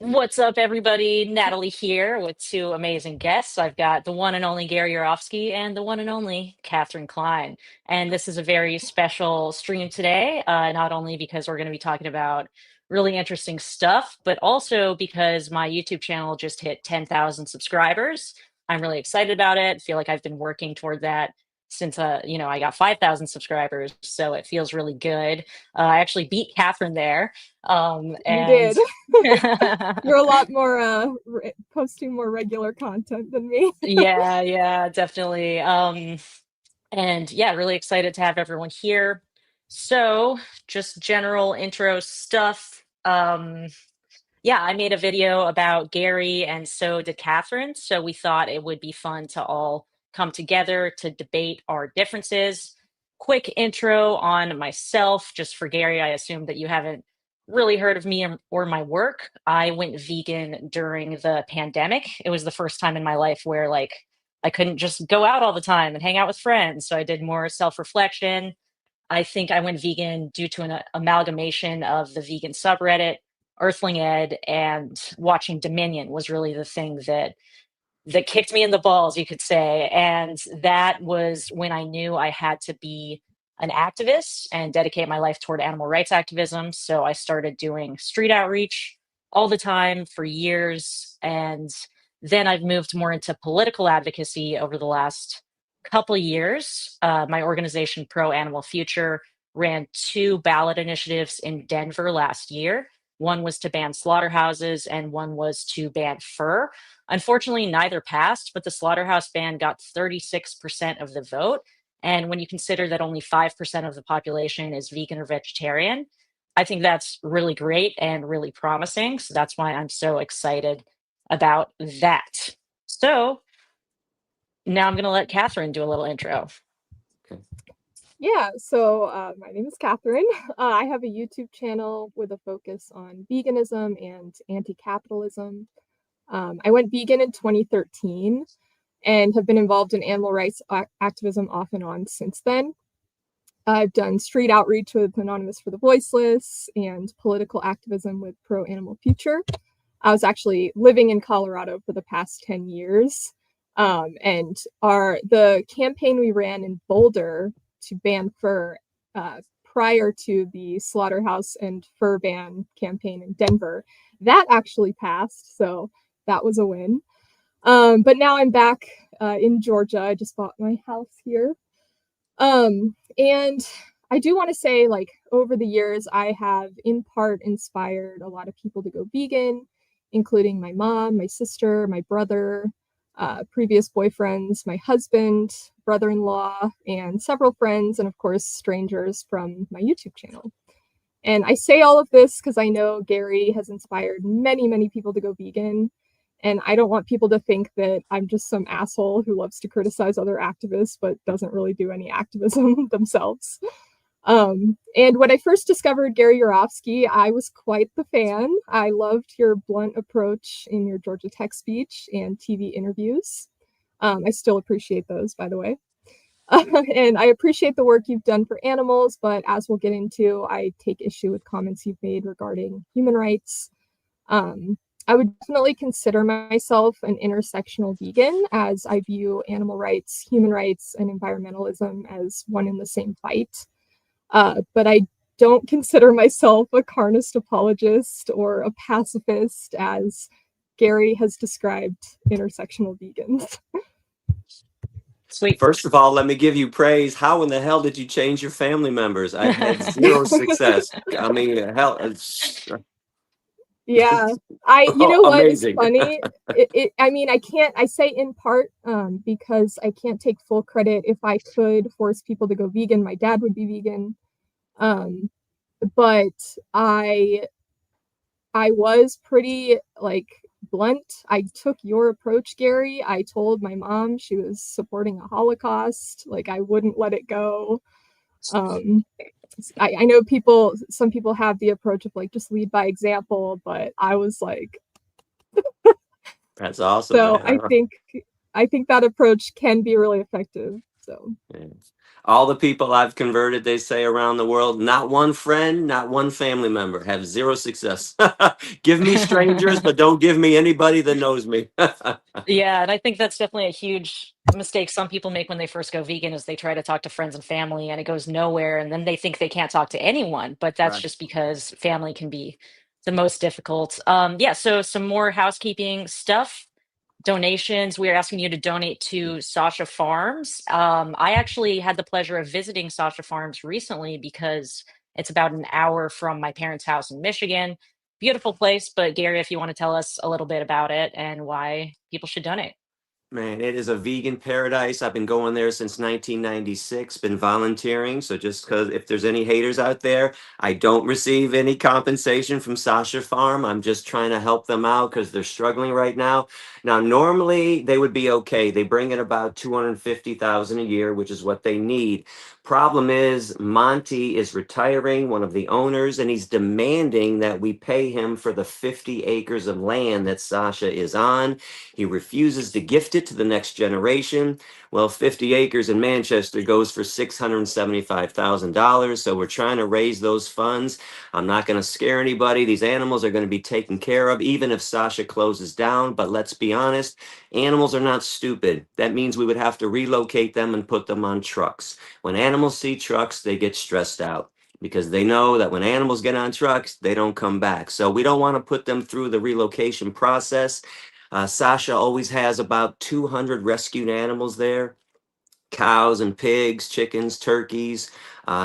What's up, everybody? Natalie here with two amazing guests. I've got the one and only Gary Yourofsky and the one and only Klein. And this is a very special stream today, not only because we're going to be talking about really interesting stuff, but also because my YouTube channel just hit 10,000 subscribers. I'm really excited about it. I feel like I've been working toward that since I got 5,000 subscribers, so it feels really good. I actually beat Catherine there. You And did. You're a lot more posting more regular content than me. Yeah, yeah, definitely. And yeah, really excited to have everyone here. So, just general intro stuff. Yeah, I made a video about Gary, and so did Catherine. So we thought it would be fun to all come together to debate our differences. Quick intro on myself, just for Gary. I assume that you haven't really heard of me or my work. I went vegan during the pandemic. It was the first time in my life where, like, I couldn't just go out all the time and hang out with friends. So I did more self reflection. I think I went vegan due to an amalgamation of the vegan subreddit, Earthling Ed, and watching Dominion was really the thing that kicked me in the balls, you could say. And that was when I knew I had to be an activist and dedicate my life toward animal rights activism. So I started doing street outreach all the time for years. And then I've moved more into political advocacy over the last couple of years. My organization, Pro Animal Future, ran two ballot initiatives in Denver last year. One was to ban slaughterhouses, and one was to ban fur. Unfortunately, neither passed, but the slaughterhouse ban got 36% of the vote. And when you consider that only 5% of the population is vegan or vegetarian, I think that's really great and really promising. So that's why I'm so excited about that. So now I'm going to let Catherine do a little intro. Yeah, so my name is Catherine. I have a YouTube channel with a focus on veganism and anti-capitalism. I went vegan in 2013 and have been involved in animal rights activism off and on since then. I've done street outreach with Anonymous for the Voiceless and political activism with Pro Animal Future. I was actually living in Colorado for the past 10 years. And the campaign we ran in Boulder to ban fur prior to the slaughterhouse and fur ban campaign in Denver, that actually passed. So that was a win. But now I'm back in Georgia. I just bought my house here. And I do want to say, like, over the years, I have in part inspired a lot of people to go vegan, including my mom, my sister, my brother, previous boyfriends, my husband, brother-in-law, and several friends, and of course, strangers from my YouTube channel. And I say all of this because I know Gary has inspired many, many people to go vegan. And I don't want people to think that I'm just some asshole who loves to criticize other activists, but doesn't really do any activism themselves. And when I first discovered Gary Yourofsky, I was quite the fan. I loved your blunt approach in your Georgia Tech speech and TV interviews. I still appreciate those, by the way. And I appreciate the work you've done for animals, but as we'll get into, I take issue with comments you've made regarding human rights. I would definitely consider myself an intersectional vegan, as I view animal rights, human rights, and environmentalism as one in the same fight. But I don't consider myself a carnist apologist or a pacifist, as Gary has described intersectional vegans. Sweet. First of all, let me give you praise. How in the hell did you change your family members? I've had zero success. I mean, hell, Yeah, you know what is amazing. funny? I mean, I say in part because I can't take full credit. If I could force people to go vegan, my dad would be vegan. Um, but I was pretty, like, blunt. I took your approach, Gary. I told my mom she was supporting a Holocaust. Like, I wouldn't let it go. Um, I know some people have the approach of, like, just lead by example, but I was like, That's awesome, so man. I think that approach can be really effective. So Yeah. All the people I've converted, they say around the world, not one friend, not one family member, have zero success. Give me strangers, but don't give me anybody that knows me. Yeah, and I think that's definitely a huge mistake some people make when they first go vegan is they try to talk to friends and family and it goes nowhere and then they think they can't talk to anyone, but that's Right. just because family can be the most difficult. Yeah, so some more housekeeping stuff. Donations. We are asking you to donate to Sasha Farms. I actually had the pleasure of visiting Sasha Farms recently because it's about an hour from my parents' house in Michigan. Beautiful place, but Gary, if you want to tell us a little bit about it and why people should donate. Man, it is a vegan paradise. I've been going there since 1996, been volunteering. So just because if there's any haters out there, I don't receive any compensation from Sasha Farm. I'm just trying to help them out because they're struggling right now. Now, normally they would be okay. They bring in about 250,000 a year, which is what they need. Problem is, Monty is retiring, one of the owners, and he's demanding that we pay him for the 50 acres of land that Sasha is on. He refuses to gift it to the next generation. Well, 50 acres in Manchester goes for $675,000. So we're trying to raise those funds. I'm not going to scare anybody. These animals are going to be taken care of, even if Sasha closes down. But let's be honest, animals are not stupid. That means we would have to relocate them and put them on trucks. When animals see trucks, they get stressed out because they know that when animals get on trucks, they don't come back. So we don't want to put them through the relocation process. Sasha always has about 200 rescued animals there, cows and pigs, chickens, turkeys,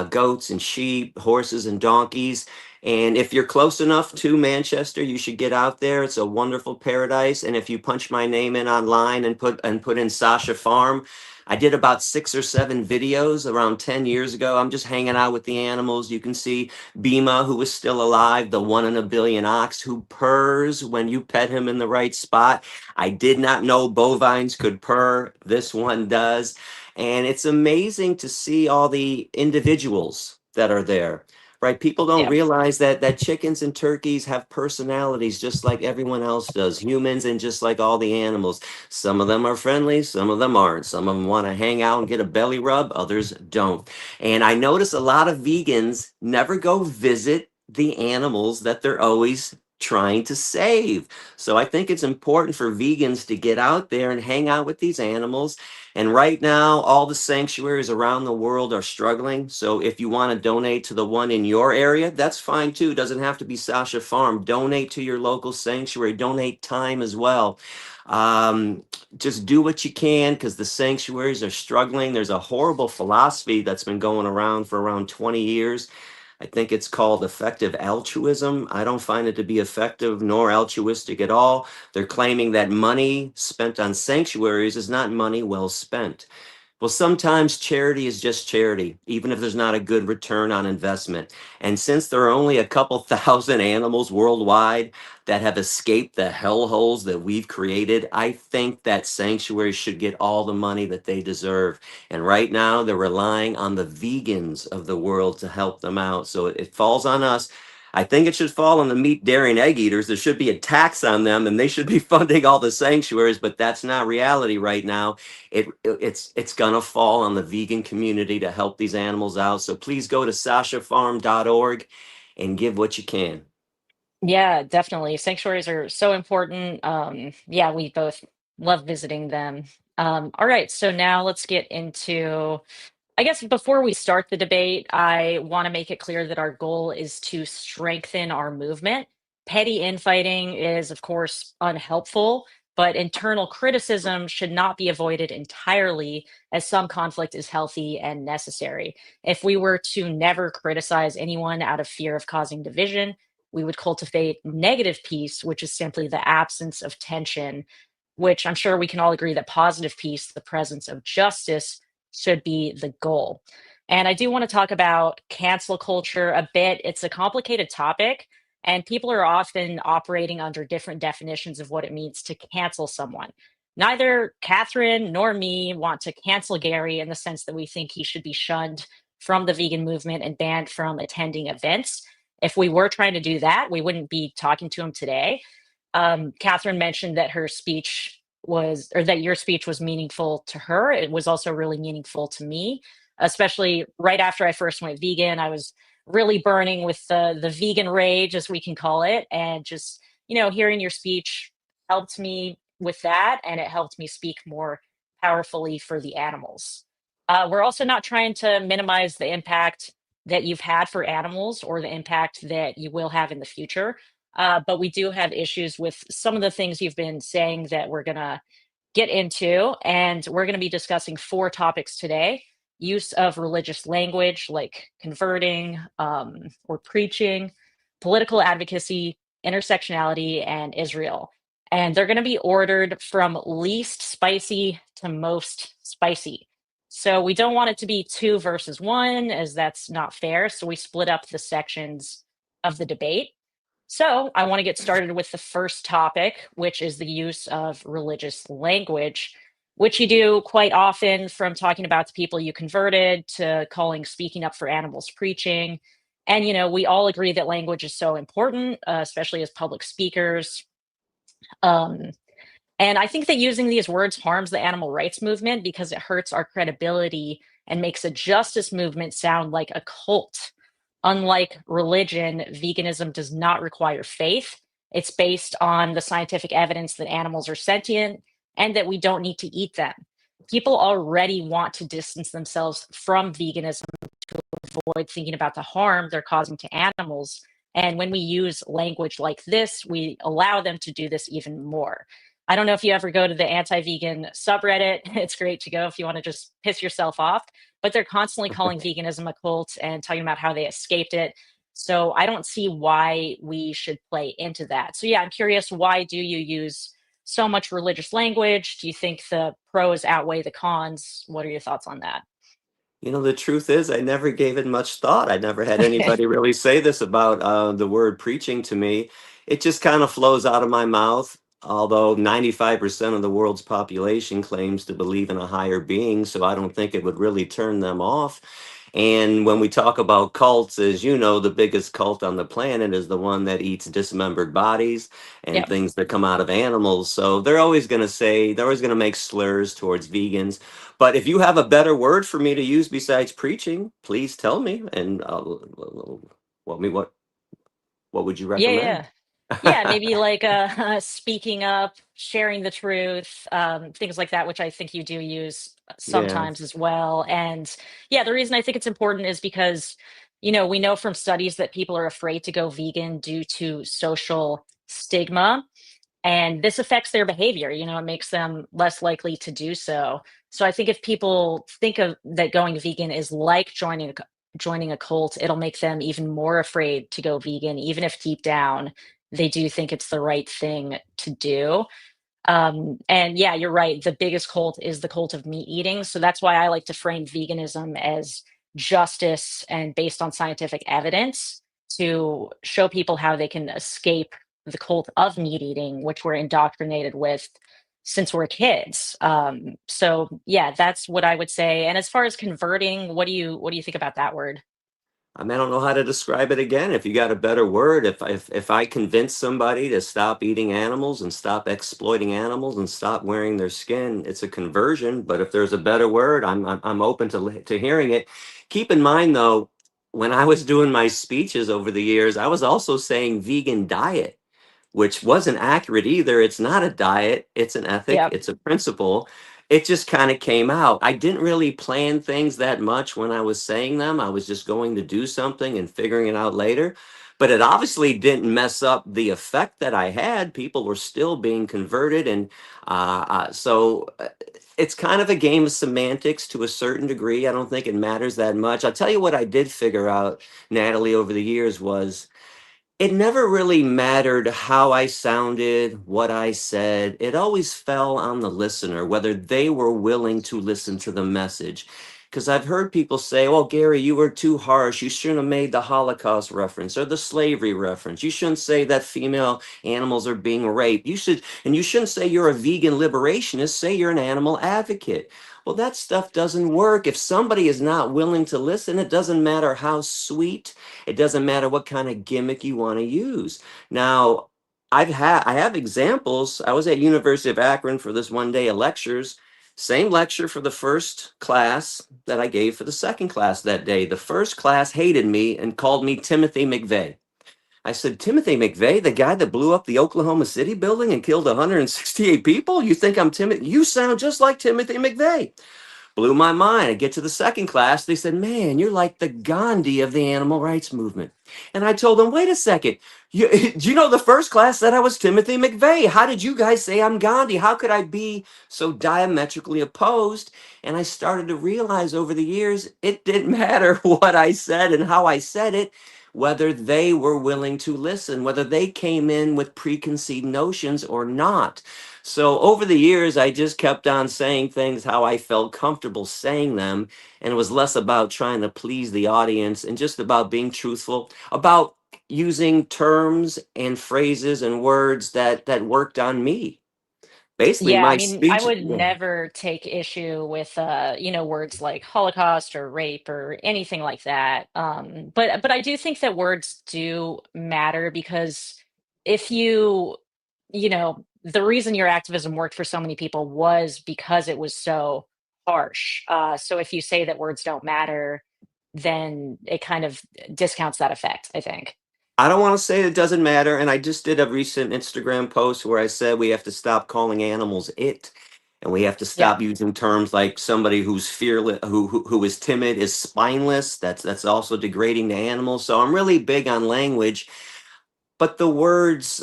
goats and sheep, horses and donkeys. And if you're close enough to Manchester, you should get out there. It's a wonderful paradise. And if you punch my name in online and put in Sasha Farm, I did about 6 or 7 videos around 10 years ago. I'm just hanging out with the animals. You can see Bima, who is still alive, the 1 in a billion ox who purrs when you pet him in the right spot. I did not know bovines could purr. This one does. And it's amazing to see all the individuals that are there, right? People don't Yeah. realize that chickens and turkeys have personalities just like everyone else does, humans and just like all the animals. Some of them are friendly, some of them aren't. Some of them want to hang out and get a belly rub, others don't. And I notice a lot of vegans never go visit the animals that they're always trying to save. So I think it's important for vegans to get out there and hang out with these animals. And right now, all the sanctuaries around the world are struggling. So if you want to donate to the one in your area, that's fine too. It doesn't have to be Sasha Farm. Donate to your local sanctuary. Donate time as well. Um, just do what you can because the sanctuaries are struggling. There's a horrible philosophy that's been going around for around 20 years. I think it's called effective altruism. I don't find it to be effective nor altruistic at all. They're claiming that money spent on sanctuaries is not money well spent. Well, sometimes charity is just charity, even if there's not a good return on investment. And since there are only a couple thousand animals worldwide that have escaped the hellholes that we've created, I think that sanctuaries should get all the money that they deserve. And right now, they're relying on the vegans of the world to help them out. So it falls on us. I think it should fall on the meat, dairy, and egg eaters. There should be a tax on them, and they should be funding all the sanctuaries. But that's not reality right now. It's gonna fall on the vegan community to help these animals out. So please go to sashafarm.org and give what you can. Yeah, definitely. Sanctuaries are so important. Yeah, we both love visiting them. All right, so now let's get into I guess before we start the debate, I want to make it clear that our goal is to strengthen our movement. Petty infighting is, of course, unhelpful, but internal criticism should not be avoided entirely, as some conflict is healthy and necessary. If we were to never criticize anyone out of fear of causing division, we would cultivate negative peace, which is simply the absence of tension, which I'm sure we can all agree that positive peace, the presence of justice, should be the goal. And I do want to talk about cancel culture a bit. It's a complicated topic, and people are often operating under different definitions of what it means to cancel someone. Neither Catherine nor me want to cancel Gary in the sense that we think he should be shunned from the vegan movement and banned from attending events. If we were trying to do that, we wouldn't be talking to him today. Catherine mentioned that her speech was, or that your speech was meaningful to her. It was also really meaningful to me. especially right after I first went vegan. I was really burning with the vegan rage, as we can call it, and just hearing your speech helped me with that, and it helped me speak more powerfully for the animals. We're also not trying to minimize the impact that you've had for animals or the impact that you will have in the future. But we do have issues with some of the things you've been saying that we're going to get into. And we're going to be discussing four topics today: use of religious language, like converting or preaching, political advocacy, intersectionality, and Israel. And they're going to be ordered from least spicy to most spicy. So we don't want it to be two versus one, as that's not fair. So we split up the sections of the debate. So I want to get started with the first topic, which is the use of religious language, which you do quite often, from talking about the people you converted to calling speaking up for animals preaching. And, we all agree that language is so important, especially as public speakers. Um, and I think that using these words harms the animal rights movement because it hurts our credibility and makes a justice movement sound like a cult. Unlike religion, veganism does not require faith. It's based on the scientific evidence that animals are sentient and that we don't need to eat them. People already want to distance themselves from veganism to avoid thinking about the harm they're causing to animals. And when we use language like this, we allow them to do this even more. I don't know if you ever go to the anti-vegan subreddit. It's great to go if you want to just piss yourself off, but they're constantly calling veganism a cult and talking about how they escaped it. So I don't see why we should play into that. So yeah, I'm curious, why do you use so much religious language? Do you think the pros outweigh the cons? What are your thoughts on that? The truth is, I never gave it much thought. I never had anybody really say this about the word preaching to me. It just kind of flows out of my mouth. Although 95% of the world's population claims to believe in a higher being, so I don't think it would really turn them off. And when we talk about cults, as you know, the biggest cult on the planet is the one that eats dismembered bodies and Yep. things that come out of animals. So they're always going to make slurs towards vegans. But if you have a better word for me to use besides preaching, please tell me. And what would you Yeah, recommend? yeah. Yeah, maybe like speaking up, sharing the truth, things like that, which I think you do use Yeah. sometimes as well. And yeah, the reason I think it's important is because, we know from studies that people are afraid to go vegan due to social stigma, and this affects their behavior. It makes them less likely to do so. So I think if people think of that going vegan is like joining a cult, it'll make them even more afraid to go vegan, even if deep down they do think it's the right thing to do. And yeah, you're right. The biggest cult is the cult of meat eating. So that's why I like to frame veganism as justice and based on scientific evidence, to show people how they can escape the cult of meat eating, which we're indoctrinated with since we're kids. So yeah, that's what I would say. And as far as converting, what do you think about that word? I mean, I don't know how to describe it again. If you got a better word, if I convince somebody to stop eating animals and stop exploiting animals and stop wearing their skin, it's a conversion. But if there's a better word, I'm open to hearing it. Keep in mind though, when I was doing my speeches over the years, I was also saying vegan diet, which wasn't accurate either. It's not a diet, it's an ethic, Yep. it's a principle. It just kind of came out. I didn't really plan things that much when I was saying them. I was just going to do something and figuring it out later. But it obviously didn't mess up the effect that I had. People were still being converted. And it's kind of a game of semantics to a certain degree. I don't think it matters that much. I'll tell you what I did figure out, Natalie, over the years was it never really mattered how I sounded, what I said. It always fell on the listener, whether they were willing to listen to the message. Because I've heard people say, "Oh, Gary, you were too harsh. You shouldn't have made the Holocaust reference or the slavery reference. You shouldn't say that female animals are being raped. And you shouldn't say you're a vegan liberationist. Say you're an animal advocate." Well, that stuff doesn't work. If somebody is not willing to listen, it doesn't matter how sweet, it doesn't matter what kind of gimmick you want to use. Now, I have examples. I was at University of Akron for this one day of lectures. Same lecture for the first class that I gave for the second class that day. The first class hated me and called me Timothy McVeigh. I said, Timothy McVeigh, the guy that blew up the Oklahoma City building and killed 168 people? You think I'm Timothy? You sound just like Timothy McVeigh. Blew my mind. I get to the second class. They said, man, you're like the Gandhi of the animal rights movement. And I told them, wait a second. Do you know the first class said I was Timothy McVeigh? How did you guys say I'm Gandhi? How could I be so diametrically opposed? And I started to realize over the years, it didn't matter what I said and how I said it, whether they were willing to listen, whether they came in with preconceived notions or not. So over the years, I just kept on saying things how I felt comfortable saying them. And it was less about trying to please the audience and just about being truthful, about using terms and phrases and words that worked on me. Basically, Yeah, I my mean, I speech. would Yeah. never take issue with words like Holocaust or rape or anything like that. But I do think that words do matter because if the reason your activism worked for so many people was because it was so harsh. So if you say that words don't matter, then it kind of discounts that effect, I think. I don't want to say it doesn't matter. And I just did a recent Instagram post where I said we have to stop calling animals it. And we have to Yeah, stop using terms like somebody who's fearless, who is timid, is spineless. That's also degrading to animals. So I'm really big on language. But the words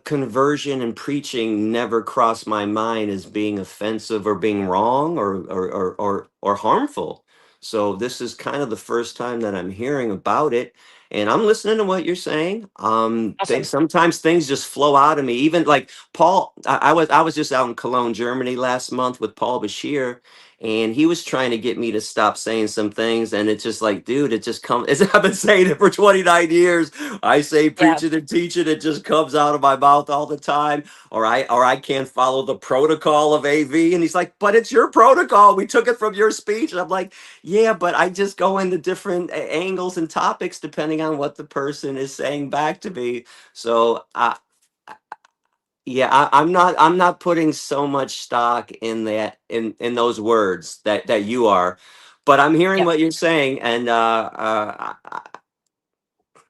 conversion and preaching never crossed my mind as being offensive or being wrong or harmful. So this is kind of the first time that I'm hearing about it, and I'm listening to what you're saying. awesome. Sometimes things just flow out of me. Even like Paul, I was just out in Cologne, Germany last month with Paul Bashir, and he was trying to get me to stop saying some things, and it's just like, dude, it just comes. I've been saying it for 29 years. I say Yeah. preach it and teach it, it just comes out of my mouth all the time. Or I can't follow the protocol of AV. And he's like, but it's your protocol. We took it from your speech. And I'm like, yeah, but I just go into different angles and topics depending on what the person is saying back to me. So yeah, I'm not putting so much stock in that in those words that you are, but I'm hearing Yep. what you're saying, and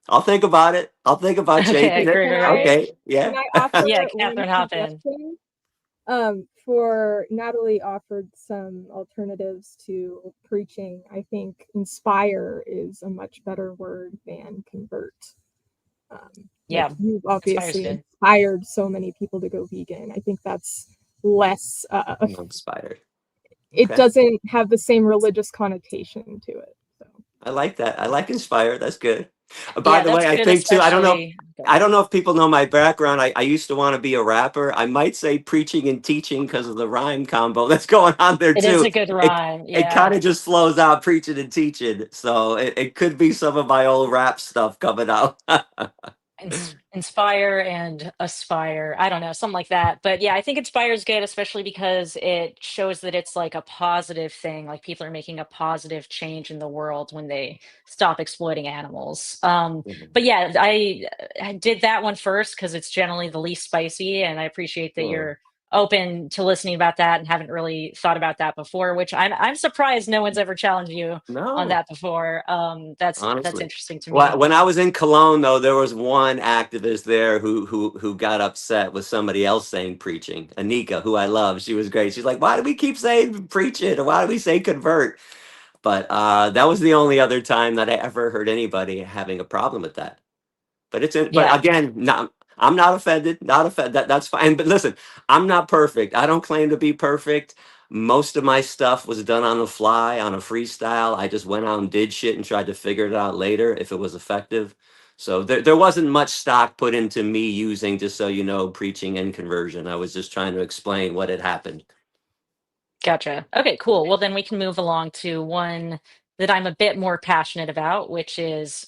I'll think about it. I'll think about Okay, changing it. great, Can great, I great. Okay, can yeah. I offer Yeah, one Catherine, hop in. suggestion? For Natalie offered some alternatives to preaching. I think inspire is a much better word than convert. Like Yeah, you've Inspire's obviously good. inspired so many people to go vegan. I think that's less, I'm inspired. it Okay, doesn't have the same religious connotation to it. So, I like that. I like inspired. That's good. By Yeah, the that's way, I good, think too. I don't know. especially. Go I ahead. don't know if people know my background. I used to want to be a rapper. I might say preaching and teaching because of the rhyme combo that's going on there It is too. a good It rhyme. it Yeah. kind of just flows out preaching and teaching. So it could be some of my old rap stuff coming out. Inspire and aspire. I don't know, something like that. But yeah, I think inspire is good, especially because it shows that it's like a positive thing. Like people are making a positive change in the world when they stop exploiting animals. But yeah, I did that one first because it's generally the least spicy, and I appreciate that Yeah. you're open to listening about that and haven't really thought about that before. Which I'm surprised no one's ever challenged you on No. that before. That's Honestly. interesting to Well, me. when I was in Cologne, though, there was one activist there who got upset with somebody else saying preaching. Anika, who I love, she was great. She's like, "Why do we keep saying preach it? Or why do we say convert?" But that was the only other time that I ever heard anybody having a problem with that. But but Yeah, again, not, I'm not offended. Not offended. That's fine. But listen, I'm not perfect. I don't claim to be perfect. Most of my stuff was done on the fly, on a freestyle. I just went out and did shit and tried to figure it out later if it was effective. So there wasn't much stock put into me using, just so you know, preaching and conversion. I was just trying to explain what had happened. gotcha. Okay, cool. Well, then we can move along to one that I'm a bit more passionate about, which is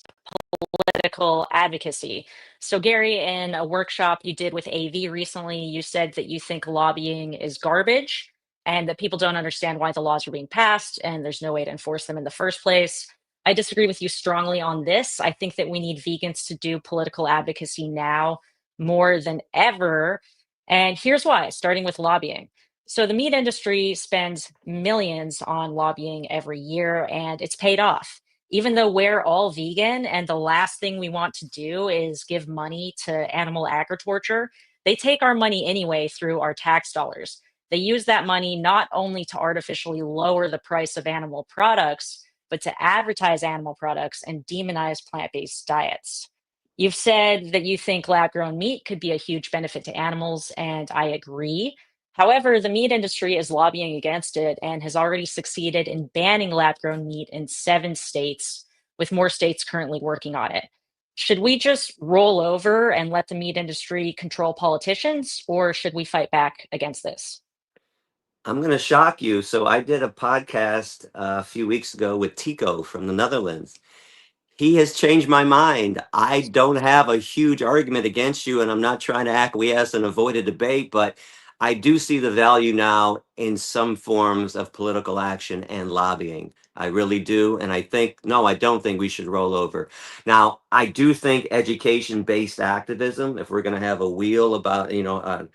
political advocacy. So, Gary, in a workshop you did with AV recently, you said that you think lobbying is garbage and that people don't understand why the laws are being passed and there's no way to enforce them in the first place. I disagree with you strongly on this. I think that we need vegans to do political advocacy now more than ever. And here's why, starting with lobbying. So the meat industry spends millions on lobbying every year, and it's paid off. Even though we're all vegan and the last thing we want to do is give money to animal agriculture, they take our money anyway through our tax dollars. They use that money not only to artificially lower the price of animal products, but to advertise animal products and demonize plant based diets. You've said that you think lab grown meat could be a huge benefit to animals, and I agree. However, the meat industry is lobbying against it and has already succeeded in banning lab grown meat in 7 states, with more states currently working on it. Should we just roll over and let the meat industry control politicians, or should we fight back against this? I'm going to shock you. So I did a podcast a few weeks ago with Tico from the Netherlands. He has changed my mind. I don't have a huge argument against you, and I'm not trying to acquiesce and avoid a debate, but I do see the value now in some forms of political action and lobbying. I really do. And I think, no, I don't think we should roll over. Now, I do think education based activism, if we're going to have a wheel about, and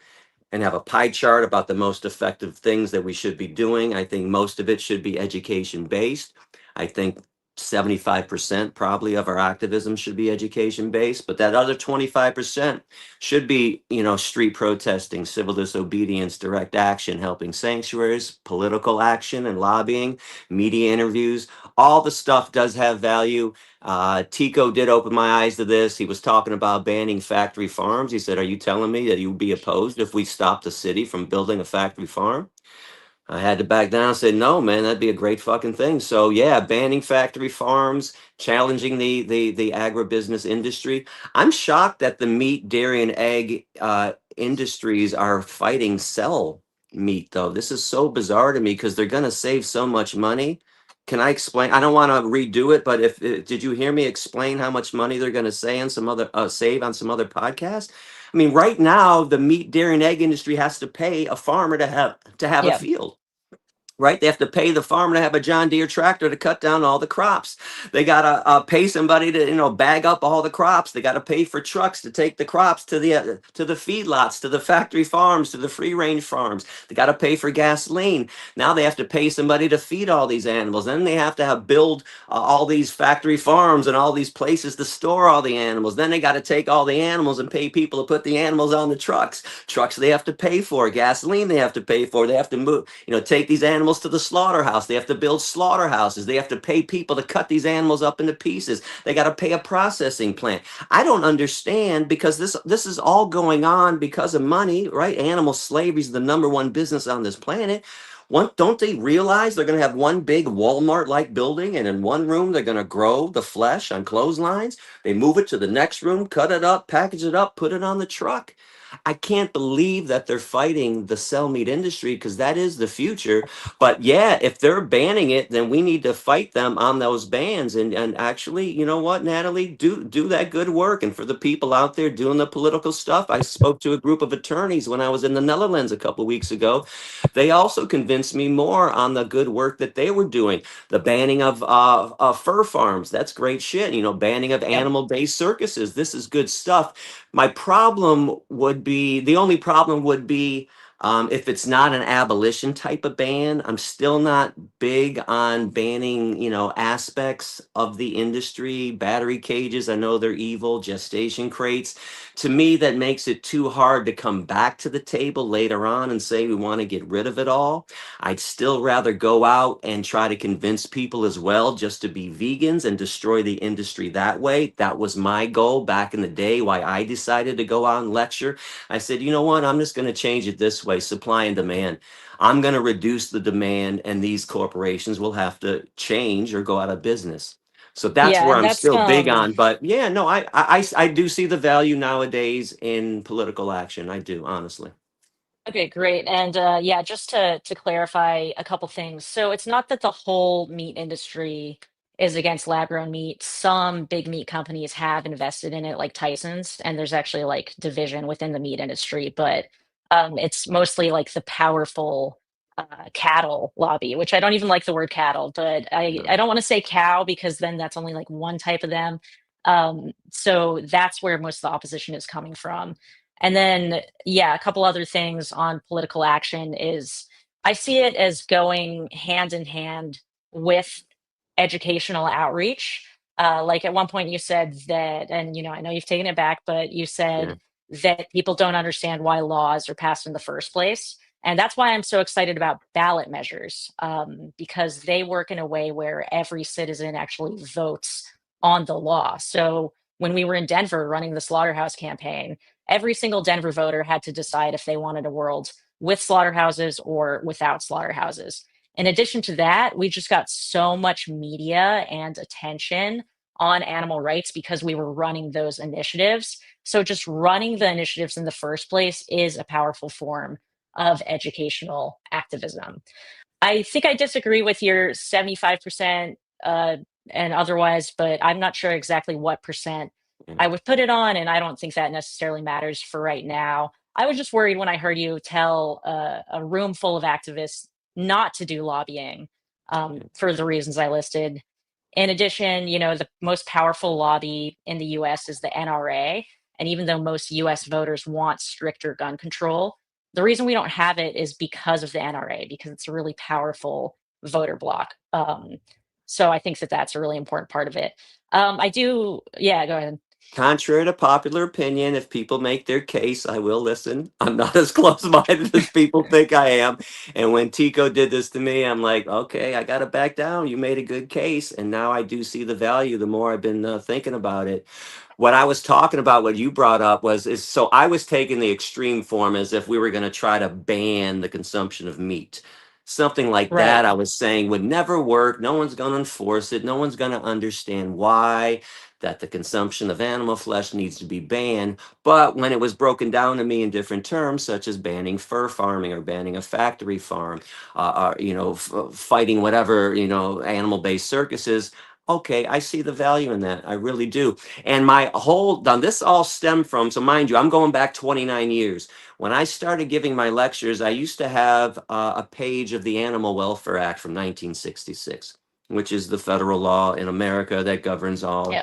have a pie chart about the most effective things that we should be doing. I think most of it should be education based. I think 75% probably of our activism should be education based, but that other 25% should be, street protesting, civil disobedience, direct action, helping sanctuaries, political action and lobbying, media interviews. All the stuff does have value. Tico did open my eyes to this. He was talking about banning factory farms. He said, "Are you telling me that you would be opposed if we stopped the city from building a factory farm?" I had to back down and say, "No, man, that'd be a great fucking thing." So yeah, banning factory farms, challenging the agribusiness industry. I'm shocked that the meat, dairy, and egg industries are fighting cell meat, though. This is so bizarre to me because they're going to save so much money. Can I explain? I don't want to redo it, but if did you hear me explain how much money they're going to save on some other podcasts? I mean, right now, the meat, dairy, and egg industry has to pay a farmer to have a Yeah. field. Right, they have to pay the farmer to have a John Deere tractor to cut down all the crops. They gotta pay somebody to bag up all the crops. They gotta pay for trucks to take the crops to the feedlots, to the factory farms, to the free range farms. They gotta pay for gasoline. Now they have to pay somebody to feed all these animals. Then they have to build all these factory farms and all these places to store all the animals. Then they got to take all the animals and pay people to put the animals on the trucks they have to pay for, gasoline they have to pay for. They have to move, take these animals to the slaughterhouse. They have to build slaughterhouses. They have to pay people to cut these animals up into pieces. They got to pay a processing plant. I don't understand, because this is all going on because of money, right? Animal slavery is the number one business on this planet. Don't they realize they're going to have one big Walmart like building, and in one room they're going to grow the flesh on clotheslines? They move it to the next room, cut it up, package it up, put it on the truck. I can't believe that they're fighting the cell meat industry, because that is the future. But yeah, if they're banning it, then we need to fight them on those bans. And actually, you know what, Natalie, do that good work. And for the people out there doing the political stuff, I spoke to a group of attorneys when I was in the Netherlands a couple of weeks ago. They also convinced me more on the good work that they were doing. The banning of fur farms, that's great shit. Banning of Yep. animal-based circuses, this is good stuff. The only problem would be, if it's not an abolition type of ban. I'm still not big on banning, aspects of the industry. Battery cages, I know they're evil. Gestation crates. To me, that makes it too hard to come back to the table later on and say we want to get rid of it all. I'd still rather go out and try to convince people as well just to be vegans and destroy the industry that way. That was my goal back in the day, why I decided to go out and lecture. I said, you know what? I'm just going to change it this way: supply and demand. I'm going to reduce the demand, and these corporations will have to change or go out of business. So that's Yeah, where and I'm that's still big on. But yeah, no, I do see the value nowadays in political action. I do, honestly. okay, great. And yeah, just to clarify a couple things. So it's not that the whole meat industry is against lab-grown meat. Some big meat companies have invested in it, like Tyson's, and there's actually like division within the meat industry, but it's mostly like the powerful cattle lobby, which I don't even like the word cattle, but I No. don't want to say cow because then that's only like one type of them. So that's where most of the opposition is coming from. And then, yeah, a couple other things on political action is I see it as going hand in hand with educational outreach. Like at one point you said that, and I know you've taken it back, but you Yeah. said that people don't understand why laws are passed in the first place. And that's why I'm so excited about ballot measures, because they work in a way where every citizen actually votes on the law. So when we were in Denver running the slaughterhouse campaign, every single Denver voter had to decide if they wanted a world with slaughterhouses or without slaughterhouses. In addition to that, we just got so much media and attention on animal rights because we were running those initiatives. So just running the initiatives in the first place is a powerful form of educational activism. I think I disagree with your 75% and otherwise, but I'm not sure exactly what percent Yeah. I would put it on, and I don't think that necessarily matters for right now. I was just worried when I heard you tell a room full of activists not to do lobbying for the reasons I listed. In addition, the most powerful lobby in the US is the NRA. And even though most US voters want stricter gun control, the reason we don't have it is because of the NRA, because it's a really powerful voter bloc. So I think that that's a really important part of it. I do, yeah, go ahead. Contrary to popular opinion, if people make their case, I will listen. I'm not as close-minded as people think I am. And when Tico did this to me, I'm like, okay, I got to back down. You made a good case, and now I do see the value. The more I've been thinking about it, what I was talking about, what you brought up was is so I was taking the extreme form as if we were going to try to ban the consumption of meat. Something like that, Right. I was saying would never work. No one's going to enforce it. No one's going to understand why that the consumption of animal flesh needs to be banned. But when it was broken down to me in different terms, such as banning fur farming or banning a factory farm, fighting whatever, animal-based circuses, okay, I see the value in that. I really do. And my whole, now this all stemmed from, so mind you, I'm going back 29 years. When I started giving my lectures, I used to have a page of the Animal Welfare Act from 1966, which is the federal law in America that governs all Yeah.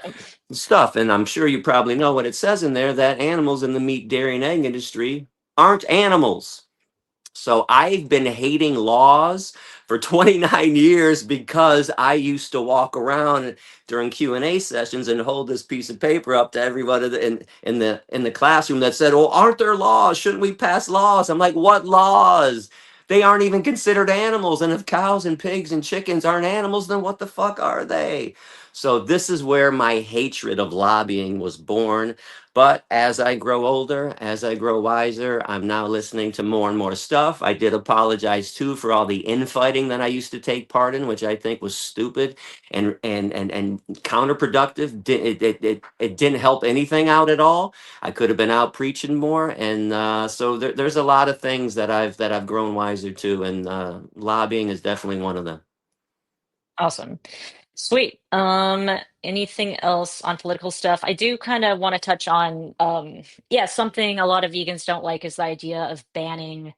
stuff. And I'm sure you probably know what it says in there, that animals in the meat, dairy, and egg industry aren't animals. So I've been hating laws for 29 years because I used to walk around during Q&A sessions and hold this piece of paper up to everybody in the classroom that said, "Oh, aren't there laws? Shouldn't we pass laws?" I'm like, "What laws? They aren't even considered animals. And if cows and pigs and chickens aren't animals, then what the fuck are they?" So this is where my hatred of lobbying was born. But as I grow older, as I grow wiser, I'm now listening to more and more stuff. I did apologize too for all the infighting that I used to take part in, which I think was stupid and counterproductive. It didn't help anything out at all. I could have been out preaching more, and so there's a lot of things that I've grown wiser to, and lobbying is definitely one of them. Awesome. Sweet. Anything else on political stuff? I do kind of want to touch on, yeah, something a lot of vegans don't like is the idea of banning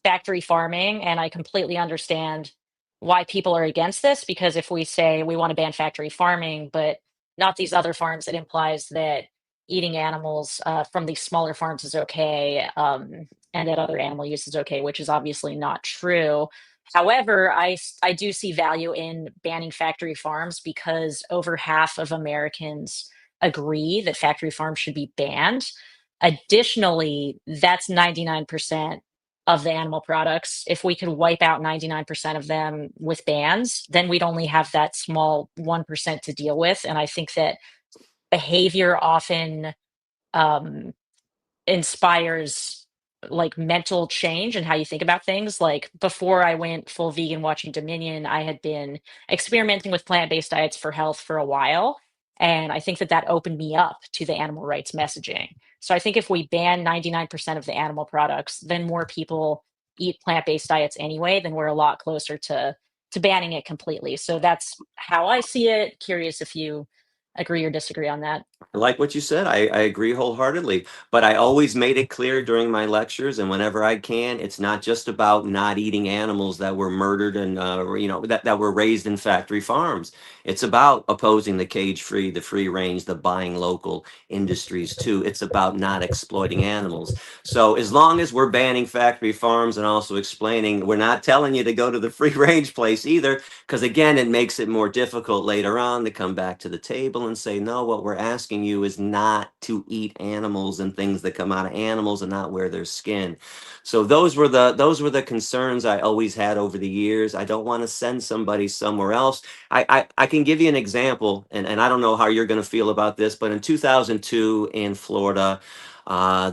factory farming. And I completely understand why people are against this, because if we say we want to ban factory farming, but not these other farms, it implies that eating animals from these smaller farms is okay, and that other animal use is okay, which is obviously not true. However, I do see value in banning factory farms because over half of Americans agree that factory farms should be banned. Additionally, that's 99% of the animal products. If we could wipe out 99% of them with bans, then we'd only have that small 1% to deal with. And I think that behavior often um, inspires like mental change and how you think about things. Like before I went full vegan watching Dominion, I had been experimenting with plant-based diets for health for a while. And I think that that opened me up to the animal rights messaging. So I think if we ban 99% of the animal products, then more people eat plant-based diets anyway, then we're a lot closer to banning it completely. So that's how I see it. Curious if you agree or disagree on that. I like what you said. I agree wholeheartedly. But I always made it clear during my lectures and whenever I can, it's not just about not eating animals that were murdered and that were raised in factory farms. It's about opposing the cage free, the free range, the buying local industries too. It's about not exploiting animals. So as long as we're banning factory farms and also explaining, we're not telling you to go to the free range place either, because again, it makes it more difficult later on to come back to the table and say, no, what we're asking you is not to eat animals and things that come out of animals and not wear their skin. So those were the concerns I always had over the years. I don't want to send somebody somewhere else. I can give you an example, and I don't know how you're going to feel about this, but in 2002 in Florida,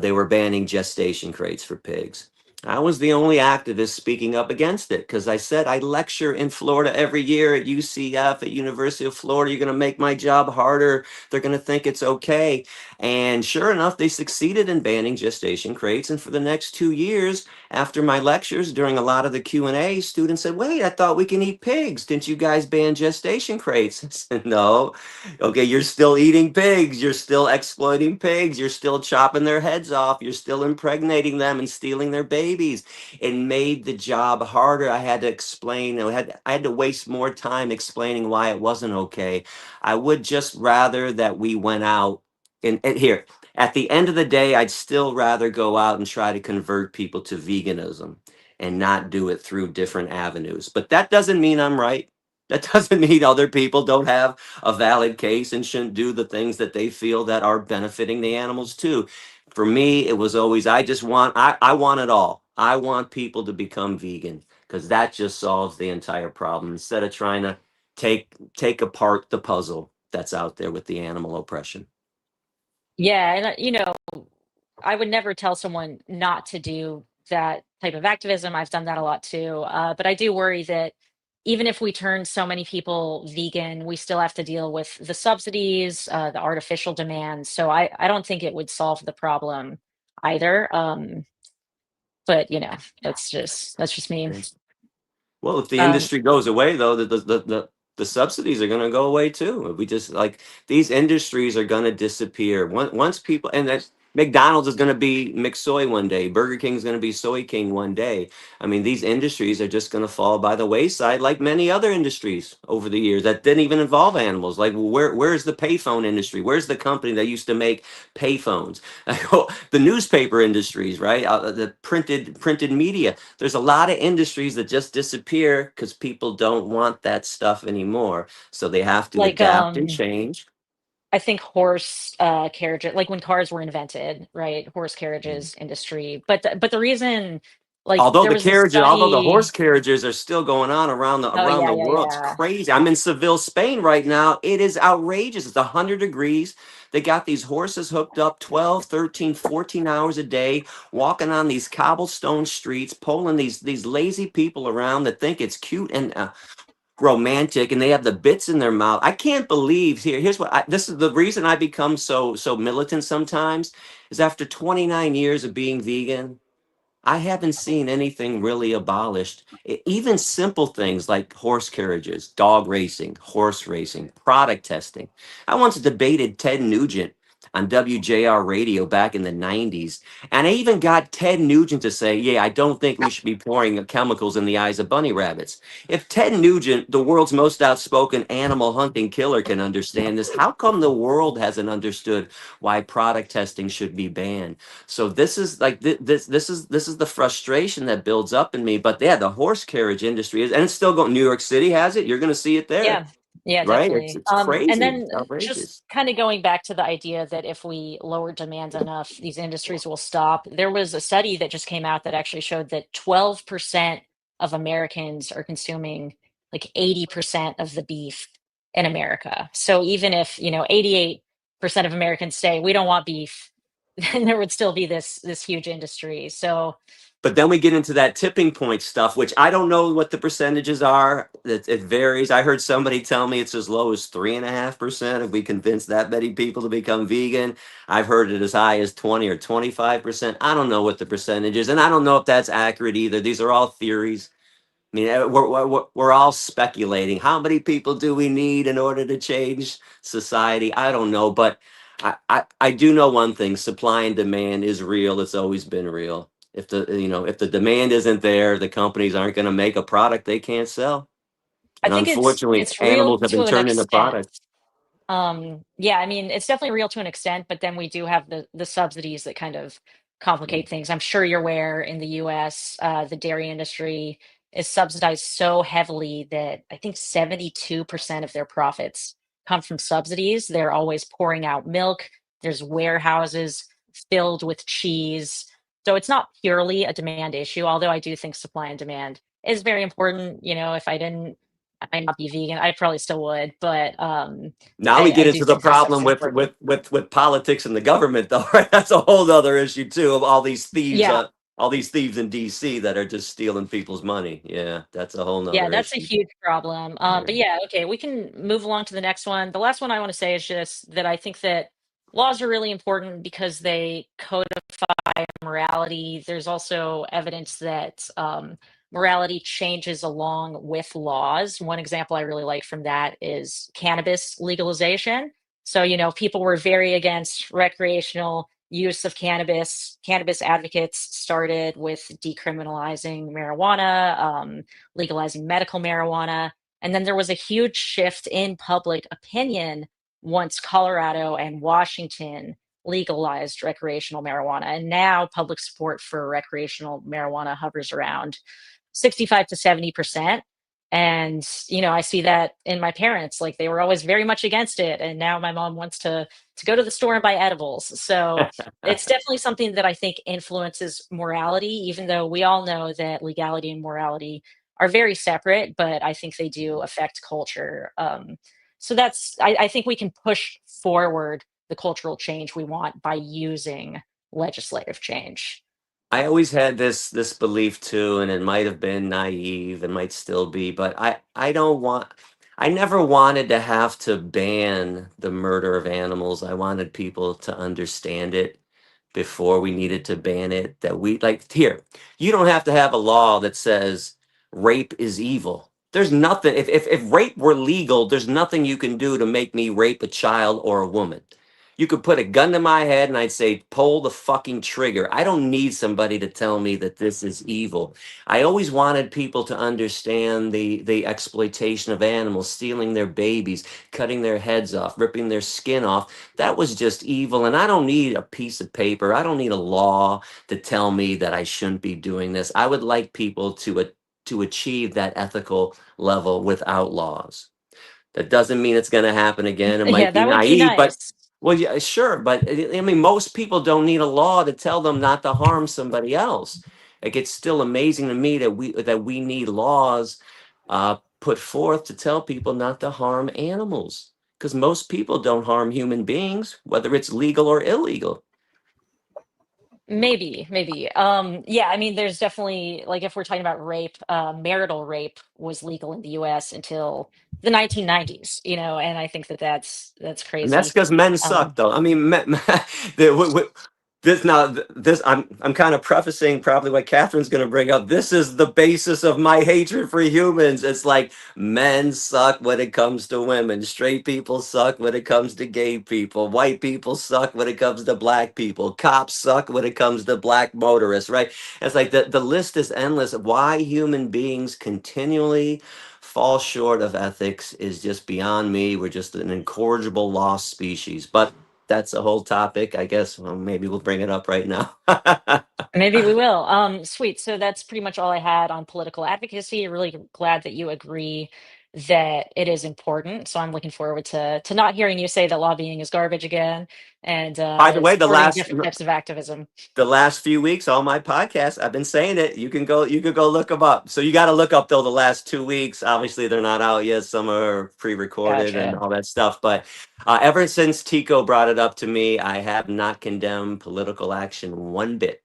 they were banning gestation crates for pigs. I was the only activist speaking up against it because I said I lecture in Florida every year at UCF, at University of Florida. You're going to make my job harder. They're going to think it's okay. And sure enough, they succeeded in banning gestation crates. And for the next 2 years, after my lectures, during a lot of the Q&A, students said, wait, I thought we can eat pigs. Didn't you guys ban gestation crates? I said, no. Okay, you're still eating pigs. You're still exploiting pigs. You're still chopping their heads off. You're still impregnating them and stealing their babies. It made the job harder. I had to explain. I had to waste more time explaining why it wasn't okay. I would just rather that we went out and here at the end of the day, I'd still rather go out and try to convert people to veganism and not do it through different avenues. But that doesn't mean I'm right. That doesn't mean other people don't have a valid case and shouldn't do the things that they feel that are benefiting the animals too. For me, it was always I want it all. I want people to become vegan because that just solves the entire problem instead of trying to take apart the puzzle that's out there with the animal oppression. Yeah, and I would never tell someone not to do that type of activism. I've done that a lot too. But I do worry that even if we turn so many people vegan, we still have to deal with the subsidies, the artificial demands. So I don't think it would solve the problem either. But that's just me. Well, if the Um, industry goes away, though, the subsidies are going to go away too. If we just like these industries are going to disappear once people and that McDonald's is going to be McSoy one day, Burger King is going to be Soy King one day. I mean, these industries are just going to fall by the wayside, like many other industries over the years that didn't even involve animals. Like, where's the payphone industry? Where's the company that used to make payphones? The newspaper industries, right? The printed media. There's a lot of industries that just disappear because people don't want that stuff anymore. So they have to like adapt and change. I think horse carriages, like when cars were invented, right? Horse carriages industry. But the reason, like Although there the was this carriages, although the horse study. carriages are still going on Oh around yeah, the yeah, world, it's yeah. crazy. I'm in Seville, Spain right now. It is outrageous. It's 100 degrees. They got these horses hooked up 12, 13, 14 hours a day, walking on these cobblestone streets, pulling these lazy people around that think it's cute and romantic, and they have the bits in their mouth. I can't believe here's what this is the reason I become so militant sometimes is after 29 years of being vegan. I haven't seen anything really abolished. Even simple things like horse carriages, dog racing, horse racing, product testing. I once debated Ted Nugent on WJR radio back in the 90s. And I even got Ted Nugent to say, yeah, I don't think we should be pouring chemicals in the eyes of bunny rabbits. If Ted Nugent, the world's most outspoken animal hunting killer, can understand this, how come the world hasn't understood why product testing should be banned? So this is like this is the frustration that builds up in me. But yeah, the horse carriage industry is, and it's still going. New York City has it. You're going to see it there, Yeah. Yeah, right? It's definitely. it's And crazy, then it's just outrageous. kind of going back to the idea that if we lower demand enough, these industries will stop. There was a study that just came out that actually showed that 12% of Americans are consuming like 80% of the beef in America. So even if, 88% of Americans say we don't want beef, then there would still be this huge industry. So But then we get into that tipping point stuff, which I don't know what the percentages are. It varies. I heard somebody tell me it's as low as 3.5% if we convince that many people to become vegan. I've heard it as high as 20 or 25%. I don't know what the percentage is, and I don't know if that's accurate either. These are all theories. I mean, we're all speculating. How many people do we need in order to change society? I don't know, but I do know one thing: supply and demand is real. It's always been real. If the demand isn't there, the companies aren't going to make a product they can't sell. I And think it's unfortunately, it's real animals have been to an turned into extent. products. Yeah, I mean, it's definitely real to an extent, but then we do have the subsidies that kind of complicate things. I'm sure you're aware in the US, the dairy industry is subsidized so heavily that I think 72% of their profits come from subsidies. They're always pouring out milk. There's warehouses filled with cheese. So it's not purely a demand issue, although I do think supply and demand is very important. If I might not be vegan, I probably still would, but Now we I get do into the think that stuff's problem with important. politics and the government, though, right? That's a whole other issue too, of Yeah, all these thieves in D.C. that are just stealing people's money. Yeah, that's a whole yeah, other that's a issue. huge problem. Yeah. But yeah, okay, we can move along to the next one. The last one I want to say is just that I think that laws are really important because they codify morality. There's also evidence that morality changes along with laws. One example I really like from that is cannabis legalization. So, people were very against recreational use of cannabis. Cannabis advocates started with decriminalizing marijuana, legalizing medical marijuana. And then there was a huge shift in public opinion once Colorado and Washington legalized recreational marijuana. And now public support for recreational marijuana hovers around 65 to 70%. And, I see that in my parents, like they were always very much against it. And now my mom wants to go to the store and buy edibles. So it's definitely something that I think influences morality, even though we all know that legality and morality are very separate, but I think they do affect culture. So I think we can push forward the cultural change we want by using legislative change. I always had this belief too, and it might have been naive, and might still be, but I don't want. I never wanted to have to ban the murder of animals. I wanted people to understand it before we needed to ban it. That we like here, you don't have to have a law that says rape is evil. There's nothing. If rape were legal, there's nothing you can do to make me rape a child or a woman. You could put a gun to my head and I'd say, pull the fucking trigger. I don't need somebody to tell me that this is evil. I always wanted people to understand the exploitation of animals, stealing their babies, cutting their heads off, ripping their skin off. That was just evil. And I don't need a piece of paper. I don't need a law to tell me that I shouldn't be doing this. I would like people to achieve that ethical level without laws. That doesn't mean it's going to happen again. It Yeah, might be that would be naive, but nice. well, yeah, sure. But I mean, most people don't need a law to tell them not to harm somebody else. Like it's still amazing to me that we need laws put forth to tell people not to harm animals, because most people don't harm human beings, whether it's legal or illegal. Maybe, maybe. Yeah, I mean, there's definitely like if we're talking about rape, marital rape was legal in the US until the 1990s, and I think that that's And that's crazy. because men suck, Um, though. I mean, this now, this I'm kind of prefacing probably what Catherine's going to bring up. This is the basis of my hatred for humans. It's like men suck when it comes to women. Straight people suck when it comes to gay people. White people suck when it comes to black people. Cops suck when it comes to black motorists. Right? It's like the list is endless. Why human beings continually fall short of ethics is just beyond me. We're just an incorrigible lost species. But that's a whole topic. I guess well, maybe we'll bring it up right now. Maybe we will. Sweet. So that's pretty much all I had on political advocacy. Really glad that you agree that it is important. So I'm looking forward to not hearing you say that lobbying is garbage again and By the way, the supporting last different types of activism. the last few weeks, all my podcasts, I've been saying it. You can go look them up. So you got to look up though the last 2 weeks. Obviously, they're not out yet. Some are pre-recorded and Gotcha. all that stuff. But ever since Tico brought it up to me, I have not condemned political action one bit.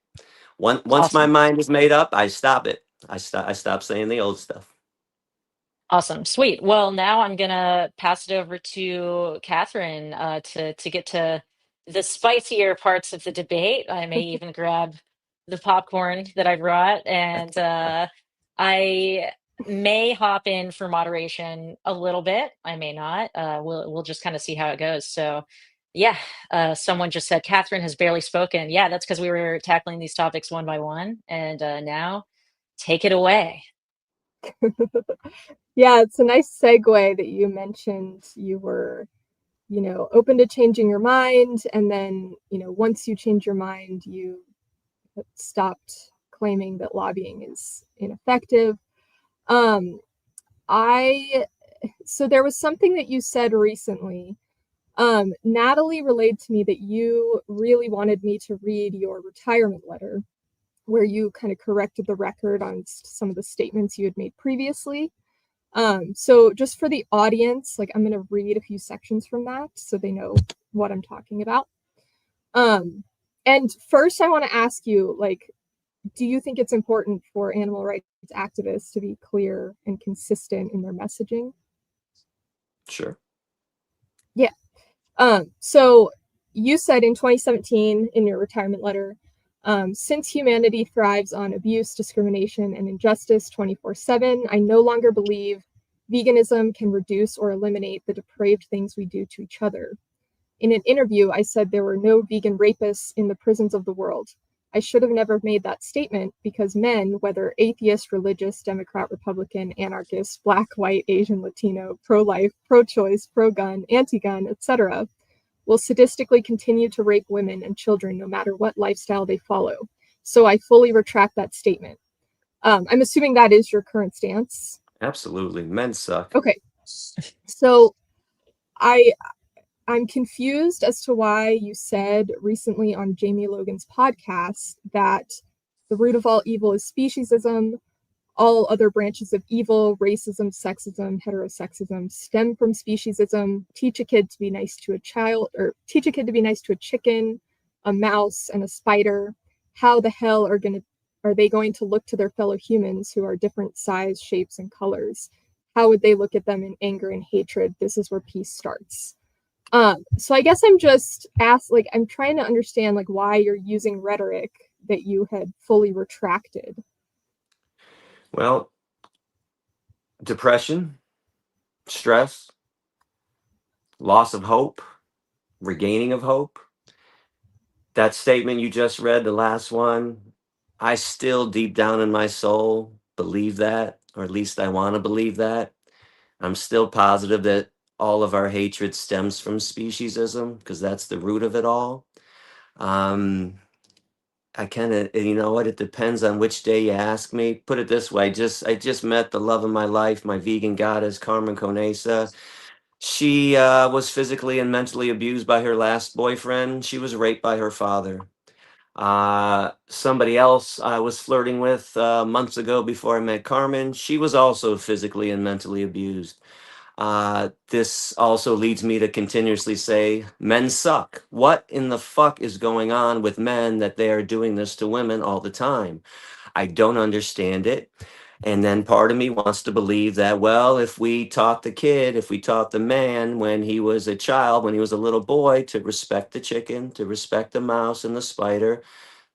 Once my Awesome. mind is made up, I stop it. I stop saying the old stuff. Awesome. Sweet. Well, now I'm gonna pass it over to Catherine to get to the spicier parts of the debate. I may even grab the popcorn that I brought, and I may hop in for moderation a little bit. I may not. We'll just kind of see how it goes. So, Yeah, someone just said Catherine has barely spoken. Yeah, that's because we were tackling these topics one by one, and now take it away. Yeah, it's a nice segue that you mentioned you were, open to changing your mind, and then, once you change your mind, you stopped claiming that lobbying is ineffective. Um, I so there was something that you said recently. Natalie relayed to me that you really wanted me to read your retirement letter, where you kind of corrected the record on some of the statements you had made previously. So just for the audience, like I'm going to read a few sections from that so they know what I'm talking about. And first I want to ask you, like, do you think it's important for animal rights activists to be clear and consistent in their messaging? Sure. Yeah. So you said in 2017 in your retirement letter, since humanity thrives on abuse, discrimination, and injustice 24/7, I no longer believe veganism can reduce or eliminate the depraved things we do to each other. In an interview, I said there were no vegan rapists in the prisons of the world. I should have never made that statement because men, whether atheist, religious, Democrat, Republican, anarchist, black, white, Asian, Latino, pro-life, pro-choice, pro-gun, anti-gun, etc., will sadistically continue to rape women and children no matter what lifestyle they follow. So I fully retract that statement. I'm assuming that is your current stance. Absolutely. Men suck. Okay, so I I'm confused as to why you said recently on Jamie Logan's podcast that the root of all evil is speciesism. All other branches of evil, racism, sexism, heterosexism, stem from speciesism. Teach a kid to be nice to a child, or teach a kid to be nice to a chicken, a mouse, and a spider. How the hell are they going to look to their fellow humans who are different size, shapes, and colors? How would they look at them in anger and hatred? This is where peace starts. So I guess I'm just I'm trying to understand like why you're using rhetoric that you had fully retracted. Well, depression, stress, loss of hope, regaining of hope. That statement you just read, the last one, I still deep down in my soul believe that, or at least I want to believe that. I'm still positive that all of our hatred stems from speciesism because that's the root of it all. Um, I kind of, you know what? It depends on which day you ask me. Put it this way: I just met the love of my life, my vegan goddess, Carmen Conesa. She was physically and mentally abused by her last boyfriend. She was raped by her father. Somebody else I was flirting with months ago before I met Carmen, she was also physically and mentally abused. This also leads me to continuously say, men suck. What in the fuck is going on with men that they are doing this to women all the time? I don't understand it. And then part of me wants to believe that, well, if we taught the kid, if we taught the man when he was a child, when he was a little boy, to respect the chicken, to respect the mouse and the spider,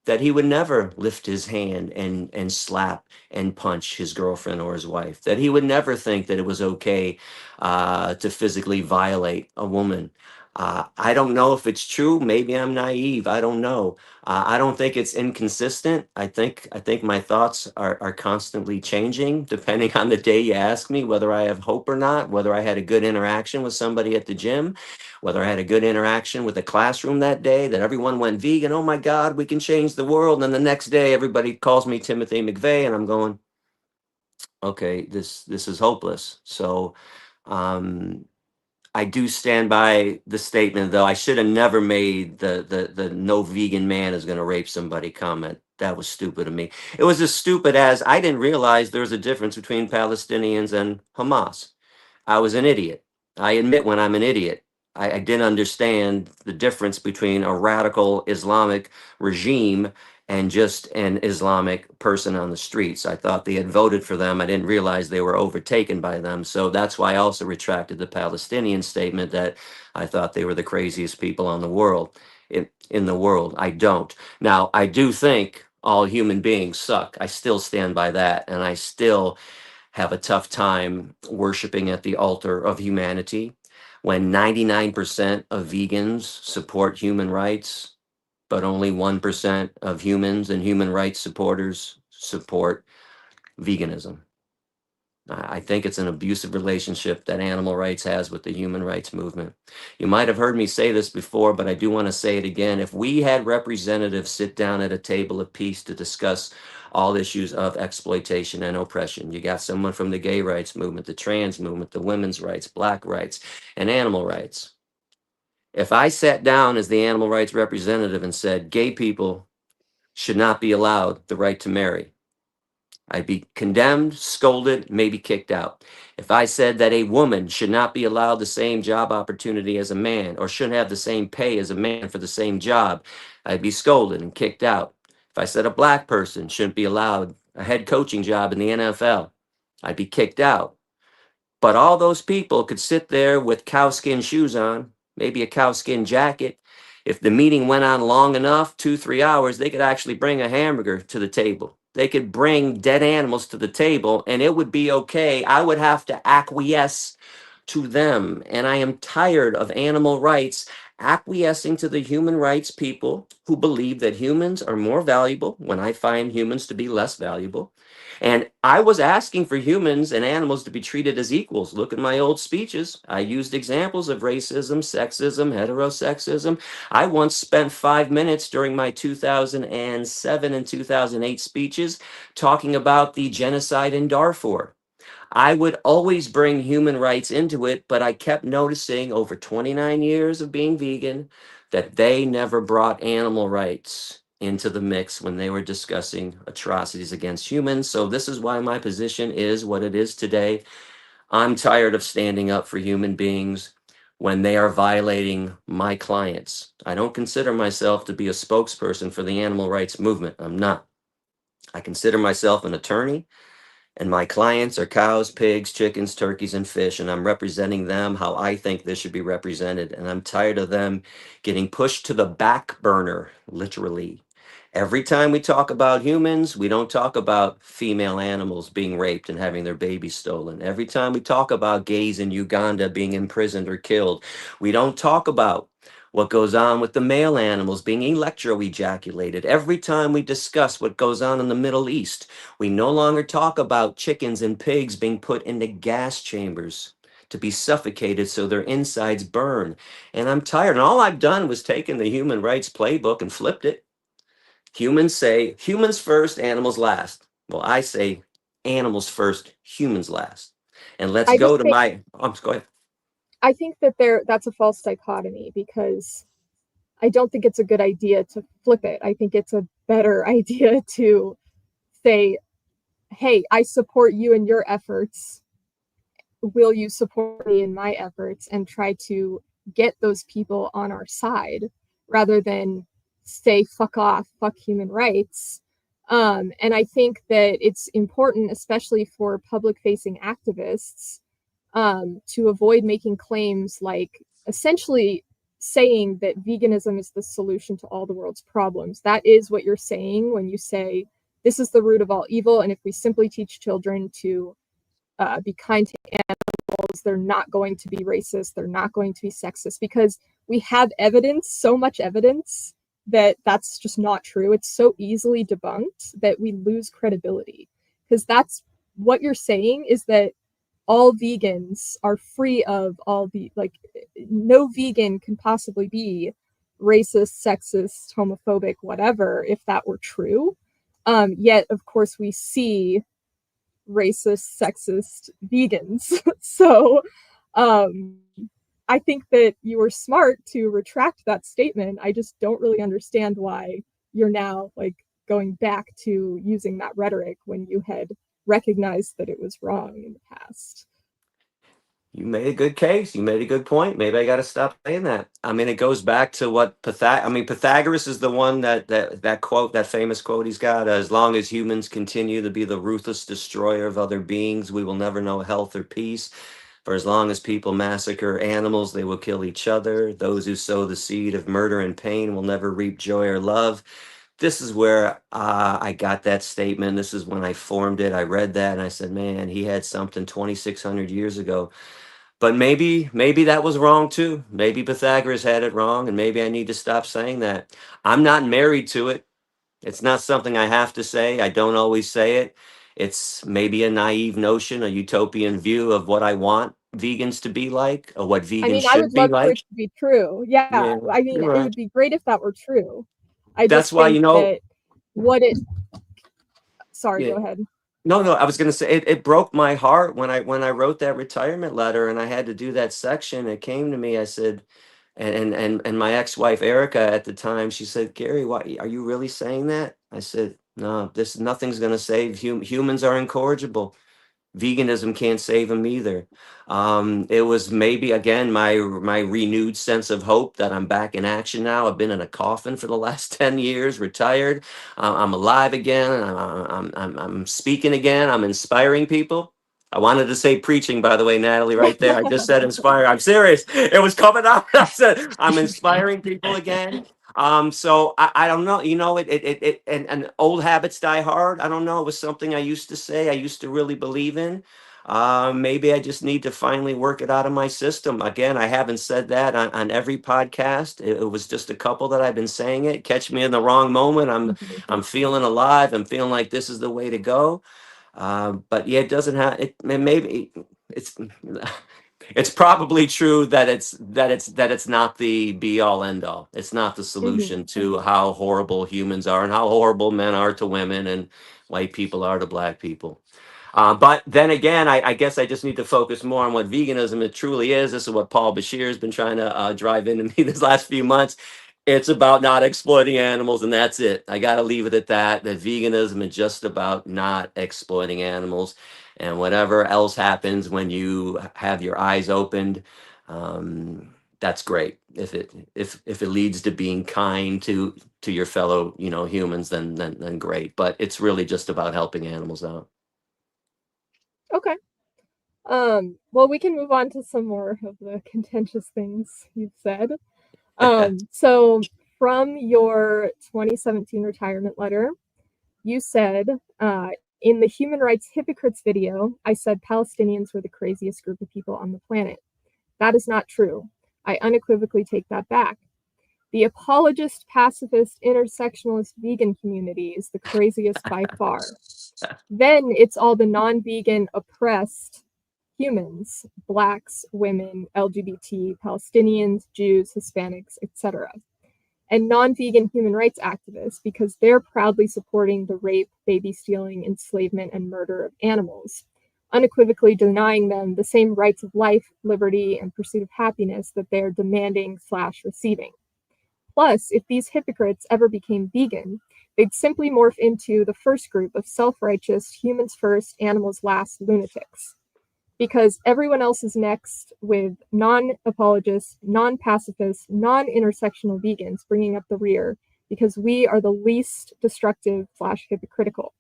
that he would never lift his hand and slap and punch his girlfriend or his wife, that he would never think that it was okay to physically violate a woman. I don't know if it's true. Maybe I'm naive. I don't know. I don't think it's inconsistent. I think my thoughts are constantly changing depending on the day you ask me whether I have hope or not, whether I had a good interaction with somebody at the gym, whether I had a good interaction with the classroom that day, that everyone went vegan. Oh my God, we can change the world. And then the next day, everybody calls me Timothy McVeigh, and I'm going, okay, this is hopeless. So um, I do stand by the statement, though. I should have never made the no vegan man is going to rape somebody comment. That was stupid of me. It was as stupid as I didn't realize there was a difference between Palestinians and Hamas. I was an idiot. I admit when I'm an idiot. I didn't understand the difference between a radical Islamic regime and just an Islamic person on the streets. I thought they had voted for them. I didn't realize they were overtaken by them. So that's why I also retracted the Palestinian statement that I thought they were the craziest people on the world. In the world, I don't. Now, I do think all human beings suck. I still stand by that, and I still have a tough time worshiping at the altar of humanity. when 99% of vegans support human rights, but only 1% of humans and human rights supporters support veganism. I think it's an abusive relationship that animal rights has with the human rights movement. You might have heard me say this before, but I do want to say it again. If we had representatives sit down at a table of peace to discuss all issues of exploitation and oppression, you got someone from the gay rights movement, the trans movement, the women's rights, black rights, and animal rights. If I sat down as the animal rights representative and said gay people should not be allowed the right to marry, I'd be condemned, scolded, maybe kicked out. If I said that a woman should not be allowed the same job opportunity as a man or shouldn't have the same pay as a man for the same job, I'd be scolded and kicked out. If I said a black person shouldn't be allowed a head coaching job in the NFL, I'd be kicked out. But all those people could sit there with cowskin shoes on, maybe a cowskin jacket. If the meeting went on long enough, 2, 3 hours, they could actually bring a hamburger to the table. They could bring dead animals to the table and it would be okay. I would have to acquiesce to them. And I am tired of animal rights acquiescing to the human rights people who believe that humans are more valuable when I find humans to be less valuable. And I was asking for humans and animals to be treated as equals. Look at my old speeches. I used examples of racism, sexism, heterosexism. I once spent 5 minutes during my 2007 and 2008 speeches talking about the genocide in Darfur. I would always bring human rights into it, but I kept noticing over 29 years of being vegan that they never brought animal rights into the mix when they were discussing atrocities against humans. So this is why my position is what it is today. I'm tired of standing up for human beings when they are violating my clients. I don't consider myself to be a spokesperson for the animal rights movement. I'm not. I consider myself an attorney and my clients are cows, pigs, chickens, turkeys, and fish, and I'm representing them how I think this should be represented. And I'm tired of them getting pushed to the back burner, literally. Every time we talk about humans, we don't talk about female animals being raped and having their babies stolen. Every time we talk about gays in Uganda being imprisoned or killed, we don't talk about what goes on with the male animals being electro-ejaculated. Every time we discuss what goes on in the Middle East, we no longer talk about chickens and pigs being put into gas chambers to be suffocated so their insides burn. And I'm tired. And all I've done was taken the human rights playbook and flipped it. Humans say humans first, animals last. Well, I say animals first, humans last. And let's I just go to think my, go ahead. I think that that's a false dichotomy because I don't think it's a good idea to flip it. I think it's a better idea to say, hey, I support you in your efforts. Will you support me in my efforts? And try to get those people on our side rather than say, fuck off, fuck human rights. And I think that it's important, especially for public facing activists, to avoid making claims like essentially saying that veganism is the solution to all the world's problems. That is what you're saying when you say this is the root of all evil. And if we simply teach children to be kind to animals, they're not going to be racist, they're not going to be sexist, because we have evidence, so much evidence, that that's just not true. It's so easily debunked that we lose credibility. Because that's what you're saying, is that all vegans are free of all the, like, no vegan can possibly be racist, sexist, homophobic, whatever, if that were true. Yet, of course, we see racist, sexist vegans. So I think that you were smart to retract that statement. I just don't really understand why you're now like going back to using that rhetoric when you had recognized that it was wrong in the past. You made a good case. You made a good point. Maybe I got to stop saying that. I mean, it goes back to what Pythagoras is the one that quote, that famous quote he's got. As long as humans continue to be the ruthless destroyer of other beings, we will never know health or peace. For as long as people massacre animals, they will kill each other. Those who sow the seed of murder and pain will never reap joy or love. This is where I got that statement. This is when I formed it. I read that and I said, man, he had something 2,600 years ago. But maybe that was wrong too. Maybe Pythagoras had it wrong, and maybe I need to stop saying that. I'm not married to it. It's not something I have to say. I don't always say it. It's maybe a naive notion, a utopian view of what I want vegans to be like, or what I vegans mean, I should would be love for it like. to be true. Yeah, Yeah, I mean, you're it right. would be great if that were true. I That's just why, think that what it, sorry, yeah. go ahead. No, no, I was gonna say it broke my heart when I wrote that retirement letter and I had to do that section. It came to me, I said, and my ex-wife Erica at the time, she said, Gary, why are you really saying that? I said, no, this nothing's gonna save humans are incorrigible. Veganism can't save them either. It was maybe again my renewed sense of hope that I'm back in action now. I've been in a coffin for the last 10 years, retired. I'm alive again. I'm speaking again. I'm inspiring people. I wanted to say preaching, by the way, Natalie, right there. I just said inspire. I'm serious. It was coming out. I said I'm inspiring people again. So I don't know, and old habits die hard. I don't know. It was something I used to say, I used to really believe in. Maybe I just need to finally work it out of my system. Again, I haven't said that on every podcast. It was just a couple that I've been saying it. Catch me in the wrong moment. I'm feeling alive. I'm feeling like this is the way to go. But yeah, it doesn't have it. Maybe it's it's probably true that it's not the be all end all. It's not the Mhm. solution to how horrible humans are and how horrible men are to women and white people are to black people. But then again, I guess I just need to focus more on what veganism it truly is. This is what Paul Bashir has been trying to drive into me this last few months. It's about not exploiting animals, and that's it. I got to leave it at that. That veganism is just about not exploiting animals, and whatever else happens when you have your eyes opened, that's great. If it leads to being kind to your fellow humans, then great. But it's really just about helping animals out. Okay. Well, we can move on to some more of the contentious things you've said. So from your 2017 retirement letter, you said, in the Human Rights Hypocrites video, I said Palestinians were the craziest group of people on the planet. That is not true. I unequivocally take that back. The apologist, pacifist, intersectionalist vegan community is the craziest by far. Then it's all the non vegan, oppressed humans, blacks, women, LGBT, Palestinians, Jews, Hispanics, etc., and non vegan human rights activists because they're proudly supporting the rape, baby stealing, enslavement, and murder of animals, unequivocally denying them the same rights of life, liberty, and pursuit of happiness that they're demanding/receiving. Plus, if these hypocrites ever became vegan, they'd simply morph into the first group of self righteous, humans first, animals last lunatics. Because everyone else is next with non apologists, non pacifists, non intersectional vegans bringing up the rear because we are the least destructive/hypocritical.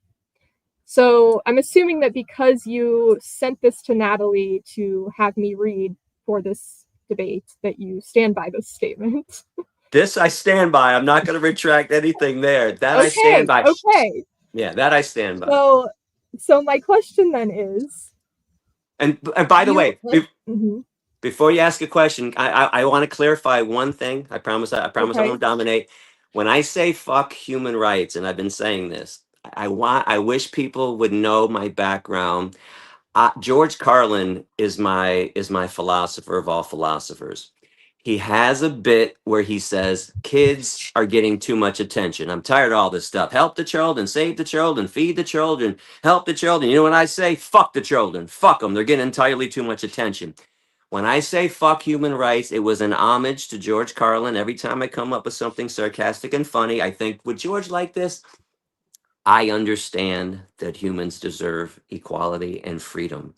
So I'm assuming that because you sent this to Natalie to have me read for this debate, that you stand by this statement. This I stand by. I'm not going to retract anything there. That I stand Okay, by. okay. Yeah, that I stand by. So my question then is, And by the you. way, Mhm. before you ask a question, I want to clarify one thing. I promise I Okay. won't dominate. When I say fuck human rights, and I've been saying this, I wish people would know my background. George Carlin is my philosopher of all philosophers. He has a bit where he says kids are getting too much attention. I'm tired of all this stuff. Help the children, save the children, feed the children, help the children. You know what I say? Fuck the children. Fuck them. They're getting entirely too much attention. When I say fuck human rights, it was an homage to George Carlin. Every time I come up with something sarcastic and funny, I think, would George like this? I understand that humans deserve equality and freedom.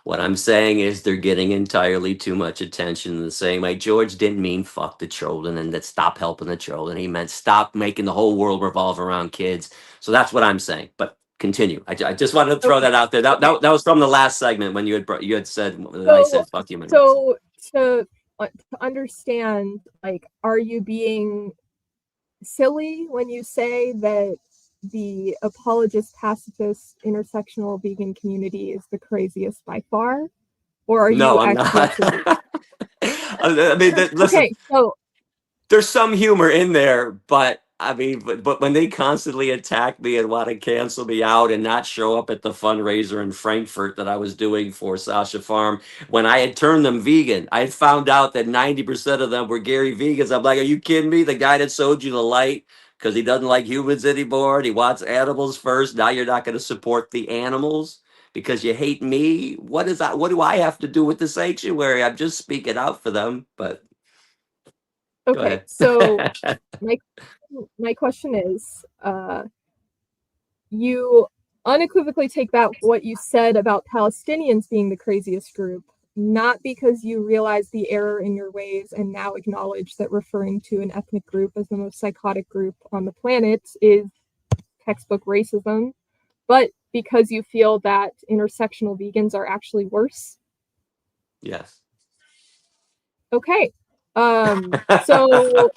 What I'm saying is they're getting entirely too much attention the same way. George didn't mean fuck the children and that stop helping the children. He meant stop making the whole world revolve around kids. So that's what I'm saying. But continue. I just wanted to throw that Okay. out there. That, Okay. that, that was from the last segment when you had said that I So said fuck human rights. so to understand, like, are you being silly when you say that the apologist, pacifist, intersectional vegan community is the craziest by far? or are No, you I'm actually not. serious? I mean, listen, Okay, so there's some humor in there, but I mean, but when they constantly attack me and want to cancel me out and not show up at the fundraiser in Frankfurt that I was doing for Sasha Farm, when I had turned them vegan, I had found out that 90% of them were Gary vegans. I'm like, are you kidding me? The guy that sold you the light because he doesn't like humans anymore and he wants animals first. Now you're not going to support the animals because you hate me. What is that? What do I have to do with the sanctuary? I'm just speaking out for them, but go okay, ahead. so my my question is, you unequivocally take back what you said about Palestinians being the craziest group, not because you realize the error in your ways and now acknowledge that referring to an ethnic group as the most psychotic group on the planet is textbook racism, but because you feel that intersectional vegans are actually worse. Yes. Okay. So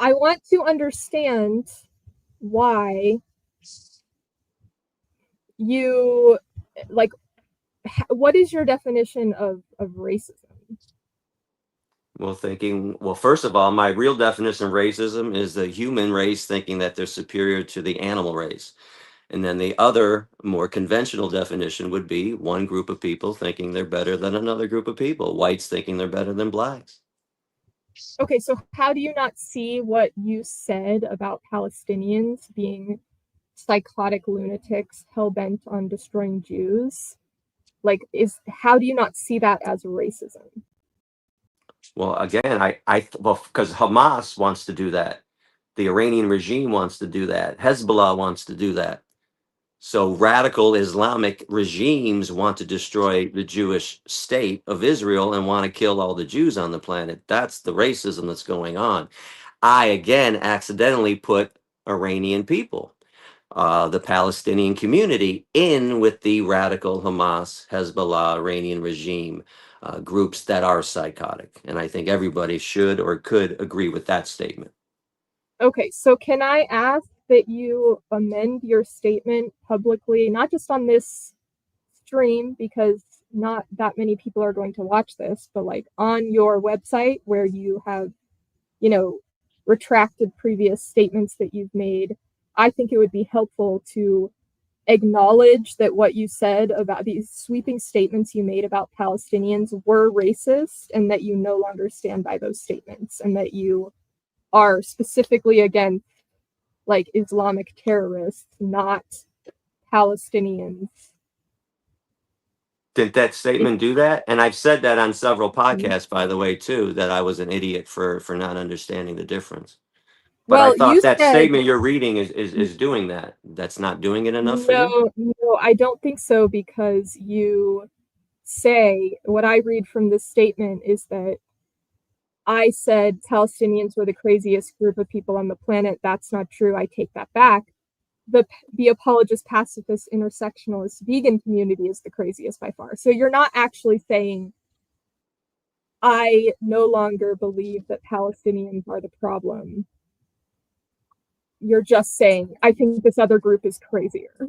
I want to understand why you like what is your definition of racism? Well, first of all, my real definition of racism is the human race thinking that they're superior to the animal race. And then the other, more conventional definition would be one group of people thinking they're better than another group of people, whites thinking they're better than blacks. Okay, so how do you not see what you said about Palestinians being psychotic lunatics hell-bent on destroying Jews? Like, is how do you not see that as racism? Well, again, well, because Hamas wants to do that. The Iranian regime wants to do that. Hezbollah wants to do that. So radical Islamic regimes want to destroy the Jewish state of Israel and want to kill all the Jews on the planet. That's the racism that's going on. I again accidentally put Iranian people, the Palestinian community, in with the radical Hamas, Hezbollah, Iranian regime groups that are psychotic. And I think everybody should or could agree with that statement. Okay, so can I ask that you amend your statement publicly, not just on this stream, because not that many people are going to watch this, but like on your website where you have, you know, retracted previous statements that you've made. I think it would be helpful to acknowledge that what you said about these sweeping statements you made about Palestinians were racist and that you no longer stand by those statements and that you are specifically against like Islamic terrorists, not Palestinians. Did that It, statement do that? And I've said that on several podcasts, by the way, too, that I was an idiot for not understanding the difference. But I well, you thought that said statement you're reading is doing that. That's not doing it enough for you? no, I don't think so because you say what I read from this statement is that I said Palestinians were the craziest group of people on the planet. That's not true. I take that back. The apologist, pacifist, intersectionalist, vegan community is the craziest by far. So you're not actually saying I no longer believe that Palestinians are the problem. You're just saying I think this other group is crazier.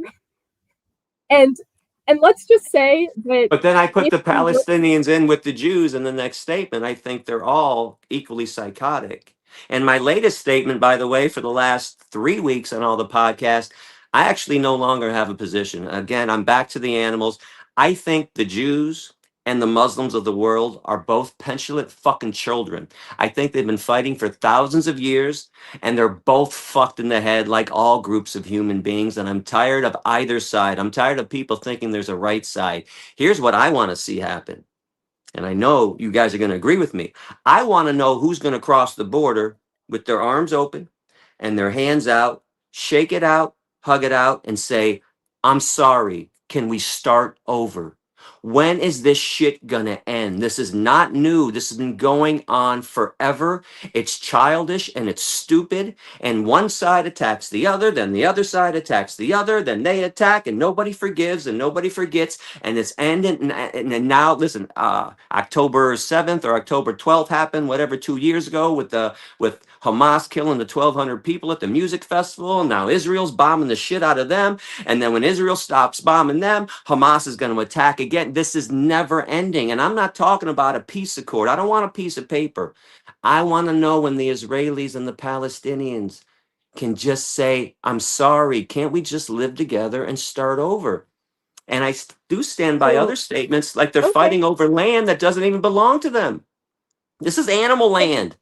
And let's just say that But then I put if the you were, Palestinians in with the Jews in the next statement. I think they're all equally psychotic. And my latest statement, by the way, for the last 3 weeks on all the podcasts, I actually no longer have a position. Again, I'm back to the animals. I think the Jews and the Muslims of the world are both petulant fucking children. I think they've been fighting for thousands of years and they're both fucked in the head like all groups of human beings. And I'm tired of either side. I'm tired of people thinking there's a right side. Here's what I want to see happen. And I know you guys are going to agree with me. I want to know who's going to cross the border with their arms open and their hands out, shake it out, hug it out, and say, I'm sorry. Can we start over? When is this shit gonna end? This is not new. This has been going on forever. It's childish and it's stupid. And one side attacks the other, then the other side attacks the other, then they attack, and nobody forgives and nobody forgets. And it's ended. And now, listen, October 7th or October 12th happened, whatever, 2 years ago with Hamas killing the 1,200 people at the music festival. Now Israel's bombing the shit out of them. And then when Israel stops bombing them, Hamas is going to attack again. this is never ending. And I'm not talking about a peace accord. I don't want a piece of paper. I want to know when the Israelis and the Palestinians can just say, I'm sorry. Can't we just live together and start over? And I do stand by other So, statements like they're okay. fighting over land that doesn't even belong to them. This is animal land.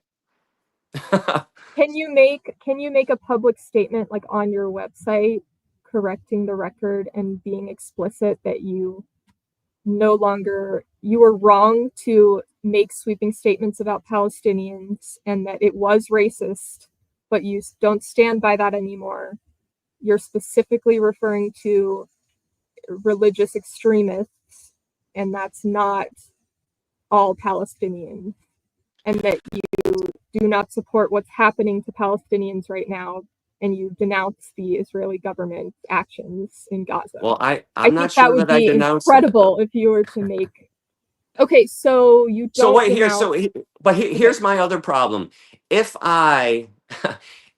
Can you make a public statement like on your website correcting the record and being explicit that you were wrong to make sweeping statements about Palestinians and that it was racist, but you don't stand by that anymore? You're specifically referring to religious extremists, and that's not all Palestinians, and that you do not support what's happening to Palestinians right now, and you denounce the Israeli government's actions in Gaza. Well, I I'm think not that sure would that I be denounce that, though. incredible if you were to make. Okay, so you So don't wait here. denounce. Okay. Here's my other problem. If I,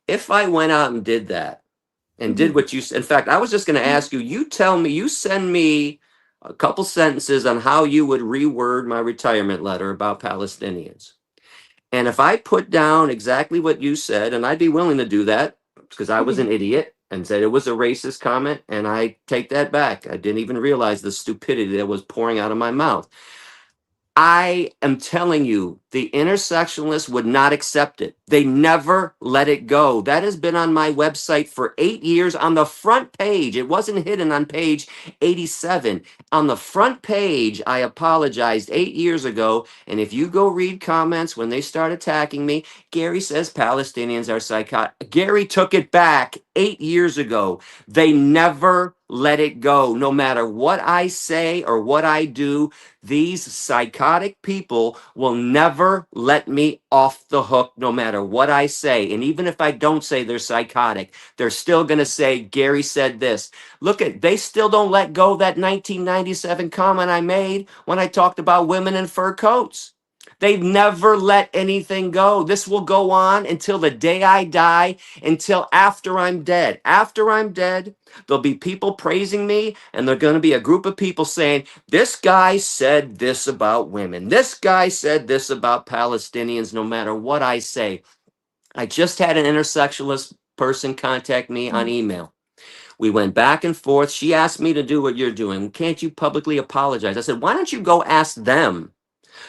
if I went out and did that and did Mhm. what you said, in fact, I was just going to ask you, you tell me, you send me a couple sentences on how you would reword my retirement letter about Palestinians. And if I put down exactly what you said, and I'd be willing to do that because I was Mhm. an idiot and said it was a racist comment, and I take that back. I didn't even realize the stupidity that was pouring out of my mouth. I am telling you, the intersectionalists would not accept it. They never let it go. That has been on my website for 8 years on the front page. It wasn't hidden on page 87. On the front page, I apologized 8 years ago. And if you go read comments when they start attacking me, Gary says Palestinians are psychotic. Gary took it back 8 years ago. They never let it go. No matter what I say or what I do, these psychotic people will never let me off the hook no matter what I say. And even if I don't say they're psychotic, they're still going to say, Gary said this. Look at, they still don't let go of that 1997 comment I made when I talked about women in fur coats. They've never let anything go. This will go on until the day I die, until after I'm dead. After I'm dead, there'll be people praising me, and there's going to be a group of people saying, this guy said this about women. This guy said this about Palestinians, no matter what I say. I just had an intersectionalist person contact me on email. We went back and forth. She asked me to do what you're doing. Can't you publicly apologize? I said, why don't you go ask them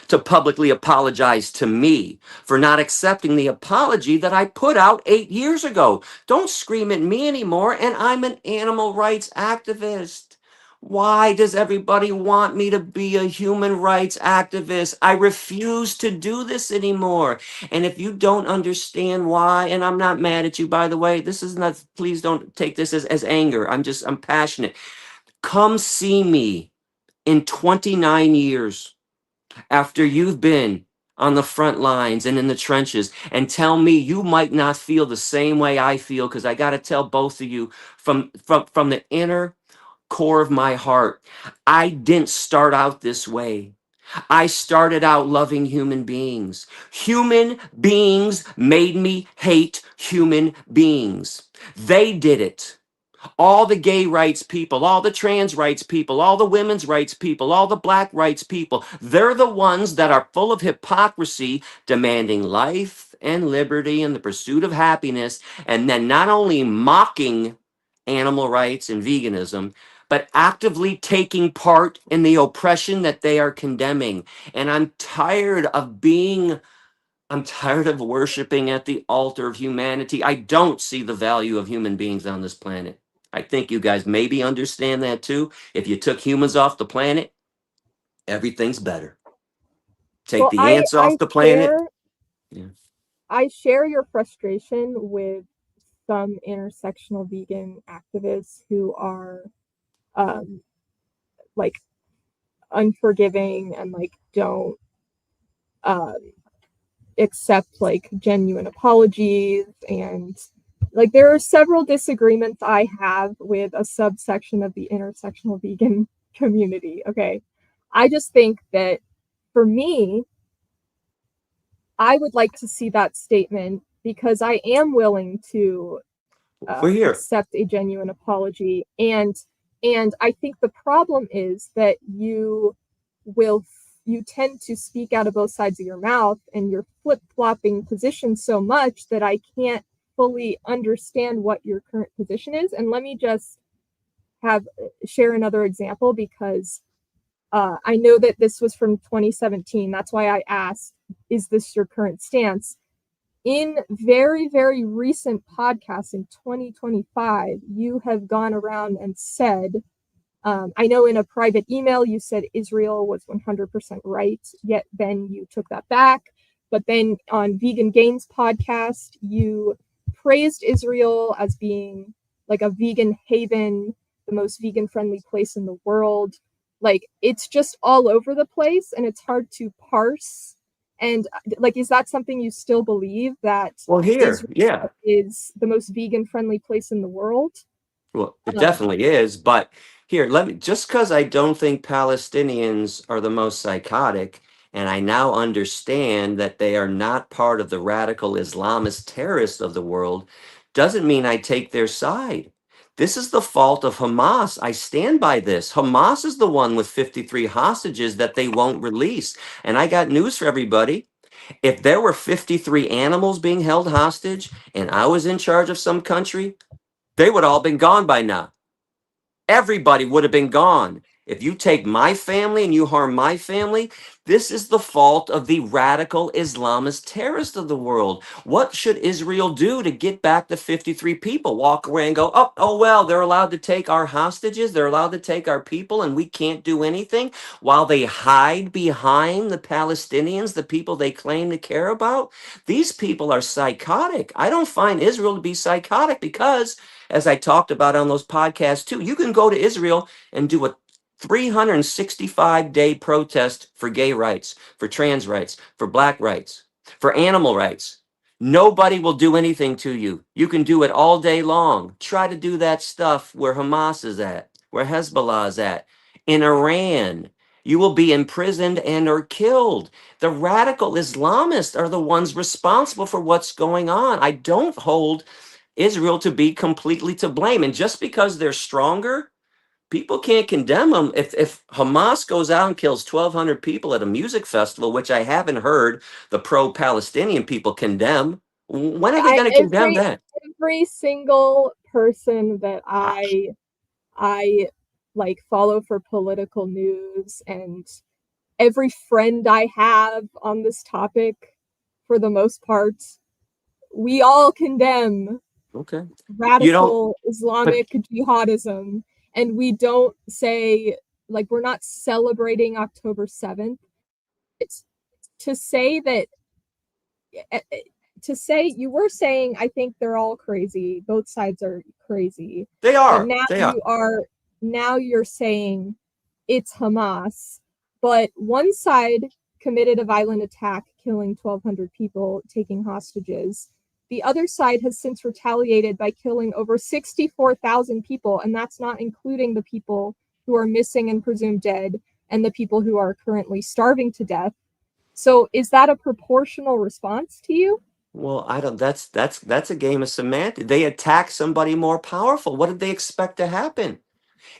to publicly apologize to me for not accepting the apology that I put out 8 years ago? Don't scream at me anymore. And I'm an animal rights activist. Why does everybody want me to be a human rights activist? I refuse to do this anymore. And if you don't understand why, and I'm not mad at you, by the way, this is not, please don't take this as anger. I'm passionate. Come see me in 29 years after you've been on the front lines and in the trenches, and tell me you might not feel the same way I feel, because I got to tell both of you from the inner core of my heart, I didn't start out this way. I started out loving human beings. Human beings made me hate human beings. They did it. All the gay rights people, all the trans rights people, all the women's rights people, all the black rights people, they're the ones that are full of hypocrisy, demanding life and liberty and the pursuit of happiness, and then not only mocking animal rights and veganism, but actively taking part in the oppression that they are condemning. And I'm tired of worshiping at the altar of humanity. I don't see the value of human beings on this planet. I think you guys maybe understand that too. If you took humans off the planet, everything's better. Take Well, the ants off the planet. Yeah. I share your frustration with some intersectional vegan activists who are um, like unforgiving and like don't um, accept like genuine apologies, and like there are several disagreements I have with a subsection of the intersectional vegan community. Okay, I just think that for me, I would like to see that statement because I am willing to We're here. accept a genuine apology and And I think the problem is that will you tend to speak out of both sides of your mouth, and you're flip-flopping positions so much that I can't fully understand what your current position is. And let me just have share another example, because I know that this was from 2017. That's why I asked, is this your current stance? In very, very recent podcasts in 2025, you have gone around and said, I know in a private email you said Israel was 100% right, yet then you took that back. But then on Vegan Gains podcast, you praised Israel as being like a vegan haven, the most vegan friendly place in the world. Like, it's just all over the place and it's hard to parse. And like, is that something you still believe, that Well, here, Israel yeah. is the most vegan friendly place in the world? Well, it Um, definitely is, but here, let me just because I don't think Palestinians are the most psychotic, and I now understand that they are not part of the radical Islamist terrorists of the world, doesn't mean I take their side. This is the fault of Hamas. I stand by this. Hamas is the one with 53 hostages that they won't release. And I got news for everybody. If there were 53 animals being held hostage and I was in charge of some country, they would all been gone by now. Everybody would have been gone. If you take my family and you harm my family, this is the fault of the radical Islamist terrorists of the world. What should Israel do to get back the 53 people? Walk away and go, oh, well, they're allowed to take our hostages. They're allowed to take our people and we can't do anything while they hide behind the Palestinians, the people they claim to care about. These people are psychotic. I don't find Israel to be psychotic because, as I talked about on those podcasts too, you can go to Israel and do a 365-day protest for gay rights, for trans rights, for black rights, for animal rights. Nobody will do anything to you. You can do it all day long. Try to do that stuff where Hamas is at, where Hezbollah is at, in Iran. You will be imprisoned and or killed. The radical Islamists are the ones responsible for what's going on. I don't hold Israel to be completely to blame. And just because they're stronger, people can't condemn them. If Hamas goes out and kills 1,200 people at a music festival, which I haven't heard the pro-Palestinian people condemn, when are they I going to condemn that? every single person that Gosh. I like follow for political news, and every friend I have on this topic, for the most part, we all condemn Okay. You don't, radical but Islamic jihadism, and we don't say, like, we're not celebrating October 7th. It's to say that eh, eh, to say, you were saying, I think they're all crazy, both sides are crazy, they but are. They are. now you're saying it's Hamas, but one side committed a violent attack, killing 1,200 people, taking hostages. The other side has since retaliated by killing over 64,000 people, and that's not including the people who are missing and presumed dead, and the people who are currently starving to death. So is that a proportional response to you? Well, I don't. That's a game of semantics. They attack somebody more powerful. What did they expect to happen?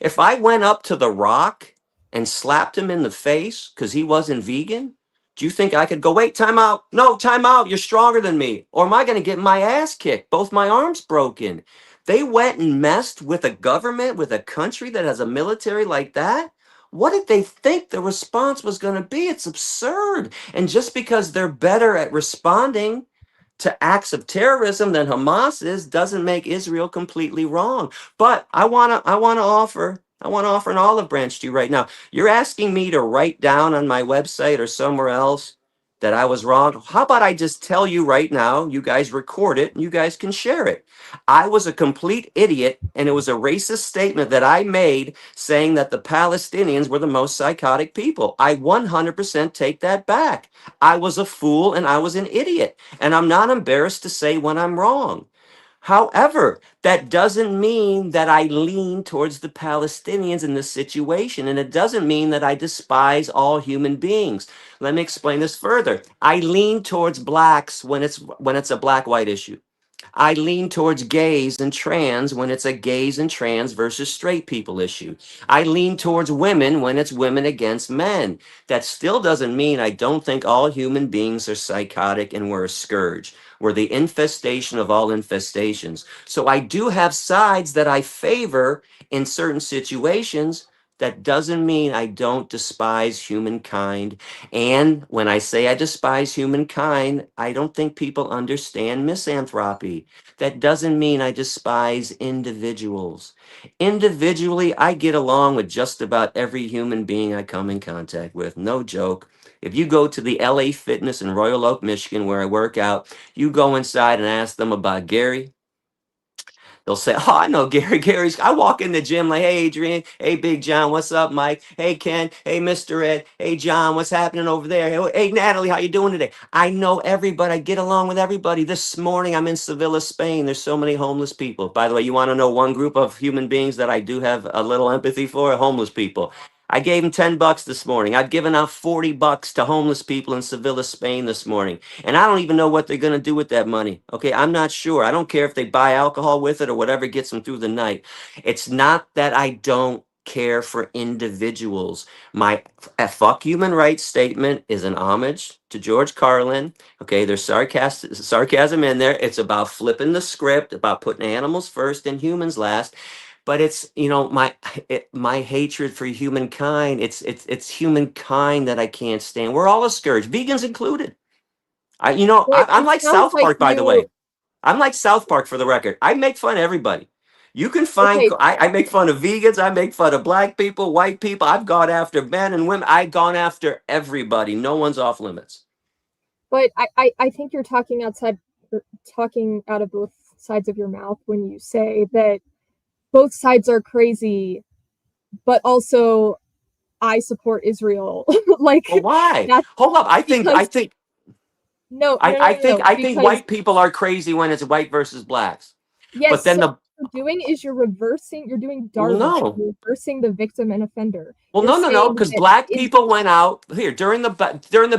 If I went up to The Rock and slapped him in the face because he wasn't vegan, do you think I could go, wait, time out? No, time out. You're stronger than me. Or am I going to get my ass kicked? Both my arms broken. They went and messed with a government, with a country that has a military like that. What did they think the response was going to be? It's absurd. And just because they're better at responding to acts of terrorism than Hamas is doesn't make Israel completely wrong. But I want to offer an olive branch to you right now. You're asking me to write down on my website or somewhere else that I was wrong. How about I just tell you right now, you guys record it and you guys can share it. I was a complete idiot and it was a racist statement that I made saying that the Palestinians were the most psychotic people. I 100% take that back. I was a fool and I was an idiot. And I'm not embarrassed to say when I'm wrong. However, that doesn't mean that I lean towards the Palestinians in this situation, and it doesn't mean that I despise all human beings. Let me explain this further. I lean towards blacks when it's a black-white issue. I lean towards gays and trans when it's a gays and trans versus straight people issue. I lean towards women when it's women against men. That still doesn't mean I don't think all human beings are psychotic and we're a scourge. We're the infestation of all infestations. So I do have sides that I favor in certain situations. That doesn't mean I don't despise humankind. And when I say I despise humankind, I don't think people understand misanthropy. That doesn't mean I despise individuals. Individually, I get along with just about every human being I come in contact with. No joke. If you go to the LA Fitness in Royal Oak, Michigan, where I work out, you go inside and ask them about Gary. They'll say, "Oh, I know Gary. Gary's." I walk in the gym like, "Hey, Adrian. Hey, Big John. What's up, Mike? Hey, Ken. Hey, Mr. Ed. Hey, John. What's happening over there? Hey, Natalie. How you doing today?" I know everybody. I get along with everybody. This morning, I'm in Sevilla, Spain. There's so many homeless people. By the way, you want to know one group of human beings that I do have a little empathy for? Homeless people. I gave them $10 this morning. I've given out $40 to homeless people in Sevilla, Spain this morning. And I don't even know what they're going to do with that money. Okay, I'm not sure. I don't care if they buy alcohol with it or whatever gets them through the night. It's not that I don't care for individuals. My fuck human rights statement is an homage to George Carlin. Okay, there's sarcasm in there. It's about flipping the script, about putting animals first and humans last. But it's, my hatred for humankind. It's humankind that I can't stand. We're all a scourge, vegans included. But I'm it like sounds South like Park, by the you, way. I'm like South Park for the record. I make fun of everybody. You can find, okay, I make fun of vegans. I make fun of black people, white people. I've gone after men and women. I've gone after everybody. No one's off limits. but I think you're talking out of both sides of your mouth when you say that both sides are crazy, but also I support Israel. Like Well, why? that's Hold up. because no, no, no, no, no. I think Because white people are crazy when it's white versus blacks. But yes, then so the, what you're doing is you're doing well, Darwin. no. You're reversing the victim and offender. Well, You're no, saying because that black is people went out here during the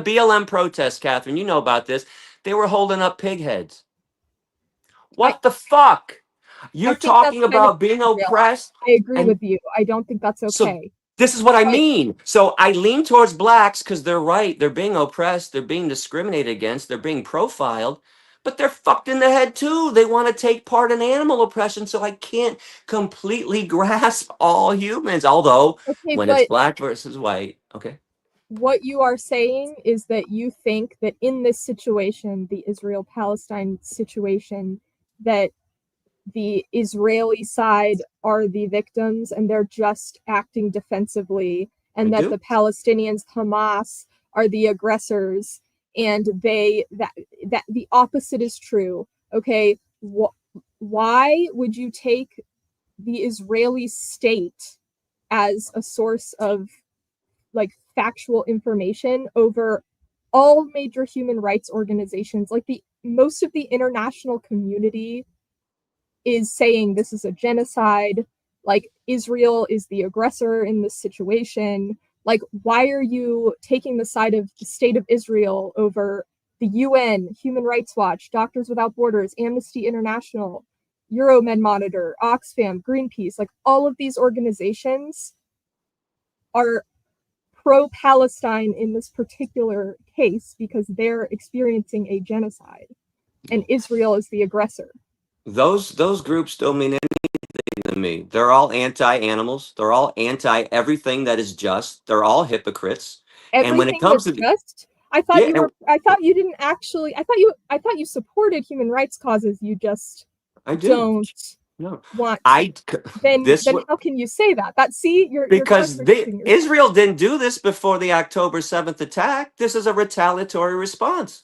BLM protests, Catherine. You know about this. They were holding up pig heads. I What the fuck? I You think that's talking kind of about being Israel. oppressed? I agree And with you. I don't think that's so okay. this is what I But mean. So I lean towards blacks because they're right. They're being oppressed. They're being discriminated against. They're being profiled. But they're fucked in the head too. They want to take part in animal oppression. So I can't completely grasp all humans. Although okay, when it's but black versus white, okay. what you are saying is that you think that in this situation, the Israel Palestine situation, that the Israeli side are the victims and they're just acting defensively, I and that do. the Palestinians, Hamas, are the aggressors, and that the opposite is true. Okay, why would you take the Israeli state as a source of like factual information over all major human rights organizations? Like the most of the international community is saying this is a genocide, like Israel is the aggressor in this situation. Like, why are you taking the side of the state of Israel over the UN, Human Rights Watch, Doctors Without Borders, Amnesty International, Euromed Monitor, Oxfam, Greenpeace? Like, all of these organizations are pro Palestine in this particular case because they're experiencing a genocide and Israel is the aggressor. Those groups don't mean anything to me. They're all anti-animals. They're all anti everything that is just. They're all hypocrites. And when it Everything comes that's to the, just, yeah, and I thought you didn't actually, I thought you supported human rights causes. You just I do. don't No, want. I this Then how can you say that? That see, you're because contradicting yourself. Israel didn't do this before the October 7th attack. This is a retaliatory response.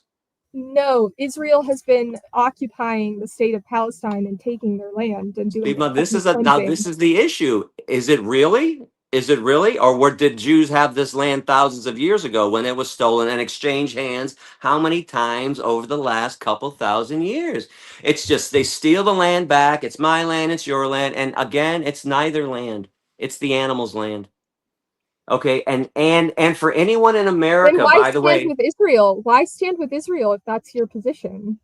No, Israel has been occupying the state of Palestine and taking their land and doing Now ethnic this cleansing. is the issue. Is it really? Is it really? Or did Jews have this land thousands of years ago when it was stolen and exchanged hands? How many times over the last couple thousand years? It's just they steal the land back. It's my land, it's your land. And again, it's neither land. It's the animal's land. Okay, and for anyone in Then America, why by the stand way, with Israel? Why stand with Israel if that's your position?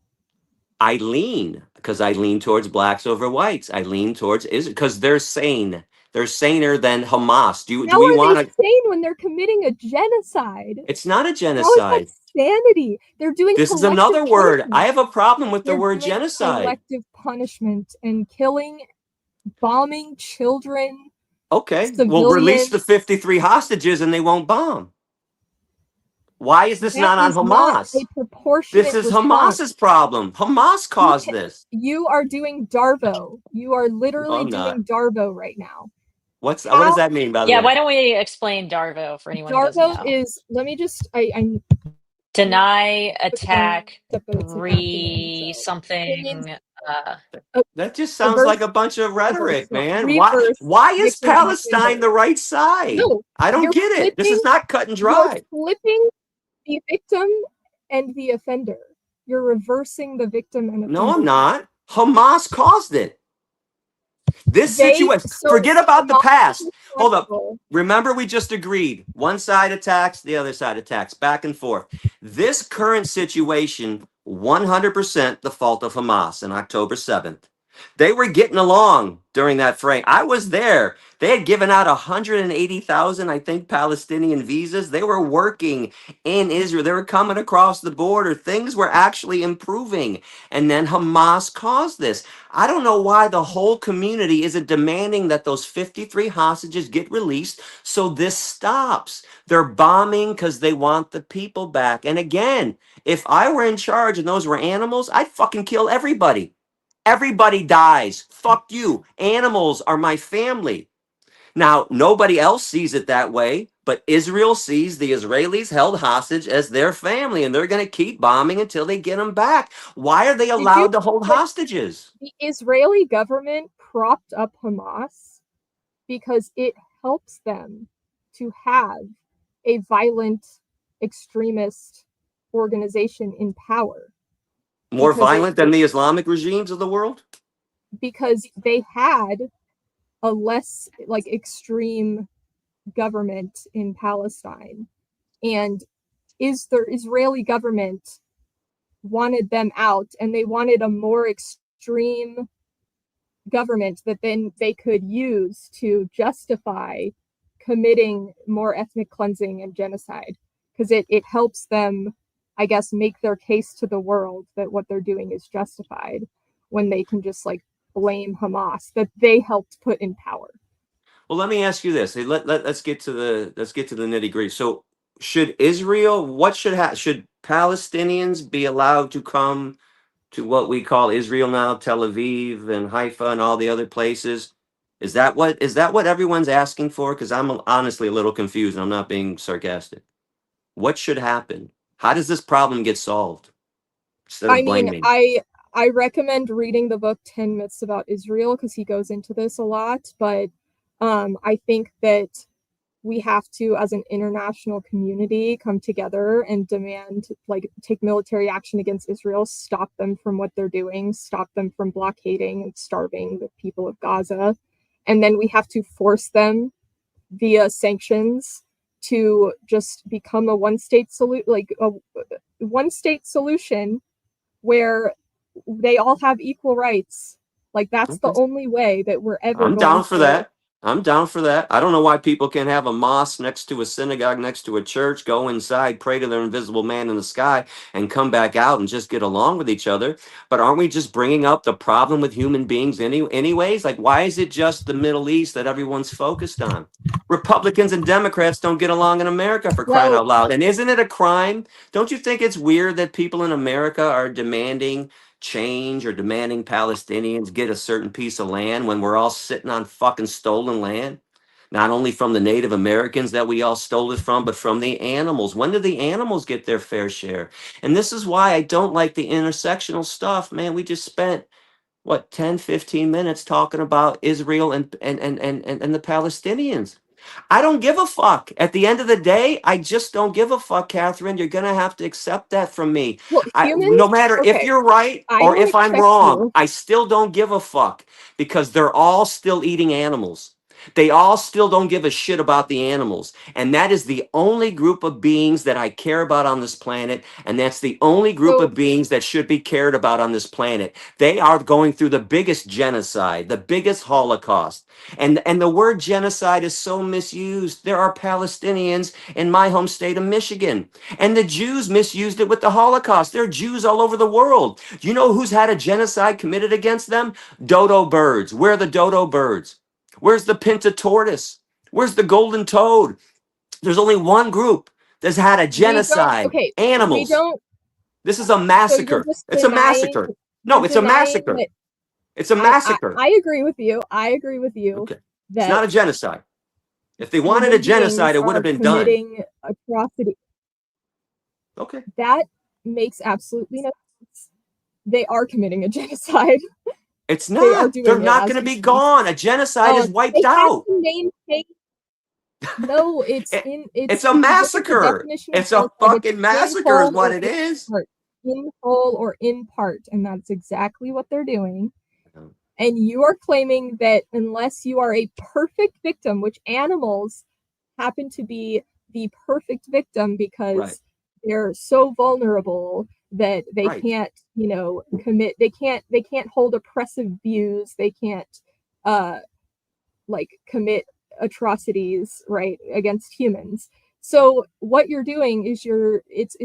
because I lean towards blacks over whites. I lean towards Israel because they're sane. They're saner than Hamas. Do How we are they want to? sane when they're committing a genocide? It's not a How is that genocide. sanity? They're doing This is collective another word. I punishment. have a problem with the They're word doing genocide. collective punishment and killing, bombing children, Okay, well, release the civilians. 53 hostages and they won't bomb. Why is this That not on is not Hamas? a This proportionate is Hamas's response. problem. Hamas caused this. You are doing Darvo. You are No, literally I'm not. doing Darvo right now. What does How that mean, by the Yeah, way? why don't we explain Darvo for anyone who doesn't Darvo know? is, let me just, I'm Deny, look it up, attack, but it's an acronym. re So it means something. That just sounds like reverse, a bunch of rhetoric, no, man. Why reverse why is victim and Palestine offender. the right side? No, I don't you're get it. This flipping, is not cut and you're dry. flipping the victim and the offender. You're reversing the victim and No, I'm offender. not. Hamas caused it. This situation, So forget about the Hamas is past. Hold up. responsible. Remember, we just agreed. One side attacks, the other side attacks, back and forth. This current situation, 100% the fault of Hamas on October 7th. They were getting along during that frame. I was there. They had given out 180,000, I think, Palestinian visas. They were working in Israel. They were coming across the border. Things were actually improving. And then Hamas caused this. I don't know why the whole community isn't demanding that those 53 hostages get released so this stops. They're bombing because they want the people back. And again, if I were in charge and those were animals, I'd fucking kill everybody. Everybody dies. Fuck you. Animals are my family. Now, nobody else sees it that way, but Israel sees the Israelis held hostage as their family, and they're going to keep bombing until they get them back. Why are they Did you allowed to hold that hostages? the Israeli government propped up Hamas because it helps them to have a violent extremist organization in power More because it, violent than the Islamic regimes of the world? because they had a less like extreme government in Palestine, and is the Israeli government wanted them out, and they wanted a more extreme government that then they could use to justify committing more ethnic cleansing and genocide, because it helps them, I guess, make their case to the world that what they're doing is justified when they can just like blame Hamas that they helped put in power. Well, let me ask you this. Hey, let's get to the nitty gritty. So, should Israel? What should should Palestinians be allowed to come to what we call Israel now, Tel Aviv and Haifa and all the other places? Is that what everyone's asking for? Because I'm honestly a little confused, and I'm not being sarcastic. What should happen? How does this problem get solved instead I of mean, blaming? I recommend reading the book 10 Myths About Israel because he goes into this a lot, but I think that we have to, as an international community, come together and demand, like, take military action against Israel, stop them from what they're doing, stop them from blockading and starving the people of Gaza. And then we have to force them via sanctions to just become a one-state solution, like a one-state solution where they all have equal rights. Like, that's the Okay. only way that we're ever I'm going down for to. that. I'm down for that. I don't know why people can have a mosque next to a synagogue, next to a church, go inside, pray to their invisible man in the sky, and come back out and just get along with each other. But aren't we just bringing up the problem with human beings anyways? Like, why is it just the Middle East that everyone's focused on? Republicans and Democrats don't get along in America, for crying Well, out loud. And isn't it a crime? Don't you think it's weird that people in America are demanding change or demanding Palestinians get a certain piece of land when we're all sitting on fucking stolen land? Not only from the Native Americans that we all stole it from, but from the animals. When do the animals get their fair share? And this is why I don't like the intersectional stuff, man. We just spent what 10, 15 minutes talking about Israel and the Palestinians. I don't give a fuck. At the end of the day, I just don't give a fuck, Catherine. You're gonna have to accept that from me. well, No humans, matter if okay, you're right I or don't if I'm expect wrong, you. I still don't give a fuck because they're all still eating animals. They all still don't give a shit about the animals. And that is the only group of beings that I care about on this planet. And that's the only group So of beings that should be cared about on this planet. They are going through the biggest genocide, the biggest Holocaust. And the word genocide is so misused. There are Palestinians in my home state of Michigan. And the Jews misused it with the Holocaust. There are Jews all over the world. You know who's had a genocide committed against them? Dodo birds. Where are the dodo birds? Where's the pinta tortoise? Where's the golden toad? There's only one group that's had a we don't, genocide. okay, we Animals. don't, This is a so you're massacre. just It's a denying, massacre. No, you're it's a denying massacre. that It's a massacre. I agree with you. I agree with you Okay. It's that not a genocide. If they wanted a human genocide, beings it would have are been done. committing atrocity. Okay. That makes absolutely no sense. They are committing a genocide. It's They are not. They're doing it not as going to we be speak. gone. A genocide is They wiped have out. to maintain. No, it's It- in. it's It's a if you look at the massacre. definition of It's a genocide, it's fucking in massacre, is whole what or it in is. part. In whole or in part, and that's exactly what they're doing. And you are claiming that unless you are a perfect victim, which animals happen to be the perfect victim Right. because they're so vulnerable that they Right. can't, commit, they can't hold oppressive views, they can't like commit atrocities, right, against humans. So what you're doing is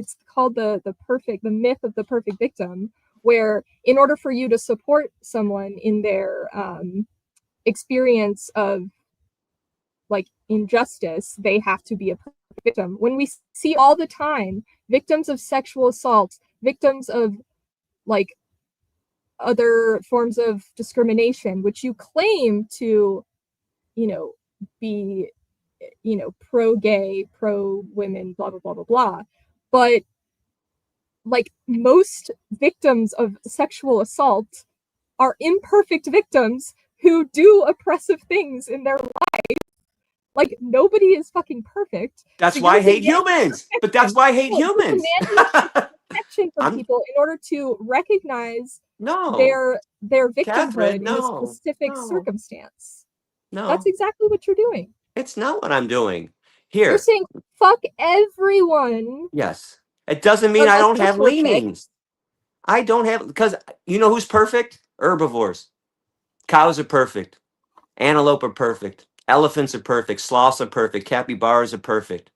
it's called the myth of the perfect victim, where in order for you to support someone in their experience of like injustice, they have to be a victim. When we see all the time victims of sexual assault, victims of like other forms of discrimination, which you claim to, be, pro gay, pro women, blah, blah, blah, blah, blah. But like most victims of sexual assault are imperfect victims who do oppressive things in their life. Like nobody is fucking perfect. That's So why you're I hate demanding humans. But that's protection. why I hate No, you're humans. demanding protection from I'm people in order to recognize no, their Catherine. victimhood in a No, specific no, circumstance. That's no. exactly what you're doing. It's not what I'm doing. You're Here, saying fuck everyone yes. It doesn't mean I unless don't they're have perfect. leanings. I don't have, because you know who's perfect? Herbivores. Cows are perfect. Antelope are perfect. Elephants are perfect. Sloths are perfect. Capybaras are perfect.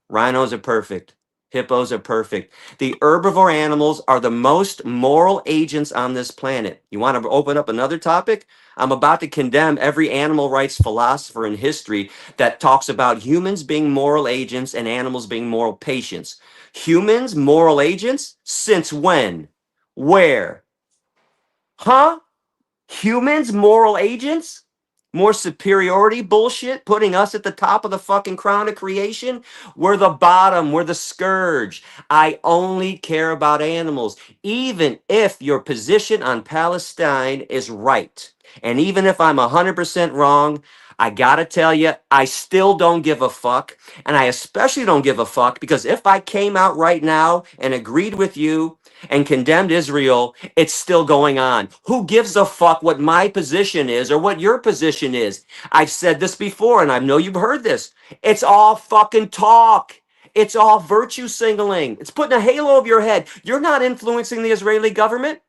Rhinos are perfect. Hippos are perfect. The herbivore animals are the most moral agents on this planet. You want to open up another topic? I'm about to condemn every animal rights philosopher in history that talks about humans being moral agents and animals being moral patients. Humans, moral agents? Since when? Where? Huh? Humans, moral agents? More superiority bullshit, putting us at the top of the fucking crown of creation? We're the bottom, we're the scourge. I only care about animals, even if your position on Palestine is right. And even if I'm 100% wrong, I gotta tell you, I still don't give a fuck. And I especially don't give a fuck because if I came out right now and agreed with you and condemned Israel, it's still going on. Who gives a fuck what my position is or what your position is? I've said this before, and I know you've heard this. It's all fucking talk. It's all virtue signaling. It's putting a halo over your head. You're not influencing the Israeli government.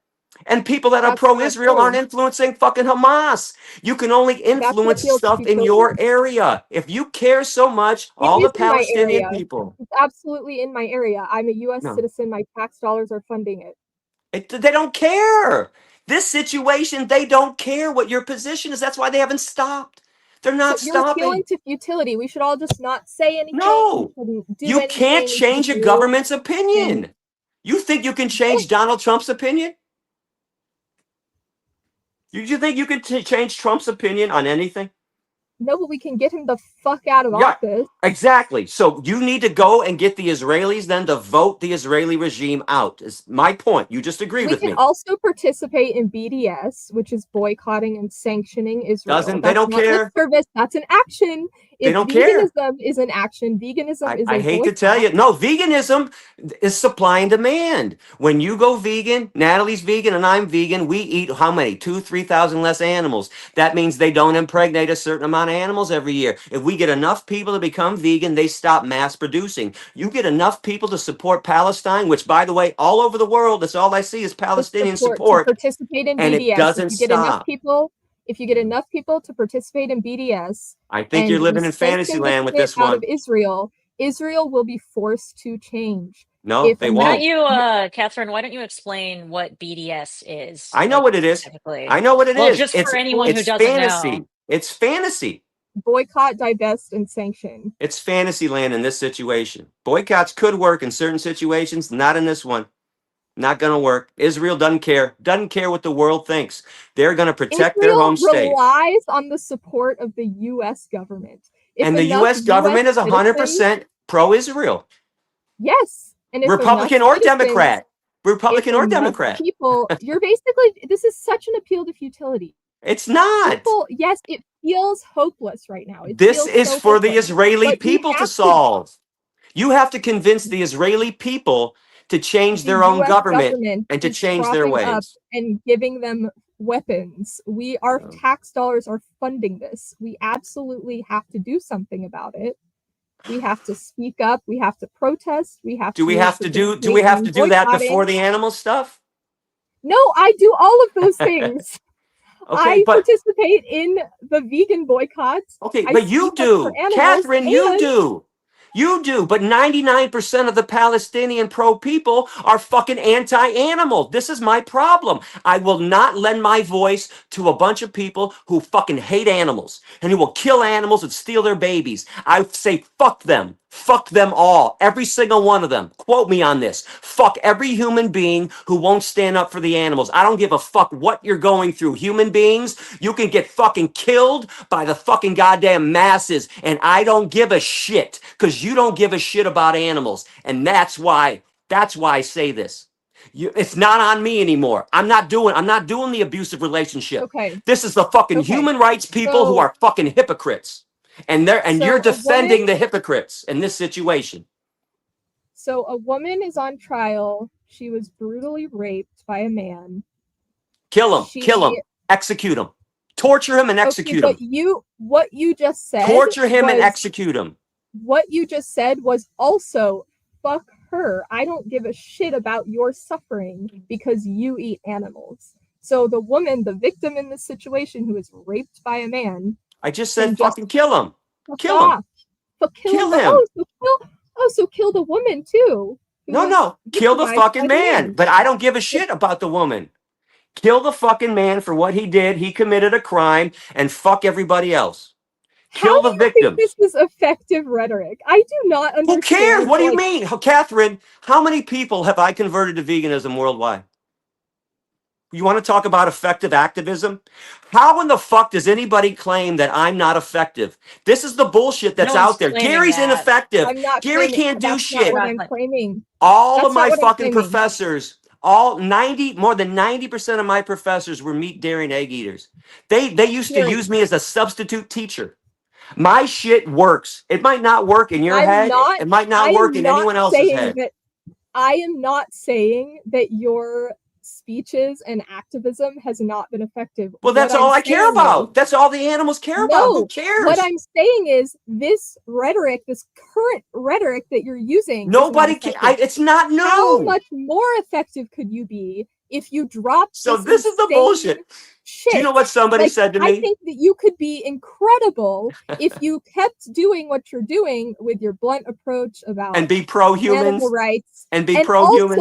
And people that are That's pro not Israel aren't true. influencing fucking Hamas. You can only That's what influence feels stuff in futility. your area. If you care so much, It all the is in my Palestinian area. people. It's absolutely in my area. I'm a US No. citizen. My tax dollars are funding it. They don't care. This situation, they don't care what your position is. That's why they haven't stopped. They're So not you're appealing stopping. to futility. We should all just not say anything. We No, shouldn't do you can't anything. We should change a do. government's And opinion. You think you can yeah, change Donald Trump's opinion? You think you can change Trump's opinion on anything? no, but we can get him the fuck out of Yeah, office. exactly. So you need to go and get the Israelis then to vote the Israeli regime out. Is my point. You just agreed We with can me. also participate in BDS, which is boycotting and sanctioning Israel. Doesn't they That's don't not lip care? service. That's an action. They If don't care. veganism is an action, veganism is I a hate to tell boycott. you. No, veganism is supply and demand. When you go vegan, Natalie's vegan and I'm vegan, we eat how many? 3,000 less animals. That means they don't impregnate a certain amount of animals every year. If we get enough people to become vegan, they stop mass producing. You get enough people to support Palestine, which, by the way, all over the world, that's all I see is Palestinian To support, participate in and it BDS. doesn't stop. If you get enough people to participate in BDS I think and you're you living in fantasy sanction the land with shit this out of one. Israel, Israel will be forced to change. No, If they Why enough don't won't. you, Catherine, why don't you explain what BDS is, I know like what it is. specifically? I know what it Well, is. just for anyone who It's doesn't know. fantasy. It's fantasy. boycott, divest, and sanction. It's fantasy land in this situation. Boycotts could work in certain situations, not in this one. Not going to work. Israel doesn't care. Doesn't care what the world thinks. They're going to protect their Israel home state. relies on the support of the U.S. government. If And the enough U.S. U.S. government is citizens, 100% pro-Israel. yes, and Republican or Democrat. if Republican or enough Democrat. people, you're basically, this is such an appeal to futility. It's not. People, yes, it feels hopeless right now. It This feels is so for the hopeless. Israeli But you people to have to, solve. You have to convince the Israeli people to change the their own US government government and to is change their propping up ways. and giving them weapons. Our Oh. tax dollars are funding this. We absolutely have to do something about it. We have to speak up. We have to protest. We have Do we to have to participate in do that before boycotting. the animal stuff? No, I do all of those things. Okay, I but participate in the vegan boycotts. okay, I but you speak up for do. animals, Catherine, you and do. You do, but 99% of the Palestinian pro people are fucking anti-animal. This is my problem. I will not lend my voice to a bunch of people who fucking hate animals and who will kill animals and steal their babies. I say fuck them. Fuck them all. Every single one of them. Quote me on this. Fuck every human being who won't stand up for the animals. I don't give a fuck what you're going through. Human beings, you can get fucking killed by the fucking goddamn masses, and I don't give a shit because you don't give a shit about animals. And that's why I say this. It's not on me anymore. I'm not doing the abusive relationship. okay, This is the fucking okay. human rights people who So, are fucking hypocrites. And you're a woman, defending the hypocrites in this situation. so a woman is on trial. She was brutally raped by a man. Kill him, She execute him, torture him and Okay, execute but him. what you just said Torture him and was execute him. what you just said was also fuck her. I don't give a shit about your suffering because you eat animals. So the woman, the victim in this situation who is raped by a man, I just can said just fucking kill him. fuck Kill him. off. But Kill him. so kill the woman too, who was No. Kill the victimized fucking by the man. man. But I don't give a But shit about the woman. Kill the fucking man for what he did. He committed a crime, and fuck everybody else. how Kill do the you think victims. this is effective rhetoric? I do not Who cares? understand. What do you mean? Catherine, how many people have I converted to veganism worldwide? You want to talk about effective activism? How in the fuck does anybody claim that I'm not effective? This is the bullshit No that's one's out there. claiming Gary's that. ineffective. I'm not Gary claiming. can't do That's not We're shit. what not I'm claiming. claiming. All of That's not my what I'm fucking claiming. professors, more than 90% of my professors were meat, dairy, and egg eaters. They used to Gary, use me as a substitute teacher. My shit works. It might not work in your I'm head. not. It might I not work am in not anyone else's saying head. that. I am not saying that your speeches and activism has not been effective. Well, What that's I'm all I care saying is, about. That's all the animals care about. Who no. What cares? I'm saying is, this rhetoric, this current rhetoric that you're using, is not Nobody can. effective. It's not How new. much more effective could you be if you dropped So this this is the insane bullshit. Do you know shit? what somebody Like, said to I me? think that you could be incredible if you kept doing what you're doing with your blunt approach And about be animal pro-humans. rights, And be and pro-humans.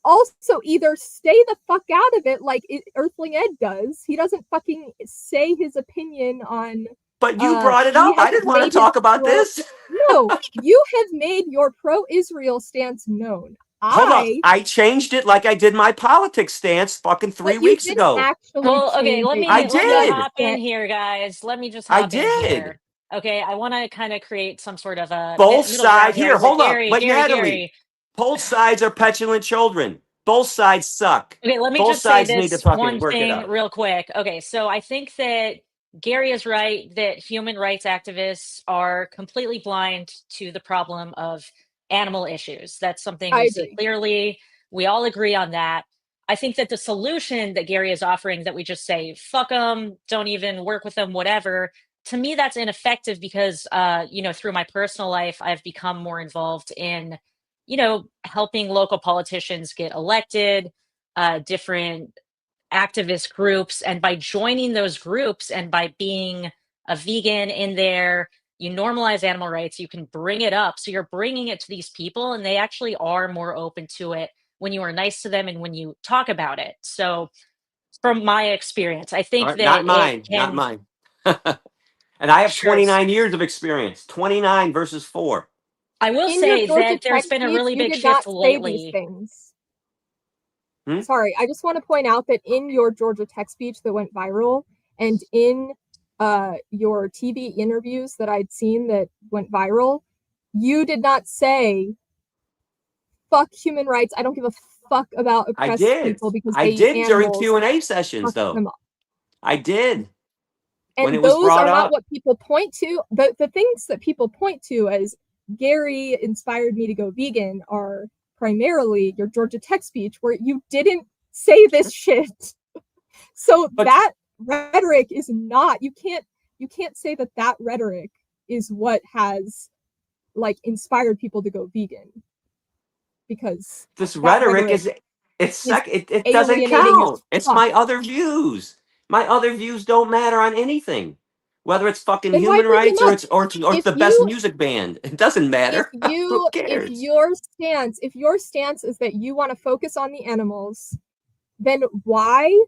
also either stay the fuck out of it like Earthling Ed does. He doesn't fucking say his opinion on. But you brought it He up. I hasn't didn't want to made his talk about pro. this. No, you have made your pro-Israel stance known. Hold on. I changed it like I did my politics stance fucking 3 But you weeks didn't ago. actually Well, okay, change it. I let me did. hop in here, guys. Let me just I hop in did. here. Okay, I want to kind of create some sort of a Both middle ground sides. here. Here, So hold up. Gary, But Gary, Natalie, Gary. both sides are petulant children. Both sides suck. Okay, let me Both just say sides need to this fucking one work it thing out. real quick. Okay, so I think that Gary is right that human rights activists are completely blind to the problem of animal issues. That's something I we see agree. clearly. We all agree on that. I think that the solution that Gary is offering, that we just say, fuck them, don't even work with them, whatever, to me, that's ineffective because, through my personal life, I've become more involved in, helping local politicians get elected, different activist groups, and by joining those groups and by being a vegan in there, you normalize animal rights, you can bring it up, so you're bringing it to these people and they actually are more open to it when you are nice to them and when you talk about it. So from my experience, I All think right, that not it mine, not can. mine. And I have Sure. 29 years of experience. 29 versus 4. I will In your say Georgia that there's Tech been a speech, really you big did not shift say these lately. things. Hmm? Sorry, I just want to point out that in your Georgia Tech speech that went viral, and in your TV interviews that I'd seen that went viral, you did not say fuck human rights. I don't give a fuck about I oppressed did. people because I they eat did during animals. Q&A sessions Fuck though. them up. I did when And it was those brought are not up. what people point to. The things that people point to as Gary inspired me to go vegan are primarily your Georgia Tech speech where you didn't say this shit. So But that rhetoric is not, you can't say that that rhetoric is what has like inspired people to go vegan, because this that rhetoric rhetoric is is it doesn't alienating as count. It's fuck. my other views. My other views don't matter on anything. Whether it's fucking Then why human bring them rights or up? it's If the best you music band. It doesn't if matter. Who you cares? if your stance is that you want to focus on the animals, then why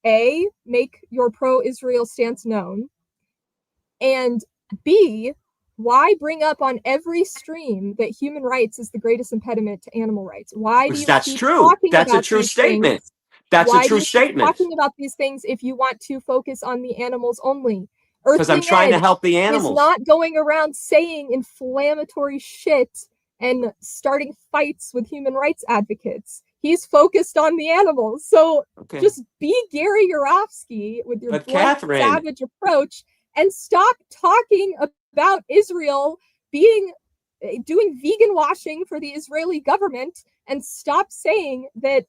make your pro-Israel stance known, and B, why bring up on every stream that human rights is the greatest impediment to animal rights? Why do Because you that's keep true. talking That's a about true these statement. things? That's a Why do true you keep statement. talking about these things if you want to focus on the animals only? Because I'm Earthling trying to Ed help the is animals. not going around saying inflammatory shit and starting fights with human rights advocates. He's focused on the animals. So Okay. just be Gary Yourofsky with your But blunt, Catherine, savage approach and stop talking about Israel being doing vegan washing for the Israeli government, and stop saying that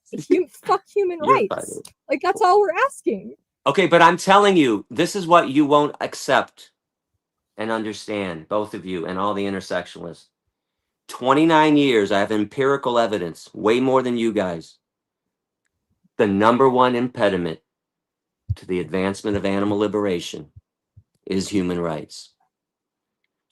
fuck human you're rights. fired. Like, that's all we're asking. Okay, but I'm telling you, this is what you won't accept and understand, both of you and all the intersectionalists. 29 years, I have empirical evidence, way more than you guys. The number one impediment to the advancement of animal liberation is human rights.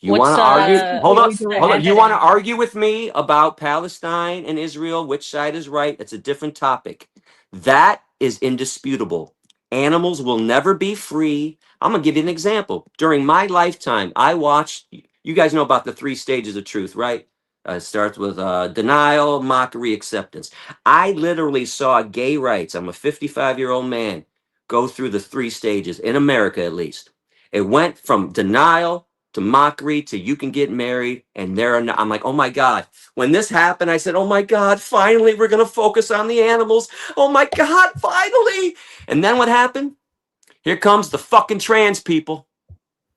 You want What's to argue? Hold up, Completely what's the hold up. deranged. You want to evidence? argue with me about Palestine and Israel? Which side is right? It's a different topic. That is indisputable. Animals will never be free. I'm gonna give you an example. During my lifetime, I watched. You guys know about the 3 stages of truth, right? It starts with denial, mockery, acceptance. I literally saw gay rights. I'm a 55-year-old man go through the 3 stages in America, at least. It went from denial to mockery to you can get married, and I'm like, oh my God. When this happened, I said, oh my God, finally we're gonna focus on the animals. Oh my God, finally. And then what happened? Here comes the fucking trans people.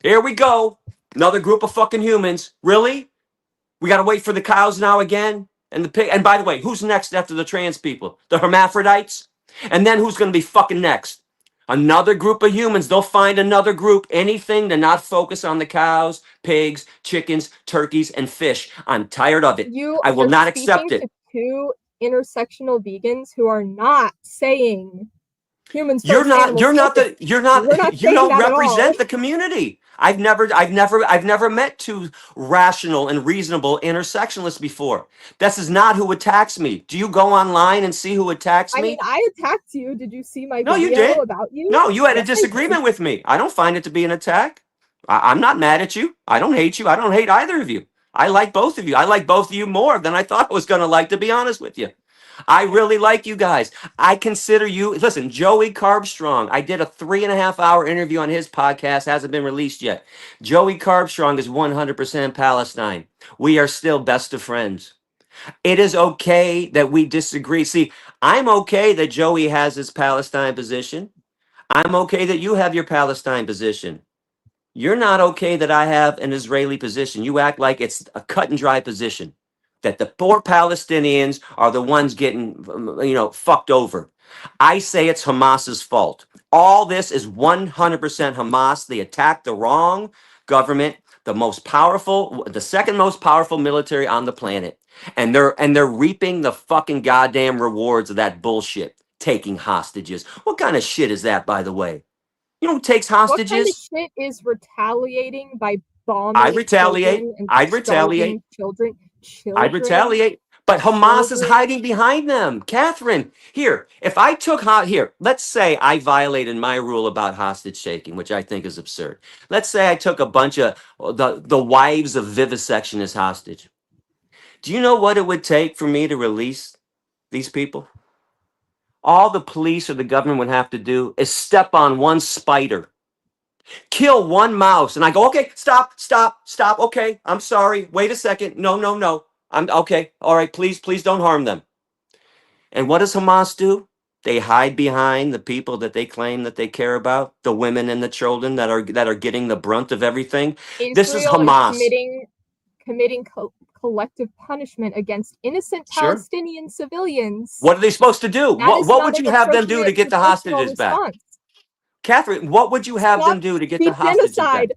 Here we go. Another group of fucking humans. Really? We gotta wait for the cows now again? And the pig. And by the way, who's next after the trans people? The hermaphrodites? And then who's gonna be fucking next? Another group of humans. They'll find another group, anything to not focus on the cows, pigs, chickens, turkeys, and fish. I'm tired of it. You I will are not accept speaking it. to two intersectional vegans who are not saying humans You're first, not, animals you're not second. the, you're We're not, not you saying don't that at all. represent the community. I've never met two rational and reasonable intersectionalists before. This is not who attacks me. Do you go online and see who attacks I mean, me? I attacked you. Did you see my No, you video did. about you? No, you had a Yes, I did. disagreement with me. I don't find it to be an attack. I'm not mad at you. I don't hate you. I don't hate either of you. I like both of you. I like both of you more than I thought I was going to like, to be honest with you. I really like you guys. I consider you, listen, Joey Carbstrong. I did a 3.5 hour interview on his podcast, hasn't been released yet. Joey Carbstrong is 100% Palestine. We are still best of friends. It is okay that we disagree. See, I'm okay that Joey has his Palestine position. I'm okay that you have your Palestine position. You're not okay that I have an Israeli position. You act like it's a cut and dry position, that the poor Palestinians are the ones getting, fucked over. I say it's Hamas's fault. All this is 100% Hamas. They attacked the wrong government, the second most powerful military on the planet, and they're reaping the fucking goddamn rewards of that bullshit. Taking hostages. What kind of shit is that, by the way? You know who takes What kind of hostages? shit is retaliating by I bombing retaliate. children and I'd retaliate. starving children? I'd Children? retaliate. But Hamas is Children? hiding behind them. Catherine, here, if I took, here, let's say I violated my rule about hostage taking, which I think is absurd. Let's say I took a bunch of the wives of vivisection as hostage. Do you know what it would take for me to release these people? All the police or the government would have to do is step on one spider, kill one mouse, and I go, okay, stop, stop, stop. Okay, I'm sorry. Wait a second. No, no, no. I'm okay. All right, please, please don't harm them. And what does Hamas do? They hide behind the people that they claim that they care about, the women and the children that are getting the brunt of everything. This is Israel is Hamas. committing collective punishment against innocent Sure. Palestinian civilians. What are they supposed to do? That is What not would an you have them do to appropriate get the proportional hostages back? response. Catherine, what would you have them Stop do to get the the hostages back? genocide.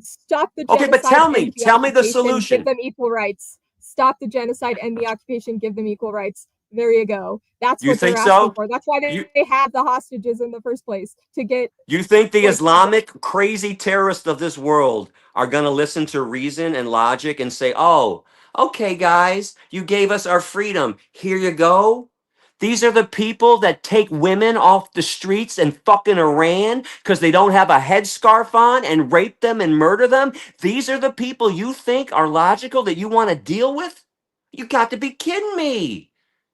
Stop the Okay, but genocide, end the tell me the occupation, solution. give them equal rights. Stop the genocide, end the occupation, give them equal rights. There you go. That's You what they're think asking so? for. That's why You they have the hostages in the first place, to get, you think the like, Islamic crazy terrorists of this world are going to listen to reason and logic and say, "Oh, okay, guys, you gave us our freedom. Here you go." These are the people that take women off the streets in fucking Iran because they don't have a headscarf on and rape them and murder them. These are the people you think are logical that you want to deal with? You got to be kidding me.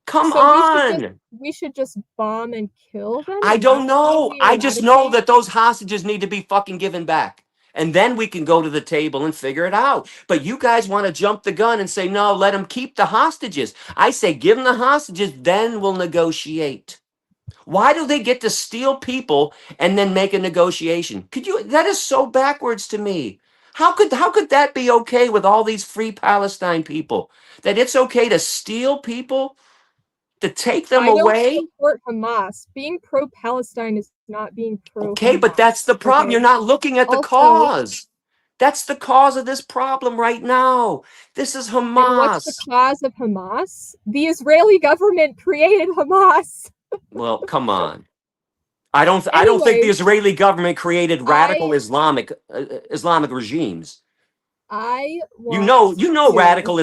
Come so on. we should just bomb and kill them? I That's don't how know. we I just know eradicate? that those hostages need to be fucking given back. And then we can go to the table and figure it out. But you guys want to jump the gun and say, no, let them keep the hostages. I say, give them the hostages, then we'll negotiate. Why do they get to steal people and then make a negotiation? That is so backwards to me. How could that be okay with all these free Palestine people? That it's okay to steal people, to take them I don't away? support Hamas. Being pro-Palestine is not being Okay, but that's pro-Hamas. the problem. You're Okay. not looking at the Also, cause. That's the cause of this problem right now. This is and what's the Hamas. cause of Hamas? The Israeli government created Hamas. Well, come on. I don't think the Anyways, Israeli government created radical I Islamic regimes. I You want know, you know, to, radical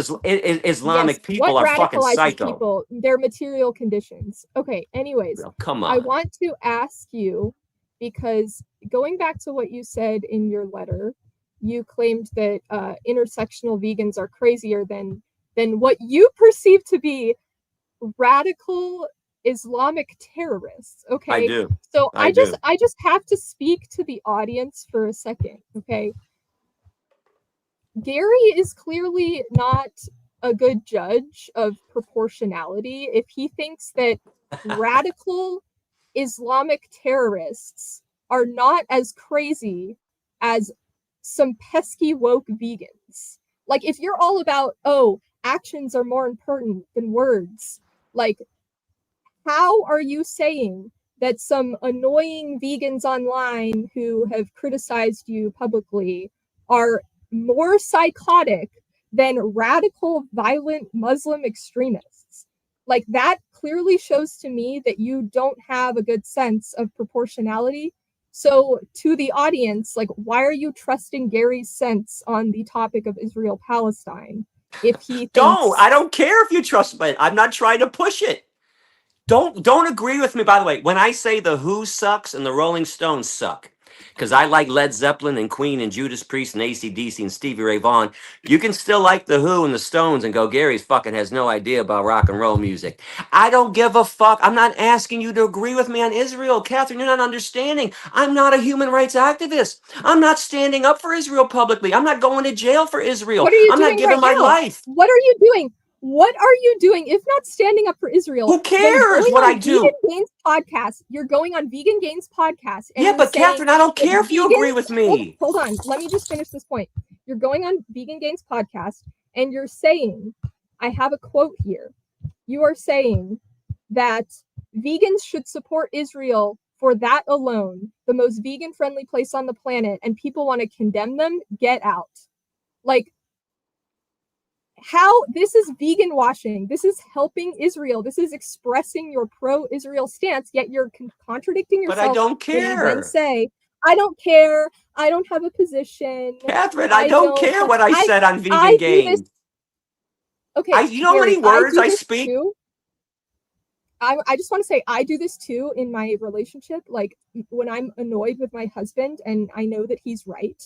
yes, Islamic what people are fucking radicalizes psycho. people? Their material conditions. Okay, anyways, Well, come I on. want to ask you, because going back to what you said in your letter, you claimed that intersectional vegans are crazier than what you perceive to be radical Islamic terrorists. I Okay, do. so I do. I just have to speak to the audience for a second. Okay, Gary is clearly not a good judge of proportionality if he thinks that radical Islamic terrorists are not as crazy as some pesky woke vegans. Like, if you're all about, oh, actions are more important than words, like, how are you saying that some annoying vegans online who have criticized you publicly are more psychotic than radical, violent Muslim extremists? Like, that clearly shows to me that you don't have a good sense of proportionality. So, to the audience, like, why are you trusting Gary's sense on the topic of Israel Palestine if he Don't. thinks, I don't care if you trust me. I'm not trying to push it. Don't agree with me, by the way. When I say the Who sucks and the Rolling Stones suck, because I like Led Zeppelin and Queen and Judas Priest and AC/DC and Stevie Ray Vaughan, you can still like the Who and the Stones and go, Gary's fucking has no idea about rock and roll music. I don't give a fuck. I'm not asking you to agree with me on Israel. Catherine, you're not understanding. I'm not a human rights activist. I'm not standing up for Israel publicly. I'm not going to jail for Israel. what are you I'm not doing giving right my now? life. What are you doing? What are you doing if not standing up for Israel? Who Then cares going what I on Vegan do? Gains podcast, you're going on Vegan Gains podcast and Yeah, you're but saying Catherine, I don't that care if you agree vegans, with me. hold on, let me just finish this point. You're going on Vegan Gains podcast and you're saying, I have a quote here. You are saying that vegans should support Israel for that alone, the most vegan friendly place on the planet, and people want to condemn them. Get out. Like, how this is vegan washing. This is helping Israel. This is expressing your pro-Israel stance, yet you're contradicting But I yourself don't when you then care. say, I don't care. I don't have a position. Catherine, I I don't don't care what I said on Vegan I do this. Games. Okay, You know how Gary, many I words do I this speak? too. I just want to say I do this too in my relationship. Like when I'm annoyed with my husband and I know that he's right,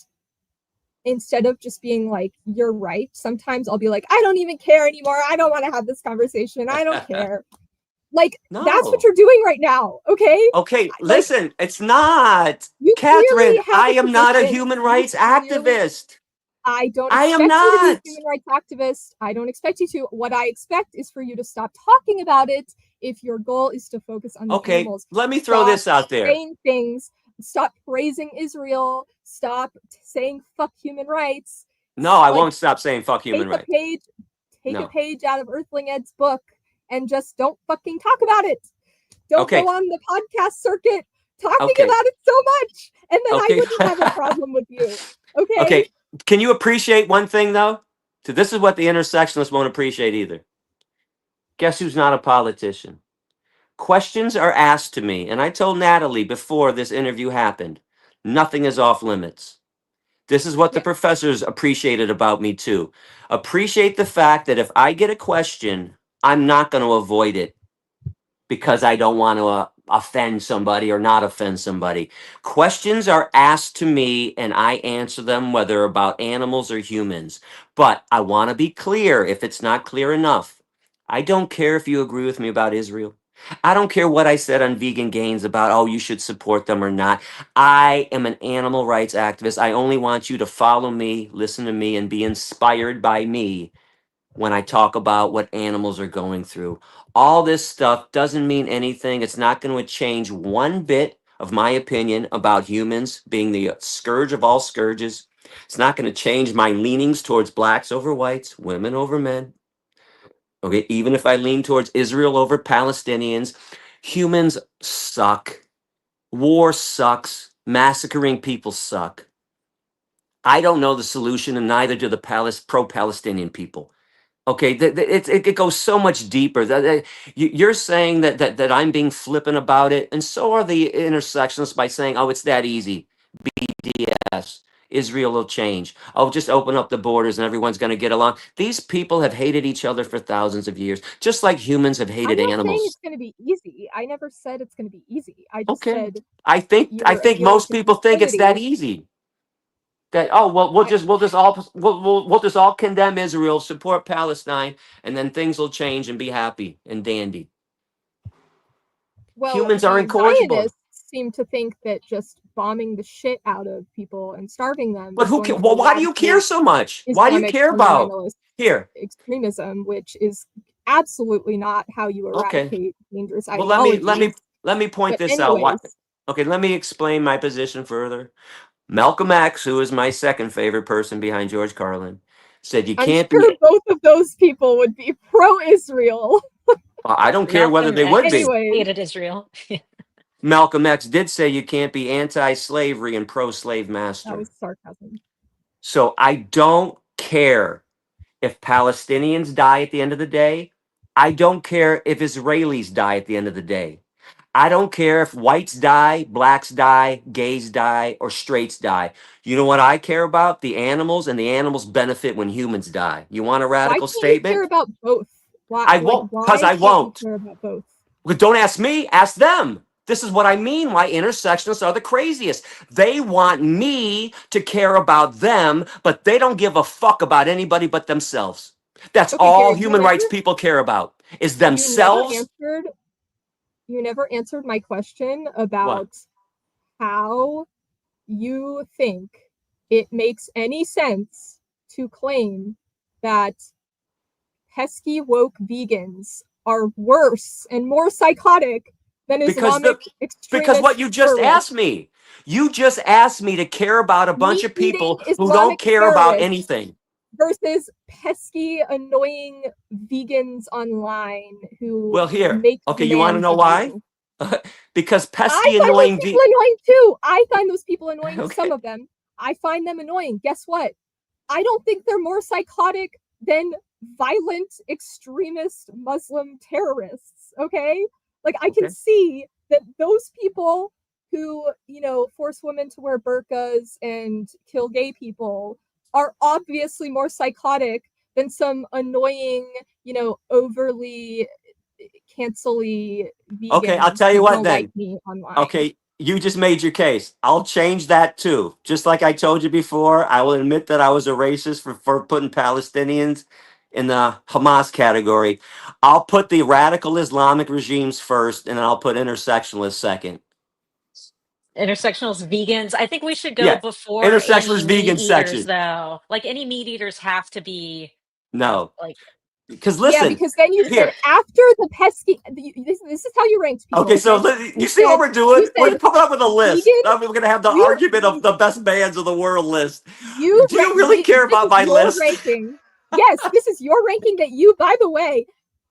instead of just being like, you're right, sometimes I'll be like, I don't even care anymore. I don't want to have this conversation. I don't care. Like, that's what No. you're doing right now. Okay. Okay, Like, listen, it's not. you Catherine, clearly have I a am not a position. human You rights clearly, activist. I don't I am expect you to be a not. human rights activist. I don't expect you to. What I expect is for you to stop talking about it if your goal is to focus on the Okay, animals. let me throw Stop this out there. saying things. Stop praising Israel. Stop saying fuck human rights. No, I Like, won't stop saying fuck human take a rights. page, take a No. page out of Earthling Ed's book and just don't fucking talk about it. Don't go Okay, on the podcast circuit talking okay, about it so much. And then I okay. wouldn't have a problem with you. Okay. Okay, can you appreciate one thing though? So this is what the intersectionalists won't appreciate either. Guess who's not a politician? Questions are asked to me, and I told Natalie before this interview happened, nothing is off limits. This is what the Yeah. professors appreciated about me too. Appreciate the fact that if I get a question, I'm not going to avoid it because I don't want to offend somebody or not offend somebody. Questions are asked to me and I answer them, whether about animals or humans. But I want to be clear if it's not clear enough. I don't care if you agree with me about Israel. I don't care what I said on Vegan Gains about, oh, you should support them or not. I am an animal rights activist. I only want you to follow me, listen to me, and be inspired by me when I talk about what animals are going through. All this stuff doesn't mean anything. It's not going to change one bit of my opinion about humans being the scourge of all scourges. It's not going to change my leanings towards blacks over whites, women over men. Okay, even if I lean towards Israel over Palestinians, humans suck. War sucks. Massacring people suck. I don't know the solution, and neither do the pro-Palestinian people. Okay, it goes so much deeper. You're saying that I'm being flippant about it, and so are the intersectionists by saying, "Oh, it's that easy." BDS, Israel will change. Oh, just open up the borders and everyone's going to get along. These people have hated each other for thousands of years, just like humans have I'm hated not saying animals. it's going to be easy. I never said it's going to be easy. I just Okay, said I think your most people think it's that sensitivity. easy. That, oh well, I, we'll just all condemn Israel, support Palestine, and then things will change and be happy and dandy. well, Humans are the incorrigible. Zionists seem to think that just bombing the shit out of people and starving them But is who going care? to Well, why do you care eradicate so much? Why do you Islamic care about fundamentalist here? extremism, which is absolutely not how you Okay. eradicate dangerous Well, ideologies. let me point But this out. Why? anyways, Okay, let me explain my position further. Malcolm X, who is my second favorite person behind George Carlin, said you I'm can't sure be. both of those people would be pro-Israel. I don't care whether Malcolm they would X be. Anyways, hated Israel. Malcolm X did say you can't be anti-slavery and pro-slave that master. was sarcasm. So I don't care if Palestinians die at the end of the day. I don't care if Israelis die at the end of the day. I don't care if whites die, blacks die, gays die, or straights die. You know what I care about? The animals, and the animals benefit when humans die. You want a Why radical can't you care statement? about both? Why, I like, won't, because why I can't you won't. care about both? Well, don't ask me, ask them. This is what I mean why intersectionists are the craziest. They want me to care about them, but they don't give a fuck about anybody but themselves. That's Okay, all Gary, human rights people care about is you never themselves. answered you never answered my question What? about how you think it makes any sense to claim that pesky woke vegans are worse and more psychotic than Islamic because what extremist you just terrorists. asked me. You just asked me to care about a bunch of Meat-eating people who don't Islamic care about terrorists anything. versus pesky, annoying vegans online who Well, here. make Okay, you want to demands know of why? you. Because I pesky, find those annoying people annoying too. I find those people annoying, some Okay. of them. I find them annoying. Guess what? I don't think they're more psychotic than violent extremist Muslim terrorists. Okay? Like, I can Okay. see that those people who, force women to wear burqas and kill gay people are obviously more psychotic than some annoying, overly cancel-y Okay, I'll vegans tell you who what don't like then. me online. Okay, you just made your case. I'll change that too. Just like I told you before, I will admit that I was a racist for putting Palestinians in the Hamas category. I'll put the radical Islamic regimes first, and I'll put intersectionalists second. Intersectionals, vegans. I think we should go Yeah, before any intersectionalist meat vegan eaters, section. though. Like, any meat eaters have to be No, like. because Yeah, listen, because then you said here. after the pesky. This is how you ranked people. Okay, so Okay, you you see what said we're you doing? said We're coming up with a list. vegan. We're going to have the You argument of the best bands of the world list. you Do you really care this about is my your list? ranking. Yes, this is your ranking that you, by the way,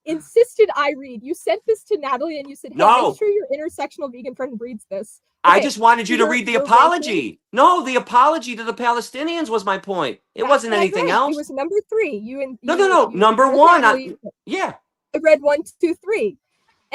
insisted I read. You sent this to Natalie and you said, "Hey, make No, sure your intersectional vegan friend reads this." I Okay, just wanted so you to read the your ranking. apology. No, the apology to the Palestinians was my point. It That's wasn't what I anything read. It else. was number 3. You and No, no, you no. you Number told one. Natalie. Yeah. I read 1, 2, 3.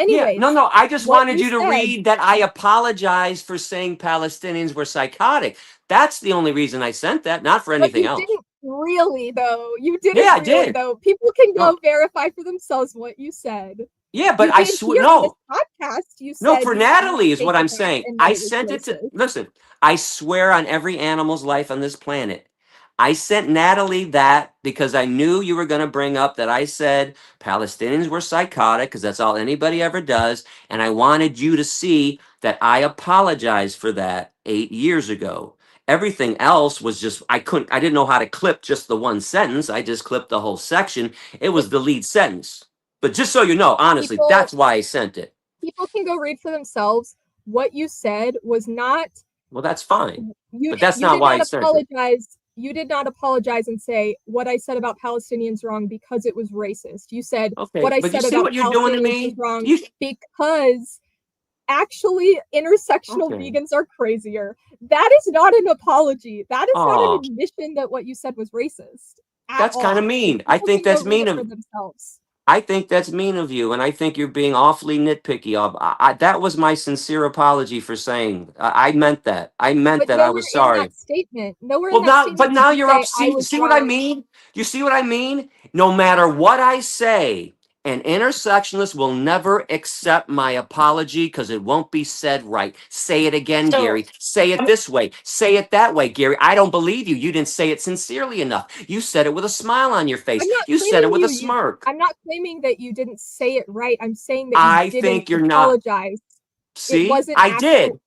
Yeah, no, Anyways, no. I just what wanted you you to said. read that I apologize for saying Palestinians were psychotic. That's the only reason I sent that, not for But anything you else. didn't really, though. You Yeah, didn't I really, did. though. People can No, go verify for themselves what you said. yeah, but You I did swear, here on this no, podcast. You no, said for you Natalie is take what I'm offense saying. and that I it was sent it to, racist. listen, I swear on every animal's life on this planet. I sent Natalie that because I knew you were going to bring up that I said Palestinians were psychotic because that's all anybody ever does. And I wanted you to see that I apologized for that 8 years ago. Everything else was just, I didn't know how to clip just the one sentence. I just clipped the whole section. It But was the lead sentence. But just so you know, honestly, people that's why I sent it. people can go read for themselves. What you said was not. Well, that's fine. you But that's you not did why I not sent it. apologize. You did not apologize and say what I said about Palestinians wrong because it was racist. You said what Okay. I But you said see about what you're doing to Palestinians was me? wrong You because actually intersectional okay. vegans are crazier. That is not an apology. That is not an Oh, admission that what you said was racist at that's kind of all. Like, mean. I people think can go that's read mean it for of themselves. I think that's mean of you, and I think you're being awfully nitpicky. That was my sincere apology for saying I meant that. I meant But that I was sorry. nowhere in Well, that now, but statement did now you you're up. say I was See what I wrong. mean? You see what I mean? No matter what I say, an intersectionalist will never accept my apology because it won't be said right. Say it again, So, Gary. Say it um, this way. Say it that way, Gary. I don't believe you. You didn't say it sincerely enough. You said it with a smile on your face. I'm not You said it claiming with a smirk. I'm not claiming that you didn't say it right. I'm saying that you I didn't think you're not. apologize. It See, wasn't I actual. did.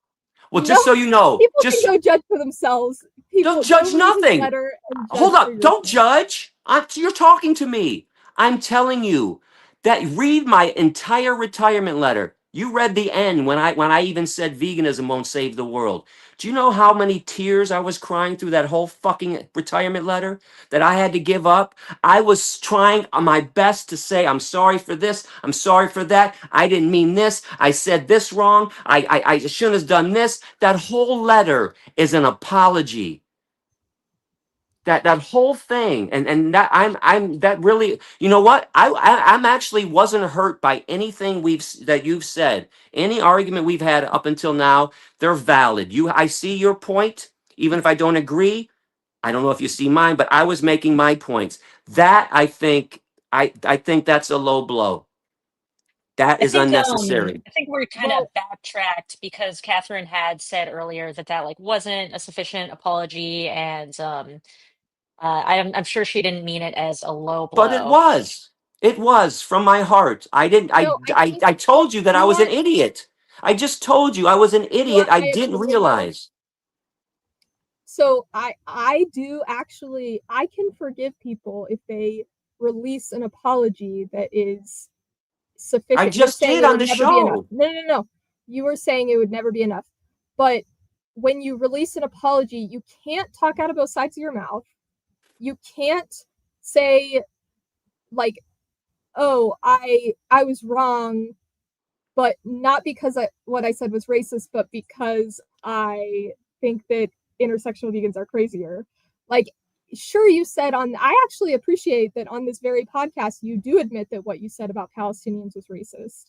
Well, No, just so you know, people can go judge for themselves. don't People go judge read his nothing. letter and Hold judge for up. Don't yourself. judge. You're talking to me. I'm telling you that read my entire retirement letter. You read the end when I even said veganism won't save the world. Do you know how many tears I was crying through that whole fucking retirement letter that I had to give up? I was trying my best to say, I'm sorry for this. I'm sorry for that. I didn't mean this. I said this wrong. I shouldn't have done this. That whole letter is an apology. That whole thing, and that I'm that really, you know what, I'm actually wasn't hurt by anything that you've said. Any argument we've had up until now, they're valid. I see your point, even if I don't agree. I don't know if you see mine, but I was making my points. That I think that's a low blow. That I is think unnecessary. I think we're kind of Well, backtracked because Catherine had said earlier that that like wasn't a sufficient apology, and I'm sure she didn't mean it as a low But it blow. was. It was from my heart. I didn't no, I think I told you that I you was an want idiot. I just told you I was an idiot. I my didn't opinion though. realize. So I do actually, I can forgive people if they release an apology that is I sufficient. You're just saying did it on would the never be enough. show. No. You were saying it would never be enough. But when you release an apology, you can't talk out of both sides of your mouth. You can't say like, oh, I was wrong, but not because what I said was racist, but because I think that intersectional vegans are crazier. Like, sure, you said I actually appreciate that on this very podcast, you do admit that what you said about Palestinians was racist.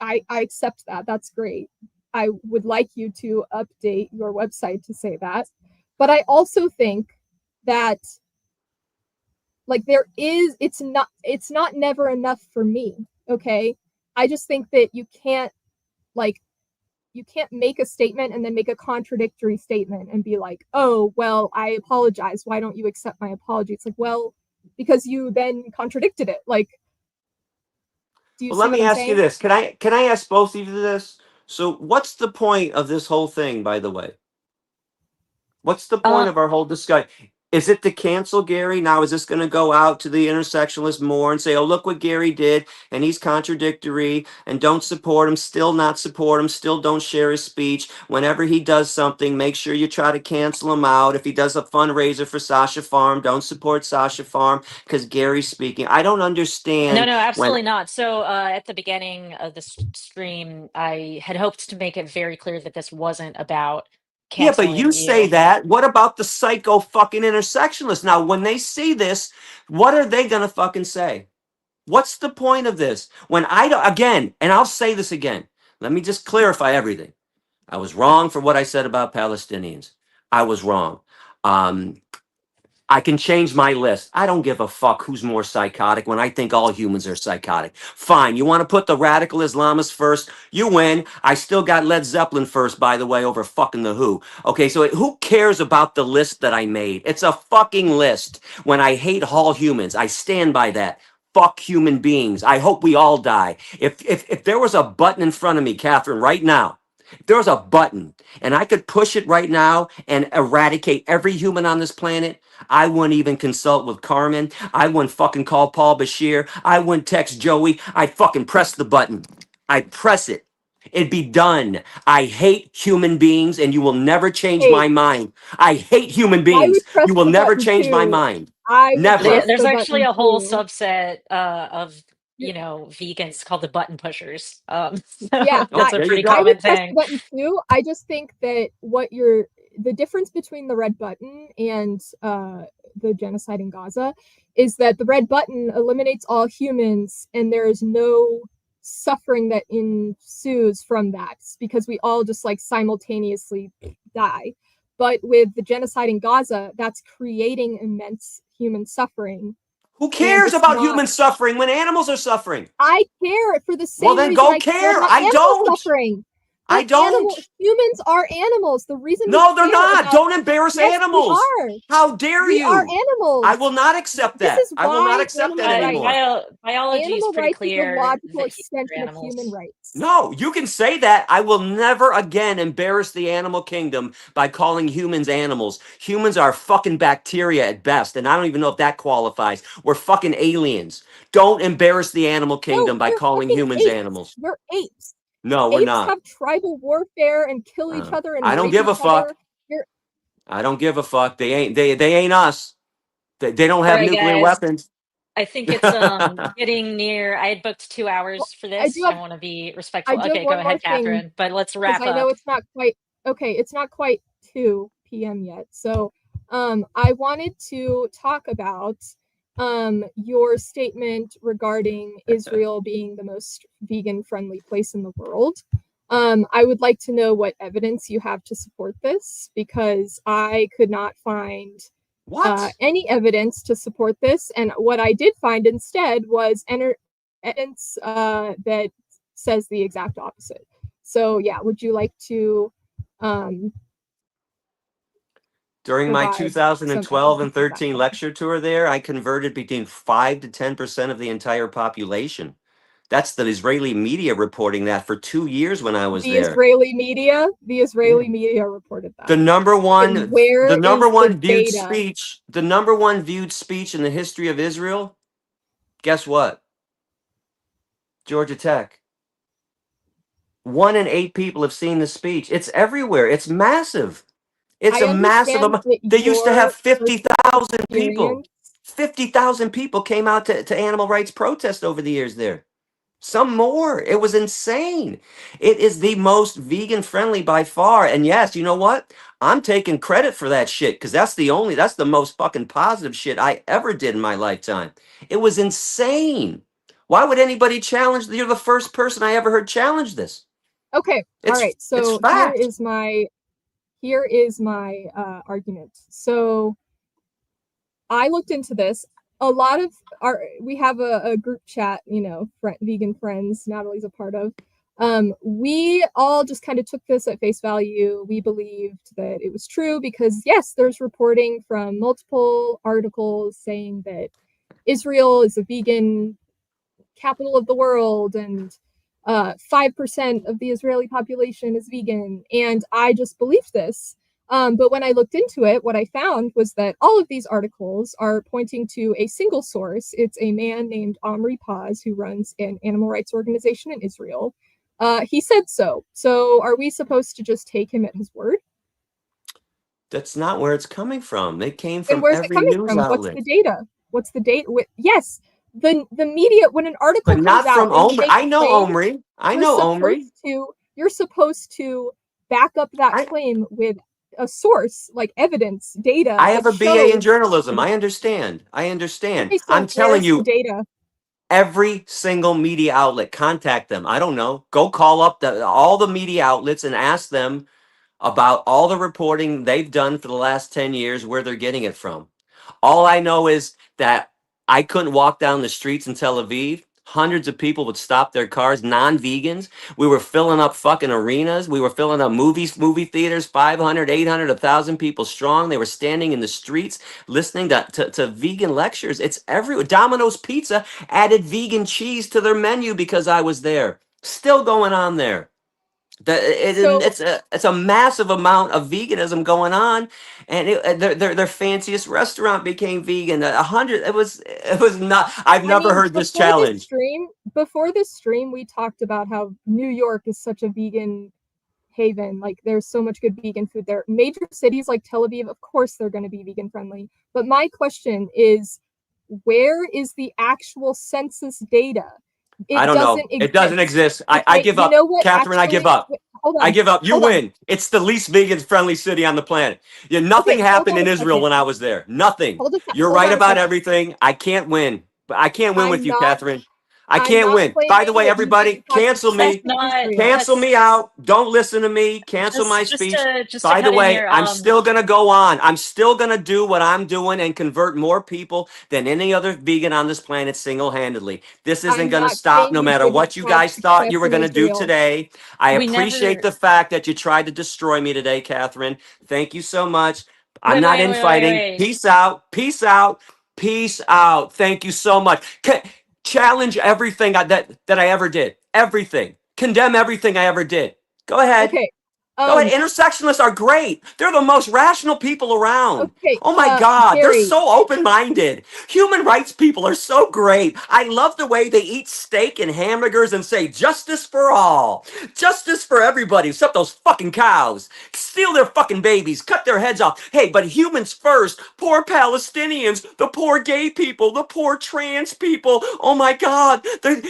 I accept that. That's great. I would like you to update your website to say that. But I also think that like it's not never enough for me. Okay. I just think that like you can't make a statement and then make a contradictory statement and be like, oh, well, I apologize. Why don't you accept my apology? It's like, well, because you then contradicted it. Like, do you Well, see let what me I'm ask you saying? this. Can I ask both of you this? So what's the point of this whole thing, by the way? What's the Uh, point of our whole discussion? Is it to cancel Gary? Now, is this going to go out to the intersectionalists more and say, oh, look what Gary did, and he's contradictory, and don't support him, still not support him, still don't share his speech. Whenever he does something, make sure you try to cancel him out. If he does a fundraiser for Sasha Farm, don't support Sasha Farm because Gary's speaking. I don't no, understand no, when. absolutely not. So at the beginning of the stream, I had hoped to make it very clear that this wasn't about Yeah, but you canceling say you. that. What about the psycho fucking intersectionalists? Now, when they see this, what are they going to fucking say? What's the point of this? When I don't, again, and I'll say this again, let me just clarify everything. I was wrong for what I said about Palestinians. I was wrong. Um, I can change my list. I don't give a fuck who's more psychotic when I think all humans are psychotic. Fine. You want to put the radical Islamists first? You win. I still got Led Zeppelin first, by the way, over fucking The Who. Okay, so who cares about the list that I made? It's a fucking list. When I hate all humans, I stand by that. Fuck human beings. I hope we all die. If there was a button in front of me, Catherine, right now, if there was a button and I could push it right now and eradicate every human on this planet, I wouldn't even consult with Carmen. I wouldn't fucking call Paul Bashir. I wouldn't text Joey. I'd fucking press the button. I'd press it. It'd be done. I hate human beings and you will never change Hey, my mind. I hate human I would beings. press You will the never button change my too. mind. I would Never. press There's the actually button a whole too. subset of, You, vegans called the button pushers. yeah, So Oh, that's a there you pretty I go. common would press the thing. button too. I just think that the difference between the red button and the genocide in Gaza is that the red button eliminates all humans and there is no suffering that ensues from that because we all just like simultaneously die. But with the genocide in Gaza, that's creating immense human suffering Who and cares it's about not. human suffering when animals are suffering? I care for the Well, same then reason go I care care. about I animal don't. suffering. I But don't. humans are animals. The reason we No, they're care not. about, Don't embarrass yes, we animals. are. How dare We are you? I will animals. not accept This that. is I will not why accept that anymore. Biology is animal pretty rights is the clear logical that humans are extension of human animals. rights. No, you can say that. I will never again embarrass the animal kingdom by calling humans animals. Humans are fucking bacteria at best, and I don't even know if that qualifies. We're fucking aliens. Don't embarrass the animal No, kingdom by we're calling fucking humans apes. animals. We're apes. No, we're Apes not. have tribal warfare and kill each other I and don't rape give a each fuck. other. You're, I don't give a fuck. They ain't us. They don't All have right, nuclear guys. weapons. I think it's getting near. I had booked 2 hours for I do this. I have want to be I respectful. do have Okay, go one more ahead, thing Catherine. But let's because wrap I know up. it's not quite okay, it's not quite 2 p.m. yet. So I wanted to talk about your statement regarding Israel being the most vegan friendly place in the world. I would like to know what evidence you have to support this because I could not find What? any evidence to support this. And what I did find instead was evidence that says the exact opposite. So, yeah, would you like to um, During my provide some 2012 and evidence of that 13 claim? lecture tour there, I converted between 5 to 10% of the entire population. That's the Israeli media reporting that for 2 years when I was there. The Israeli media reported The that. number And one, where the number is the one viewed data? speech, the number one viewed speech in the history of Israel. Guess what? Georgia Tech. 1 in 8 people have seen the speech. It's everywhere. It's massive. It's I a massive understand amount. that They used to have your personal 50,000 people. experience. 50,000 people came out to animal rights protest over the years there. Some more. It was insane. It is the most vegan friendly by far. And yes, you know what? I'm taking credit for that shit because that's the most fucking positive shit I ever did in my lifetime. It was insane. Why would anybody challenge? You're the first person I ever heard challenge this. Okay, all It's right. it's So fact. here is my argument. So I looked into this. A lot of we have a group chat, vegan friends Natalie's a part of. We all just kind of took this at face value. We believed that it was true because yes, there's reporting from multiple articles saying that Israel is a vegan capital of the world and 5% of the Israeli population is vegan. And I just believed this. But when I looked into it, what I found was that all of these articles are pointing to a single source. It's a man named Omri Paz who runs an animal rights organization in Israel. He said so. So are we supposed to just take him at his word? That's not where it's coming from. It came Then from where's it every coming news from? What's outlet. the data? What's the date? Yes, the media, when an article But comes not out from and you Omri. make I a know claim, Omri. I you're know Omri. supposed to you're supposed to back up that I claim with a source, like evidence, data I have that a BA in shows journalism. that. I understand. I understand. Okay, I'm so telling where's the you, data? every single media outlet, contact them. I don't know. Go call up all the media outlets and ask them about all the reporting they've done for the last 10 years, where they're getting it from. All I know is that I couldn't walk down the streets in Tel Aviv. Hundreds of people would stop their cars, non-vegans. We were filling up fucking arenas. We were filling up movie theaters, 500, 800, 1,000 people strong. They were standing in the streets listening to vegan lectures. It's everywhere. Domino's Pizza added vegan cheese to their menu because I was there. Still going on there. So It's a massive amount of veganism going on, and their fanciest restaurant became vegan. 100. It was not. I've I never mean, heard this challenge. before this stream, we talked about how New York is such a vegan haven. Like there's so much good vegan food there. Major cities like Tel Aviv, of course, they're going to be vegan friendly. But my question is, where is the actual census data? I It don't know. doesn't It doesn't exist. exist. I Okay, give you up, know what? Catherine. I give Actually, up. wait, hold I on, give up. You hold on. win. It's the least vegan friendly city on the planet. Yeah, nothing Okay, hold happened on in a Israel second. when I was there. Nothing. You're Hold right on a about second. everything. I can't win. But I can't win with I'm you, not. Catherine. I I'm can't not win. By the claiming way, that you everybody, didn't have cancel success That's me. in not Israel. Cancel that's me out. Don't listen to me. Cancel my just speech. to By the cut in way, here. I'm still going to go on. I'm still going to do what I'm doing and convert more people than any other vegan on this planet single handedly. This isn't I'm going to not stop saying no you matter didn't what you have guys thought you success were in going to do Israel. today. I we appreciate never the fact that you tried to destroy me today, Catherine. Thank you so much. I'm wait not wait wait wait infighting. wait Peace out. Peace out. Peace out. Thank you so much. Challenge everything that I ever did. Everything. Condemn everything I ever did. Go ahead. Okay. Go ahead. Um. Intersectionalists are great. They're the most rational people around. Okay. Oh my God. They're Gary. so open minded. Human rights people are so great. I love the way they eat steak and hamburgers and say justice for all. Justice for everybody except those fucking cows. Steal their fucking babies. Cut their heads off. Hey, but humans first. Poor Palestinians. The poor gay people. The poor trans people. Oh my God.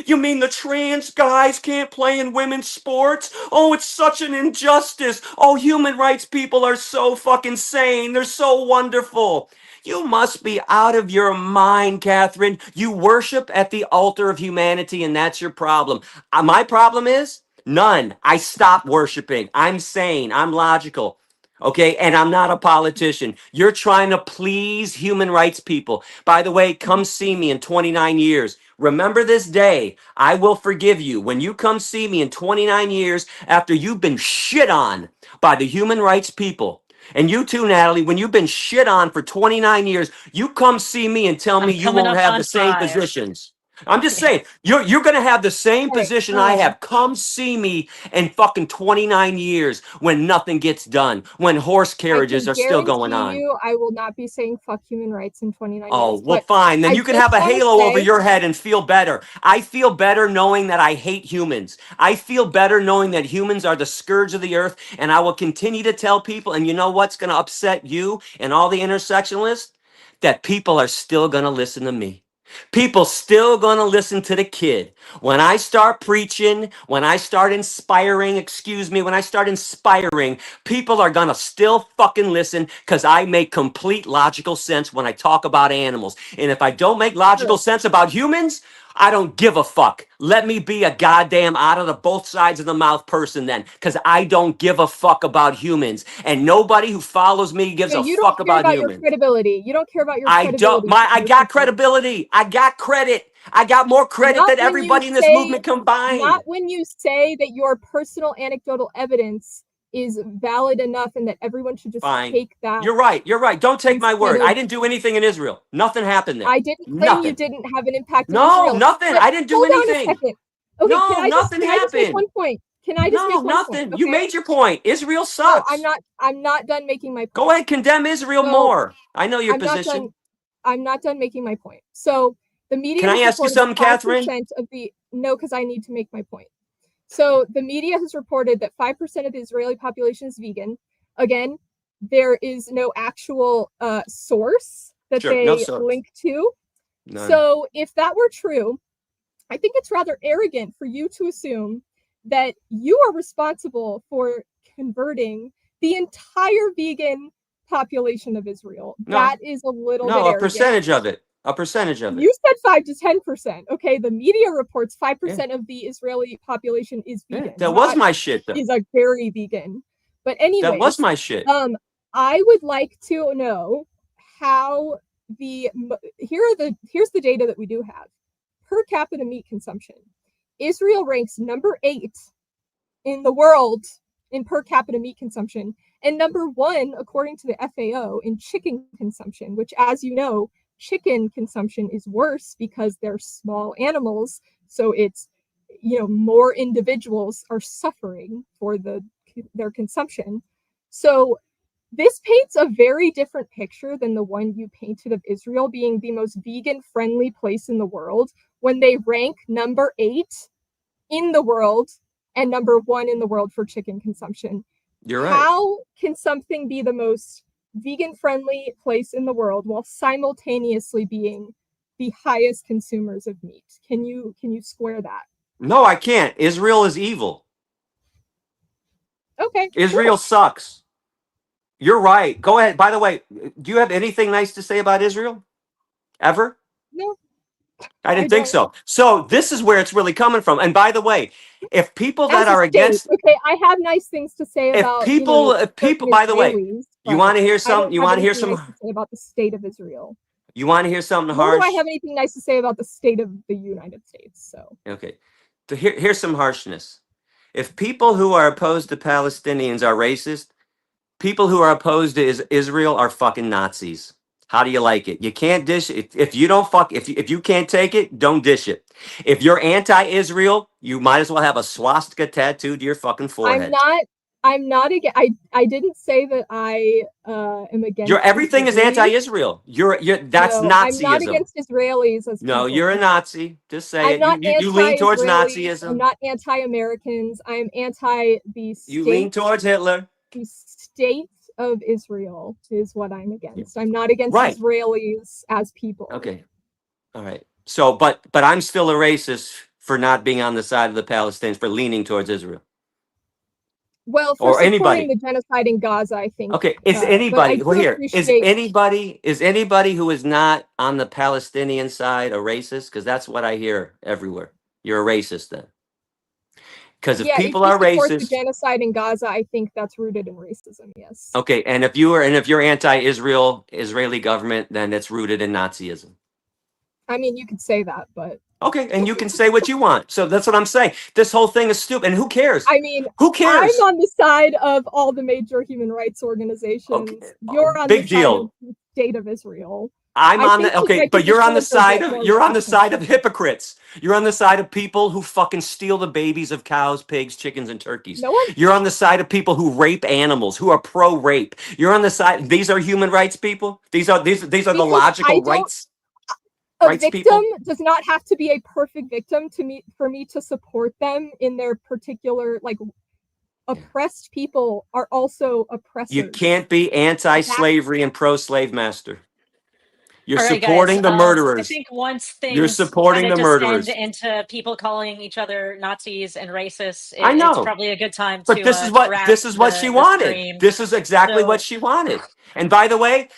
You mean the trans guys can't play in women's sports? Oh, it's such an injustice. Oh, human rights people are so fucking sane. They're so wonderful. You must be out of your mind, Catherine. You worship at the altar of humanity, and that's your problem. My problem is none. I stopped worshiping. I'm sane. I'm logical. Okay, and I'm not a politician. You're trying to please human rights people. By the way, come see me in 29 years. Remember this day. I will forgive you. When you come see me in 29 years after you've been shit on by the human rights people. And you too, Natalie, when you've been shit on for 29 years, you come see me and tell me I'm you coming won't up have the on same 5. positions. I'm just saying, you're gonna have the same All right. position I have. Come see me in fucking 29 years when nothing gets done, when horse I carriages can are still going guarantee on. you I will not be saying fuck human rights in 29 Oh, years. well, But fine. Then I you can just have a want to halo over say, your head and feel better. I feel better knowing that I hate humans. I feel better knowing that humans are the scourge of the earth. And I will continue to tell people, and you know what's going to upset you and all the intersectionalists? That people are still going to listen to me. People still going to listen to the kid. When I start preaching, when I start inspiring, when I start inspiring, people are going to still fucking listen because I make complete logical sense when I talk about animals. And if I don't make logical sure. sense about humans, I don't give a fuck. Let me be a goddamn out of the both sides of the mouth person then, because I don't give a fuck about humans. And nobody who follows me gives So a you don't fuck care about about your humans. credibility. You don't care about your I don't credibility for I other got people. credibility. I got credit. I got more credit Not than when you everybody in this say, movement combined. not when you say that your personal anecdotal evidence is valid enough and that everyone should just Fine. take that You're right. You're right. Don't take my instead word. I of. didn't do anything in Israel. Nothing happened there. I didn't claim you Nothing. didn't have an impact in No, Israel, nothing. but I didn't do hold on a anything. second. Okay, No, nothing can I just make happened. one point? Can I just No, make one point? nothing. You Okay. made your point. Israel No, sucks. I'm not done making my Go point. ahead, condemn Israel So more. I know your I'm not done. position. I'm not done making my point. So the media Can I has ask you reported that something, Catherine? 5% of the no, because I need to make my point. So the media has reported that 5% of the Israeli population is vegan. Again, there is no actual source that Sure. No they source. link to. None. So if that were true, I think it's rather arrogant for you to assume that you are responsible for converting the entire vegan population of Israel. No. That is a little bit No, a arrogant. percentage of it. A percentage of it. You said 5 to 10%. Okay, the media reports Yeah. 5% of the Israeli population is Yeah. vegan. That was That my shit though. is a very vegan. But That was anyways, my shit. um I would like to know how the here's the data that we do have. Per capita meat consumption. Israel ranks number 8 in the world in per capita meat consumption and number 1 according to the FAO in chicken consumption, which as you know, chicken consumption is worse because they're small animals, so it's more individuals are suffering for their consumption. So this paints a very different picture than the one you painted of Israel being the most vegan friendly place in the world when they rank number 8 in the world and number 1 in the world for chicken consumption. You're right. How can something be the most vegan friendly place in the world while simultaneously being the highest consumers of meat? Can you square that? No, I can't. Israel is evil. Okay, Israel cool. sucks. You're right. Go ahead. By the way, do you have anything nice to say about Israel? Ever? No, I I didn't think don't. so. So this is where it's really coming from. And by the way, if people that As a are state, against, okay, I have nice things to say about, if people, certain by the way, Israelis, you but want to hear I some, don't you have want to hear anything nice some, to say about the state of Israel. you want to hear something Nor do I harsh? have anything nice to say about the state of the United States. So, Okay. Here's some harshness. If people who are opposed to Palestinians are racist, people who are opposed to Israel are fucking Nazis. How do you like it? You can't dish it. If you don't fuck, if you can't take it, don't dish it. If you're anti-Israel, you might as well have a swastika tattooed to your fucking I'm forehead. not I'm not against. I didn't say that I am You're against everything is Israelis. anti-Israel. That's No, I'm not Nazism. against Israelis as No, you're a people. Nazi. Just say I'm it. not You lean towards anti-Israelis. I'm Nazism. not anti-Americans. I'm anti You lean towards Hitler. the state of Israel is what I'm against. I'm not against Right. Israelis as people. Okay. All right. So, but I'm still a racist for not being on the side of the Palestinians, for leaning towards Israel Well, for or supporting anybody. the genocide in Gaza, I think. Okay. Is But I anybody, well, do here, appreciate. is anybody who is not on the Palestinian side a racist? Because that's what I hear everywhere. You're a racist then. Because if Yeah, if people you are support the racist, genocide in Gaza, I think that's rooted in racism. Yes. okay, and if you're anti-Israel, Israeli government, then it's rooted in Nazism. I mean, you could say that, but Okay, and you can say what you want. So that's what I'm saying. This whole thing is stupid. And who cares? I mean, Who I'm cares? on the side of all the major human rights Okay, organizations. You're on the big side of deal. the state of Israel. I'm I on think the that okay, my but position is a bit more you're on the rational. side of hypocrites. You're on the side of people who fucking steal the babies of cows, pigs, chickens, and turkeys. No one, You're on the side of people who rape animals, who are pro-rape. You're on the side. These are human rights people. These are the because I logical don't, a rights victim people. does not have to be a perfect victim to me for me to support them in their particular, like, oppressed people are also You oppressors. can't be That anti-slavery and pro-slave master. You're All right, guys. supporting the I murderers. think once You're things kind supporting of the descend murderers. into people calling each other Nazis and racists, I it's know. probably a good time But to wrap this is what she the wanted. stream. This is exactly what So she wanted. And by the way,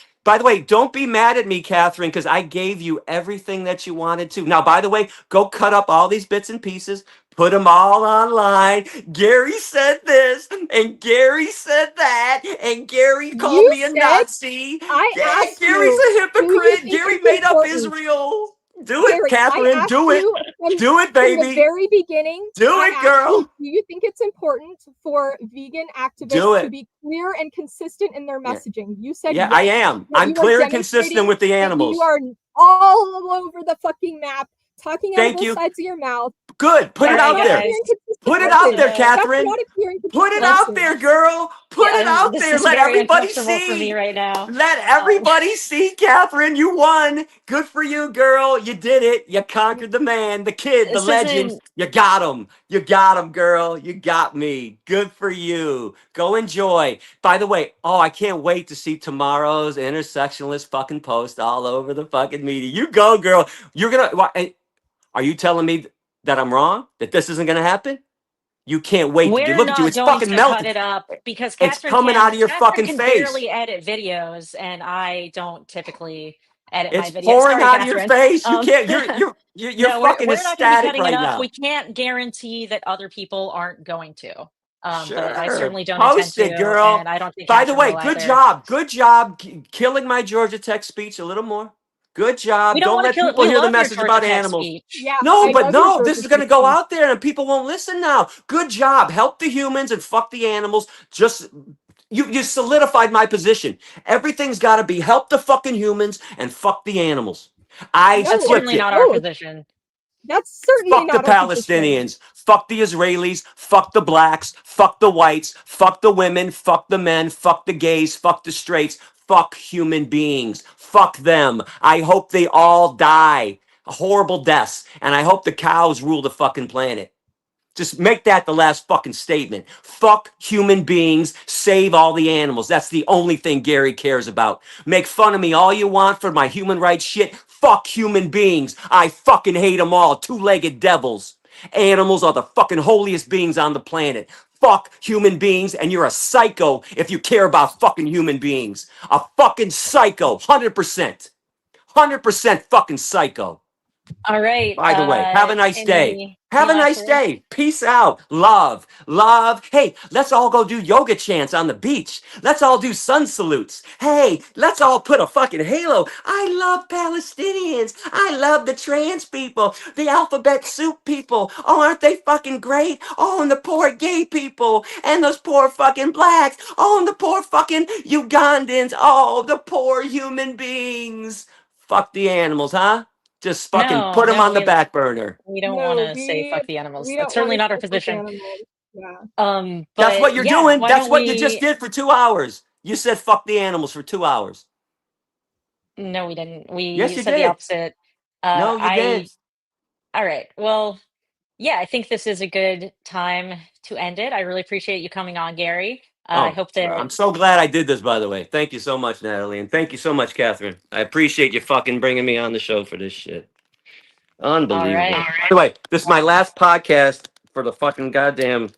don't be mad at me, Catherine, because I gave you everything that you wanted to. Now, by the way, go cut up all these bits and pieces, put them all online. Gary said this, and Gary said that, and Gary called you me a said, Nazi. I Yeah, asked Gary's you, a do you hypocrite. think Gary it's made up important? Israel. Do it, Gary, I Catherine. asked Do it. you Do it, from the baby. very beginning, Do I it, asked you, girl. do you think it's important for vegan Do activists to it. be clear and consistent in their Yeah. messaging? You said Yeah, I yes. am. That I'm you are clear and consistent demonstrating with the that you animals. are all over the fucking map, talking out of Thank both you. sides of your mouth. Good. Put all it That's right, out not a there. clear guys. and consistent Put it Let's out there, message. That's Catherine. not a clear and Put consistent it out let's there, message. girl. Put it yeah, out this there. is Let very everybody uncomfortable for me see. right now. Let Um, everybody see, Catherine. You won. Good for you, girl. You did it. You conquered the man, the kid, the this legend. isn't You got him. You got him, girl. You got me. Good for you. Go enjoy. By the way, oh, I can't wait to see tomorrow's intersectionalist fucking post all over the fucking media. You go, girl. You're gonna. Are you telling me that I'm wrong? That this isn't gonna happen? You can't wait to get. we're Look at you. not It's going fucking to cut melting. it up because It's coming out of your Catherine fucking can face. barely edit videos, and I don't typically edit my It's videos. pouring Sorry, out of your Catherine. face. You Um, can't. You're no, fucking we're not going to be ecstatic cutting it right up. We now. can't guarantee that other people aren't going to. But I Sure. certainly don't intend Post to, it, girl. and I don't think By the Catherine way, will good either. job. Good job killing my Georgia Tech speech a little more. Good We job. don't Don't want to let kill it. people We hear the love your message Georgia about Tech animals. speech. Yeah, No, I but love your no, this Georgia is going Tech to go speech. out there and people won't listen now. Good job. Help the humans and fuck the animals. Just you solidified my position. Everything's got to be help the fucking humans and fuck the animals. I That's No, flipped certainly it's it. not our both. position. That's certainly Fuck the not our position. Palestinians. Fuck the Israelis. Fuck the blacks. Fuck the whites. Fuck the women. Fuck the men. Fuck the gays. Fuck the straights. Fuck human beings. Fuck them. I hope they all die horrible deaths. And I hope the cows rule the fucking planet. Just make that the last fucking statement. Fuck human beings, save all the animals. That's the only thing Gary cares about. Make fun of me all you want for my human rights shit. Fuck human beings. I fucking hate them all. Two-legged devils. Animals are the fucking holiest beings on the planet. Fuck human beings, and you're a psycho if you care about fucking human beings. A fucking psycho. 100%. 100% fucking psycho. All right. By the way, have a nice day. Any Have a last nice words? day. Peace out. Love. Love. Hey, let's all go do yoga chants on the beach. Let's all do sun salutes. Hey, let's all put a fucking halo. I love Palestinians. I love the trans people, the alphabet soup people. Oh, aren't they fucking great? Oh, and the poor gay people, and those poor fucking blacks. Oh, and the poor fucking Ugandans. Oh, the poor human beings. Fuck the animals, huh? Just fucking No, put them no, on the back burner. we don't want No, to say fuck the animals. we That's don't want certainly to not our say fuck position. animals. Yeah. That's But what you're yeah, doing. why That's don't what you just we? did for 2 hours. You said fuck the animals for 2 hours. No, we didn't. Yes, We you said the did. opposite. No, you did. All right. Well, yeah, I think this is a good time to end it. I really appreciate you coming on, Gary. I Oh, hope I'm that, so glad I did this, by the way. Thank you so much, Natalie. And thank you so much, Catherine. I appreciate you fucking bringing me on the show for this shit. all Unbelievable. right. By the way, this is my last podcast for the fucking goddamn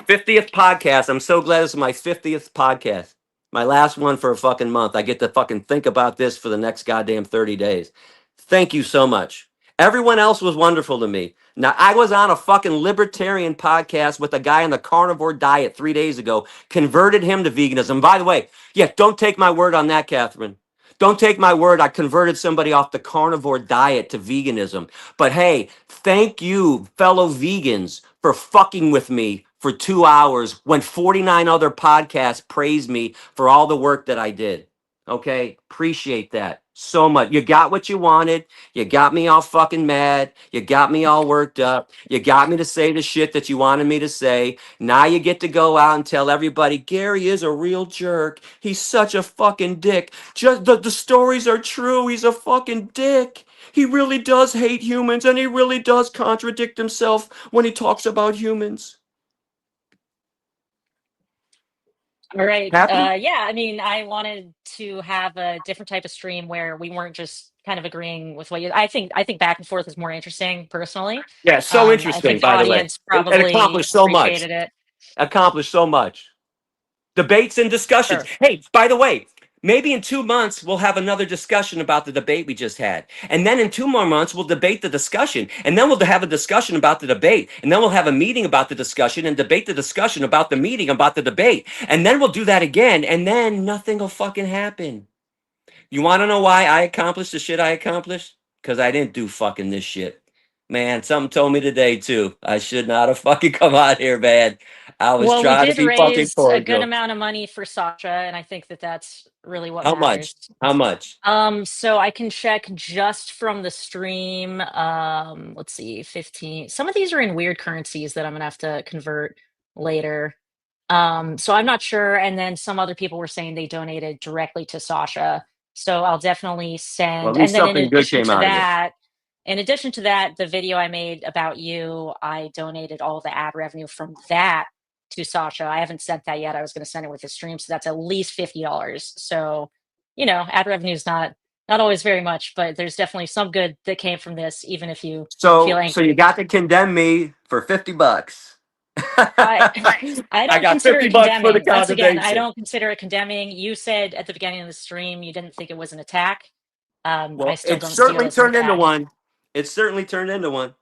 50th podcast. I'm so glad this is my 50th podcast. My last one for a fucking month. I get to fucking think about this for the next goddamn 30 days. Thank you so much. Everyone else was wonderful to me. Now, I was on a fucking libertarian podcast with a guy on the carnivore diet 3 days ago, converted him to veganism. By the way, yeah, don't take my word on that, Catherine. Don't take my word. I converted somebody off the carnivore diet to veganism. But hey, thank you, fellow vegans, for fucking with me for 2 hours when 49 other podcasts praised me for all the work that I did. Okay, appreciate that so much. You got what you wanted. You got me all fucking mad. You got me all worked up. You got me to say the shit that you wanted me to say. Now you get to go out and tell everybody Gary is a real jerk. He's such a fucking dick. Just the stories are true. He's a fucking dick. He really does hate humans and he really does contradict himself when he talks about humans. All right. Happy? Yeah, I mean, I wanted to have a different type of stream where we weren't just kind of agreeing with what you. I think back and forth is more interesting, personally. Yeah, so I interesting, think the by the way. audience It probably accomplished so much. appreciated it. Accomplished so much. Debates and discussions. Sure. Hey, by the way, maybe in 2 months we'll have another discussion about the debate we just had. And then in 2 more months we'll debate the discussion. And then we'll have a discussion about the debate. And then we'll have a meeting about the discussion and debate the discussion about the meeting about the debate. And then we'll do that again. And then nothing will fucking happen. You want to know why I accomplished the shit I accomplished? Because I didn't do fucking this shit. Man, something told me today too. I should not have fucking come out here, man. I was Well, we trying to did be fucking raise a good cordial. amount of money for Sasha, and I think that that's really what How much? matters. How much? So I can check just from the stream. Let's see, 15. Some of these are in weird currencies that I'm gonna have to convert later. So I'm not sure. And then some other people were saying they donated directly to Sasha. So I'll definitely Well, send. at And least then something good came out of it. in addition to that, the video I made about you, I donated all the ad revenue from that to Sasha. I haven't sent that yet. I was going to send it with the stream, so that's at least $50. So, ad revenue is not always very much, but there's definitely some good that came from this, even if you feel So you angry. got to condemn me for $50. I I I don't got consider it $50 for the condemning. Once again, I condemnation. don't consider it condemning. You said at the beginning of the stream you didn't think it was an attack. I Well, still it don't see it certainly as an turned into attack. one. It certainly turned into one.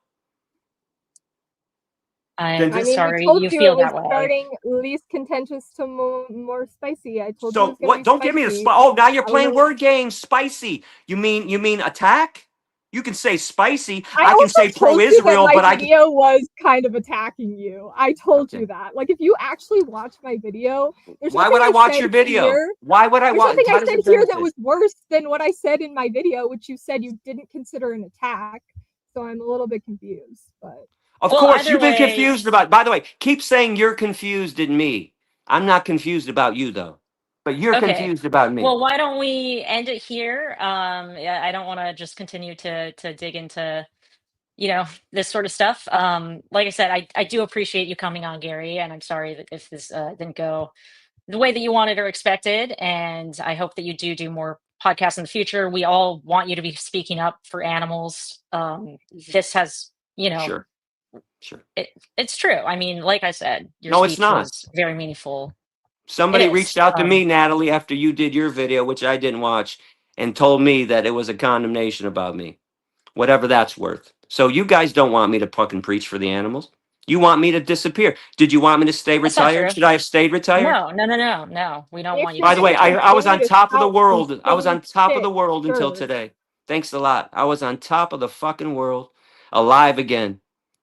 I'm I Didn't it? mean, we sorry told you you it feel was that way. starting least contentious to more spicy. I told you it So was going to what? be Don't give me the spicy. oh, now you're I don't playing know. word games. Spicy. You mean attack? You can say spicy. I I can say also told you that pro-Israel, my but I can. video was kind of attacking you. I told Okay. you that. Like, if you actually watch my video, there's Why nothing would I I watch said your video? here. Why would I There's watch? nothing I How does said it here that benefit? was worse than what I said in my video, which you said you didn't consider an attack. So I'm a little bit confused, but Of Well, course, either you've been way, confused about. By the way, keep saying you're confused in me. I'm not confused about you though, but you're okay. confused about me. Well, why don't we end it here? Yeah, I don't want to just continue to dig into this sort of stuff. Like I said, I do appreciate you coming on, Gary, and I'm sorry that if this didn't go the way that you wanted or expected. And I hope that you do more podcasts in the future. We all want you to be speaking up for animals. This has, Sure, sure. it's true. I mean, like I said, your No, it's speech not. was very meaningful. It Somebody is. reached out to me, Natalie, after you did your video, which I didn't watch, and told me that it was a condemnation about me, whatever that's worth. So you guys don't want me to fucking preach for the animals. You want me to disappear. Did you want me to stay That's not retired? true. Should I have stayed retired? No, no, no, no, no. We don't want you to By the stay way, retired. I was on continue to top of the shout world. I was insane on top of the shit, world until sure. today. Thanks a lot. I was on top of the fucking world, alive again.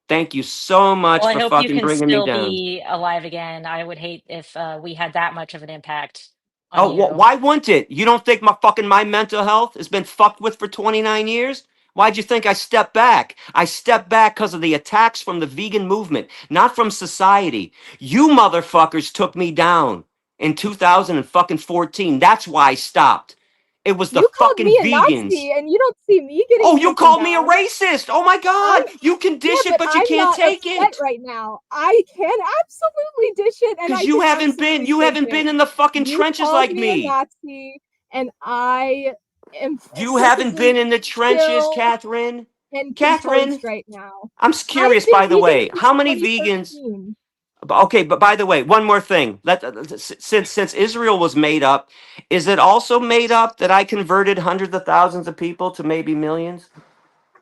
Thank you so Well, much I for hope you fucking can bringing me still down. be alive again. I would hate if we had that much of an impact on Oh, you. why wouldn't it? You don't think my mental health has been fucked with for 29 years? Why'd you think I stepped back? I stepped back because of the attacks from the vegan movement, not from society. You motherfuckers took me down in 2014. That's why I stopped. It was the You called fucking me a vegans. Nazi, and you don't see me getting Oh, you taken called me a down. racist. Oh my I'm God. You can Yeah, dish it, but but you I'm can't not take upset it. right now. I can absolutely dish it, and Because I you can haven't been, absolutely you take haven't it. been in the fucking You trenches called like me a me. Nazi, and I am You haven't perfectly been in the trenches, chill Catherine. and composed Catherine, right now. I'm I've curious, been by the vegan way, since how many vegans? 2013. Okay, but by the way, one more thing. Since Israel was made up, is it also made up that I converted hundreds of thousands of people to maybe millions?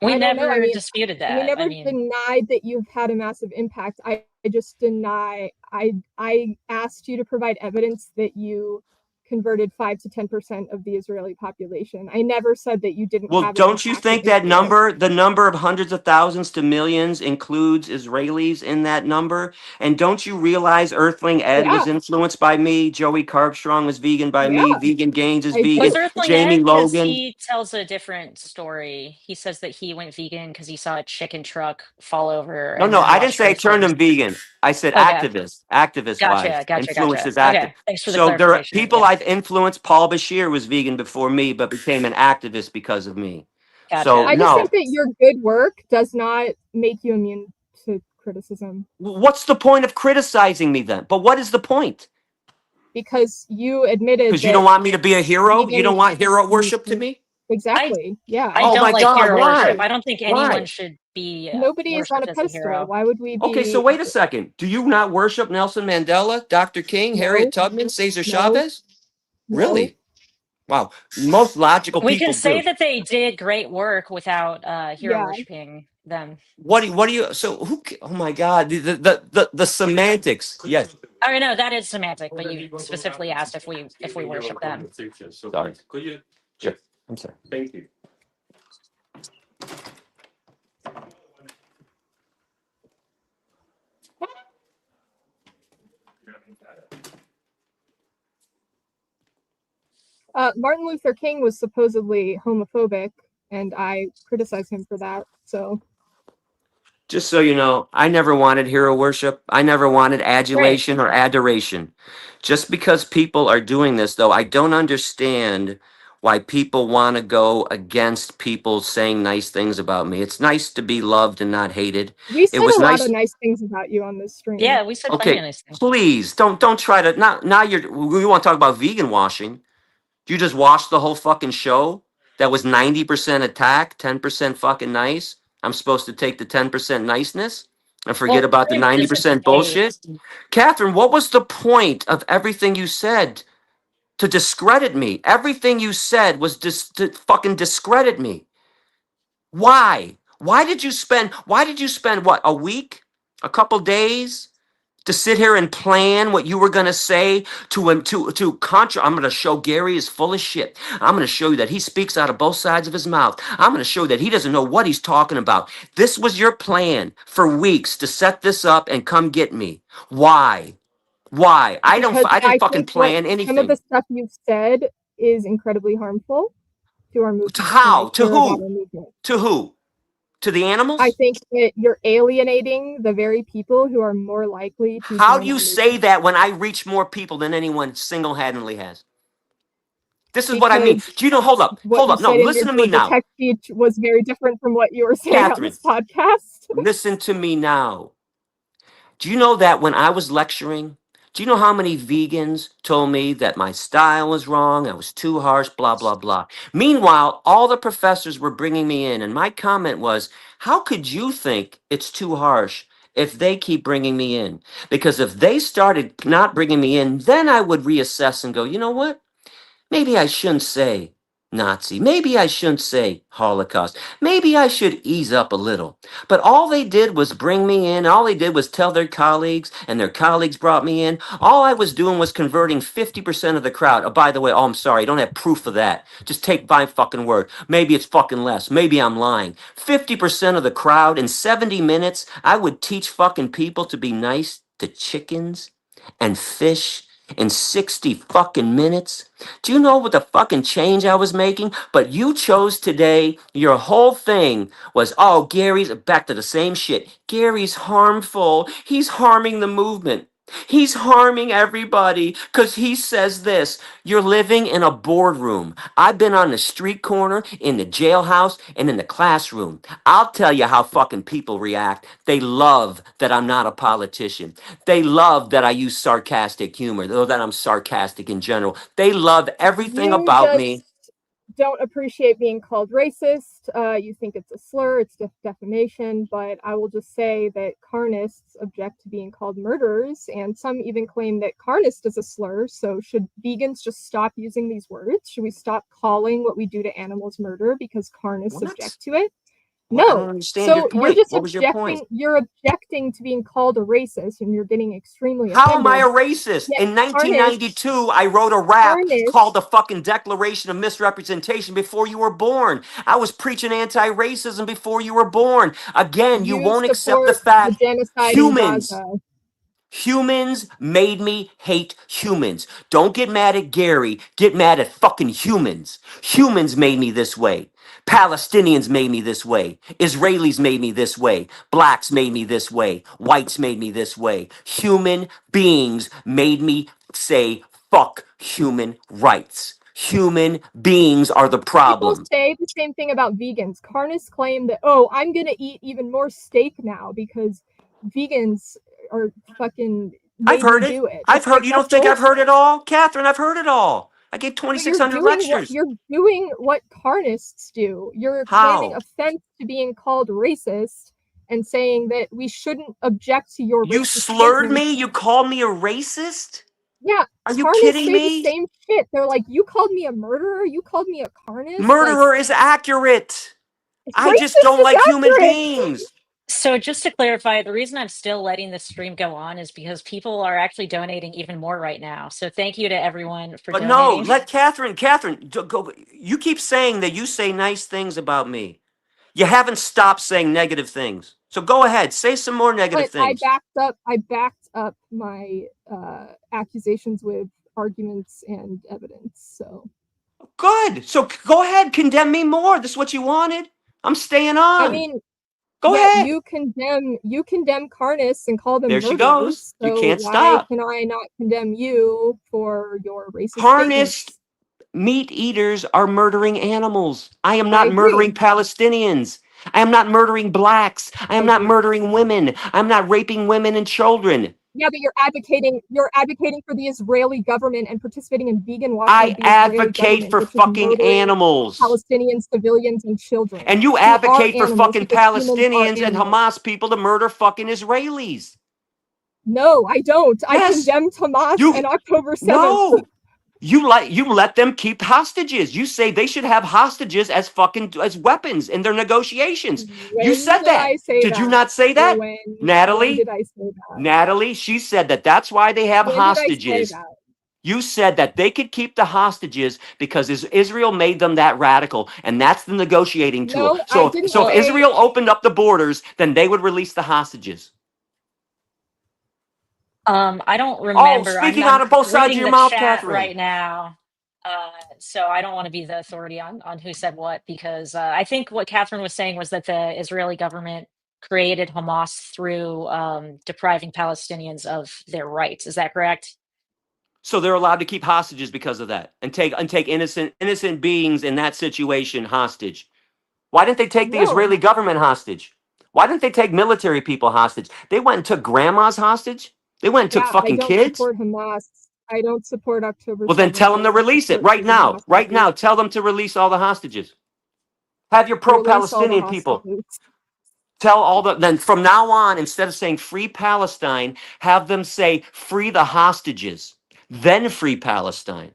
We I don't know. I never mean, disputed we that. I never mean, denied that you've had a massive impact. I just deny. I asked you to provide evidence that you converted 5 to 10% of the Israeli population. I never said that you didn't Well, have an don't you impact in think that Israel. the number of hundreds of thousands to millions includes Israelis in that number? And don't you realize Earthling Ed Yeah, was influenced by me? Joey Carbstrong was vegan by me. yeah, Vegan Gaines is I vegan. Was do. Earthling Jamie Ed? Because Logan. he tells a different story. He says that he went vegan because he saw a chicken truck fall over No, and no, then I didn't watched say I turned Earthlings. him vegan. I said Okay, activist wise, gotcha, gotcha, influences gotcha. active. Okay, thanks for the So there are clarification. people Yeah, I've influenced. Paul Bashir was vegan before me, but became an activist because of me. So gotcha. I just no, think that your good work does not make you immune to criticism, what's the point of criticizing me then? But what is the point? because you admitted Because you don't that want me to be a hero? You don't vegan want hero worship to movement. me? I Exactly. Yeah, I Oh don't my like God, hero worship. why? I don't think anyone Why? should be nobody is on a worshipped as a pedestal. hero. Why would we Okay, so be? wait a second. Do you not worship Nelson Mandela, Dr. King, Harriet No, Tubman, Cesar no, Chavez? no. Really? Wow. Most logical We can people say do. that they did great work without hero Yeah, worshiping them. What do you so oh my God, the semantics. Yes. I mean, no, that is semantic, but you specifically asked if we worship them. Sorry. Sure. I'm sorry. Martin Luther King was supposedly homophobic, and I criticize him for that. So, Just so you know, I never wanted hero worship. I never wanted right. adulation or adoration. Just because people are doing this, though, I don't understand why people want to go against people saying nice things about me. It's nice to be loved and not hated. We It said was a lot of nice. nice things about you on this stream. Yeah, we said plenty Okay, of nice things. please don't try to now we want to talk about vegan washing. You just watched the whole fucking show that was 90% attack, 10% fucking nice. I'm supposed to take the 10% niceness and forget Well, about the pretty much just 90% a bullshit. Catherine, what was the point of everything you said to discredit me? Everything you said was just to fucking discredit me. Why? Why did you spend what, a week? A couple days? To sit here and plan what you were going to say to contra. I'm going to show Gary is full of shit. I'm going to show you that he speaks out of both sides of his mouth. I'm going to show you that he doesn't know what he's talking about. This was your plan for weeks to set this up and come get me. Why? Why? Because I didn't I fucking think what plan some of the anything. stuff you've said is incredibly harmful to our To movement, and I how? To care about who? our movement. To who? To the I animals? think that you're alienating the very people who are more likely to How do join you our say movement, that when I reach more people than anyone single-handedly has? This is what I mean. because Do you know? what Hold you up. No, said in your listen to me Georgia now, Tech speech was very different from what you were saying on Catherine. this podcast. Listen to me now. Do you know that when I was lecturing, do you know how many vegans told me that my style was wrong? I was too harsh, blah, blah, blah. Meanwhile, all the professors were bringing me in, and my comment was, how could you think it's too harsh if they keep bringing me in? Because if they started not bringing me in, then I would reassess and go, you know what? Maybe I shouldn't say Nazi. Maybe I shouldn't say Holocaust. Maybe I should ease up a little. But all they did was bring me in. All they did was tell their colleagues, and their colleagues brought me in. All I was doing was converting 50% of the crowd. Oh, by the way, oh, I'm sorry. I don't have proof of that. Just take my fucking word. Maybe it's fucking less. Maybe I'm lying. 50% of the crowd in 70 minutes, I would teach fucking people to be nice to chickens and fish in 60 fucking minutes. Do you know what the fucking change I was making? But you chose today, your whole thing was, oh, Gary's back to the same shit. Gary's harmful. He's harming the movement. He's harming everybody because he says this. You're living in a boardroom. I've been on the street corner, in the jailhouse, and in the classroom. I'll tell you how fucking people react. They love that I'm not a politician. They love that I use sarcastic humor, or that I'm sarcastic in general. They love everything You about me. just don't appreciate being called racist. You think it's a slur, it's defamation. But I will just say that carnists object to being called murderers, and some even claim that carnist is a slur. So should vegans just stop using these words? Should we stop calling what we do to animals murder because carnists What? object to it? Well, I don't No. understand your So you're point. just What was your point? objecting to being called a racist and you're getting extremely How am I a offended. racist? Yet In Carnists, 1992, I wrote a rap called Carnists the fucking Declaration of Misrepresentation before you were born. I was preaching anti-racism before you were born. Again, you you won't accept the support the fact genocide in humans. Gaza. Humans made me hate humans. Don't get mad at Gary. Get mad at fucking humans. Humans made me this way. Palestinians made me this way. Israelis made me this way. Blacks made me this way. Whites made me this way. Human beings made me say, fuck human rights. Human beings are the People problem. say the same thing about vegans. Carnists claim that, oh, I'm going to eat even more steak now because vegans are fucking I've made me heard it. do it. I've It's heard. like, You that's don't think I've heard bullshit. it all? Catherine, I've heard it all. I gave But 2,600 lectures. you're doing what carnists do. You're claiming How? offense to being called racist and saying that we shouldn't object to your You racist slurred statements. me? You called me a racist? Yeah, Are you carnists kidding say the me? same shit. They're like, you called me a murderer, you called me a carnist. Like, Murderer is accurate. I just racist don't is like human accurate. beings. So just to clarify, the reason I'm still letting this stream go on is because people are actually donating even more right now. So thank you to everyone for But no, donating. let Catherine, go. You keep saying that you say nice things about me. You haven't stopped saying negative things. So go ahead, say some more negative But things. I backed up my accusations with arguments and evidence. So Good. So go ahead, condemn me more. This is what you wanted. I'm staying I on. mean, Go yet ahead. you condemn carnists and call them There she goes. murderers. You So can't why stop. can I not condemn you for your racist Carnist statements? meat eaters are murdering animals. I am I not agree. murdering Palestinians. I am not murdering blacks. I I am not agree. murdering women. I'm not raping women and children. Yeah, but you're advocating for the Israeli government and participating in vegan watching I of the Israeli advocate government, for which is fucking murdering animals. Palestinian civilians and children And you who are advocate for animals fucking because humans are Palestinians and animals. Hamas people to murder fucking Israelis. No, I don't. I Yes. condemned Hamas You and October 7th. no. You let them keep hostages. You say they should have hostages as fucking as weapons in their negotiations. You When said did that. I say Did you that? not say that? When Natalie? did I say that? Natalie, she said that that's why they have When did I say hostages. that? You said that they could keep the hostages because Israel made them that radical, and that's the negotiating tool. No, I So didn't if Well, say. Israel opened up the borders, then they would release the hostages. I don't Oh, remember. speaking out I'm of both sides of reading your the mouth, chat Catherine. right now. So I don't want to be the authority on who said what because I think what Catherine was saying was that the Israeli government created Hamas through depriving Palestinians of their rights. Is that correct? So they're allowed to keep hostages because of that, and take innocent beings in that situation hostage. Why didn't they take the No. Israeli government hostage? Why didn't they take military people hostage? They went and took grandmas hostage. They went and took Yeah, I fucking don't kids. support Hamas. I don't support October Well, then 7th. tell I them to don't release it support right taking now. Right hostages. now, tell them to release all the hostages. Have your Release all the pro-Palestinian people hostages. tell all the. Then from now on, instead of saying free Palestine, have them say free the hostages, then free Palestine.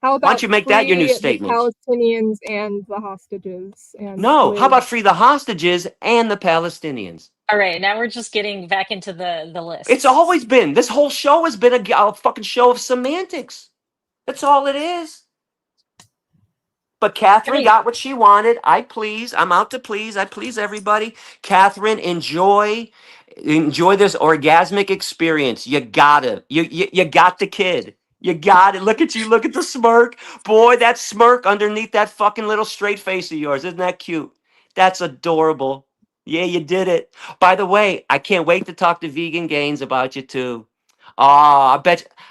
How Why don't about you make that your new free the statement? Palestinians and the hostages and No. How live? about free the hostages and the Palestinians? All right, now we're just getting back into the It's lists. always been. This whole show has been a fucking show of semantics. That's all it is. But All Catherine right, got what she wanted. I please. I'm out to please. I please everybody. Catherine, enjoy this orgasmic experience. You gotta. You got the kid. You got it. Look at you. Look at the smirk. Boy, that smirk underneath that fucking little straight face of yours. Isn't that cute? That's adorable. Yeah, you did it. By the way, I can't wait to talk to Vegan Gains about you too. Oh,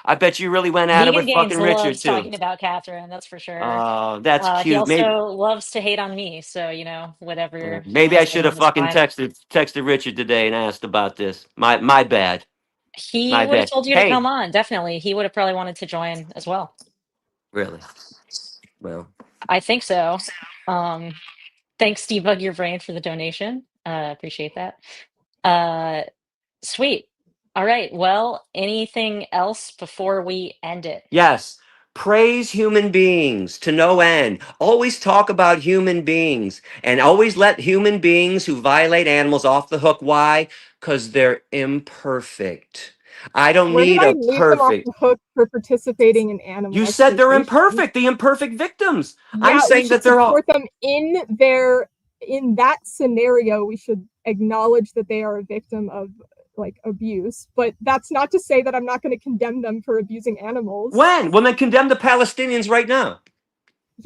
I bet you really went at it Vegan with Games fucking Richard loves too. talking about Catherine, that's for sure. Oh, that's He cute. Maybe also loves to hate on me, so whatever he maybe I wants should going have on is fucking fine. texted Richard today and asked about this. My bad. He My would have bad. told you to Hey, come on, definitely. He would have probably wanted to join as well. really? Well, I think so. Um, Thanks, Debug Your Brain, for the donation. Appreciate that. Uh, Sweet. All right. Well, anything else before we end it? yes. Praise human beings to no end. Always talk about human beings and always let human beings who violate animals off the hook. Why? Because they're imperfect. I don't Where did need I a leave them off perfect. the hook for participating in You animal said they're exploitation? imperfect, the imperfect victims. I'm Yeah, we saying should that they're all. support them in that scenario. We should acknowledge that they are a victim of like abuse, but that's not to say that I'm not going to condemn them for abusing animals. When? Well, then condemn the Palestinians right now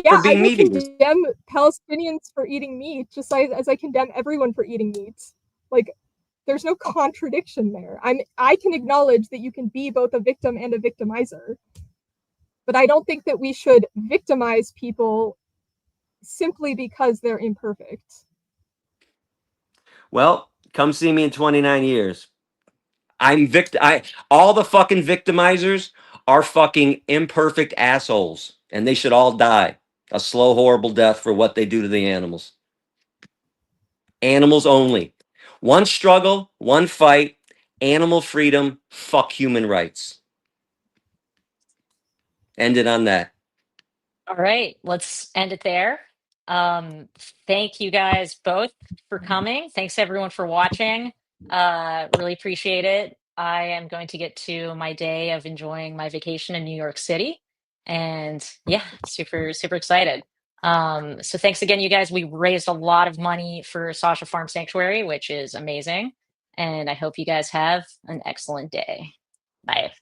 for Yeah, I being will meat eaters. condemn Palestinians for eating meat, just as I condemn everyone for eating meat. Like, there's no contradiction there. I can acknowledge that you can be both a victim and a victimizer, but I don't think that we should victimize people simply because they're imperfect. Well, come see me in 29 years. I all the fucking victimizers are fucking imperfect assholes and they should all die a slow horrible death for what they do to the animals. Animals only. One struggle, one fight, animal freedom, fuck human rights. End it on that. All right, let's end it there. Um, Thank you guys both for coming. Thanks everyone for watching. Really appreciate it. I am going to get to my day of enjoying my vacation in New York City. And yeah, super, super excited. So thanks again, you guys. We raised a lot of money for Sasha Farm Sanctuary, which is amazing. And I hope you guys have an excellent day. Bye.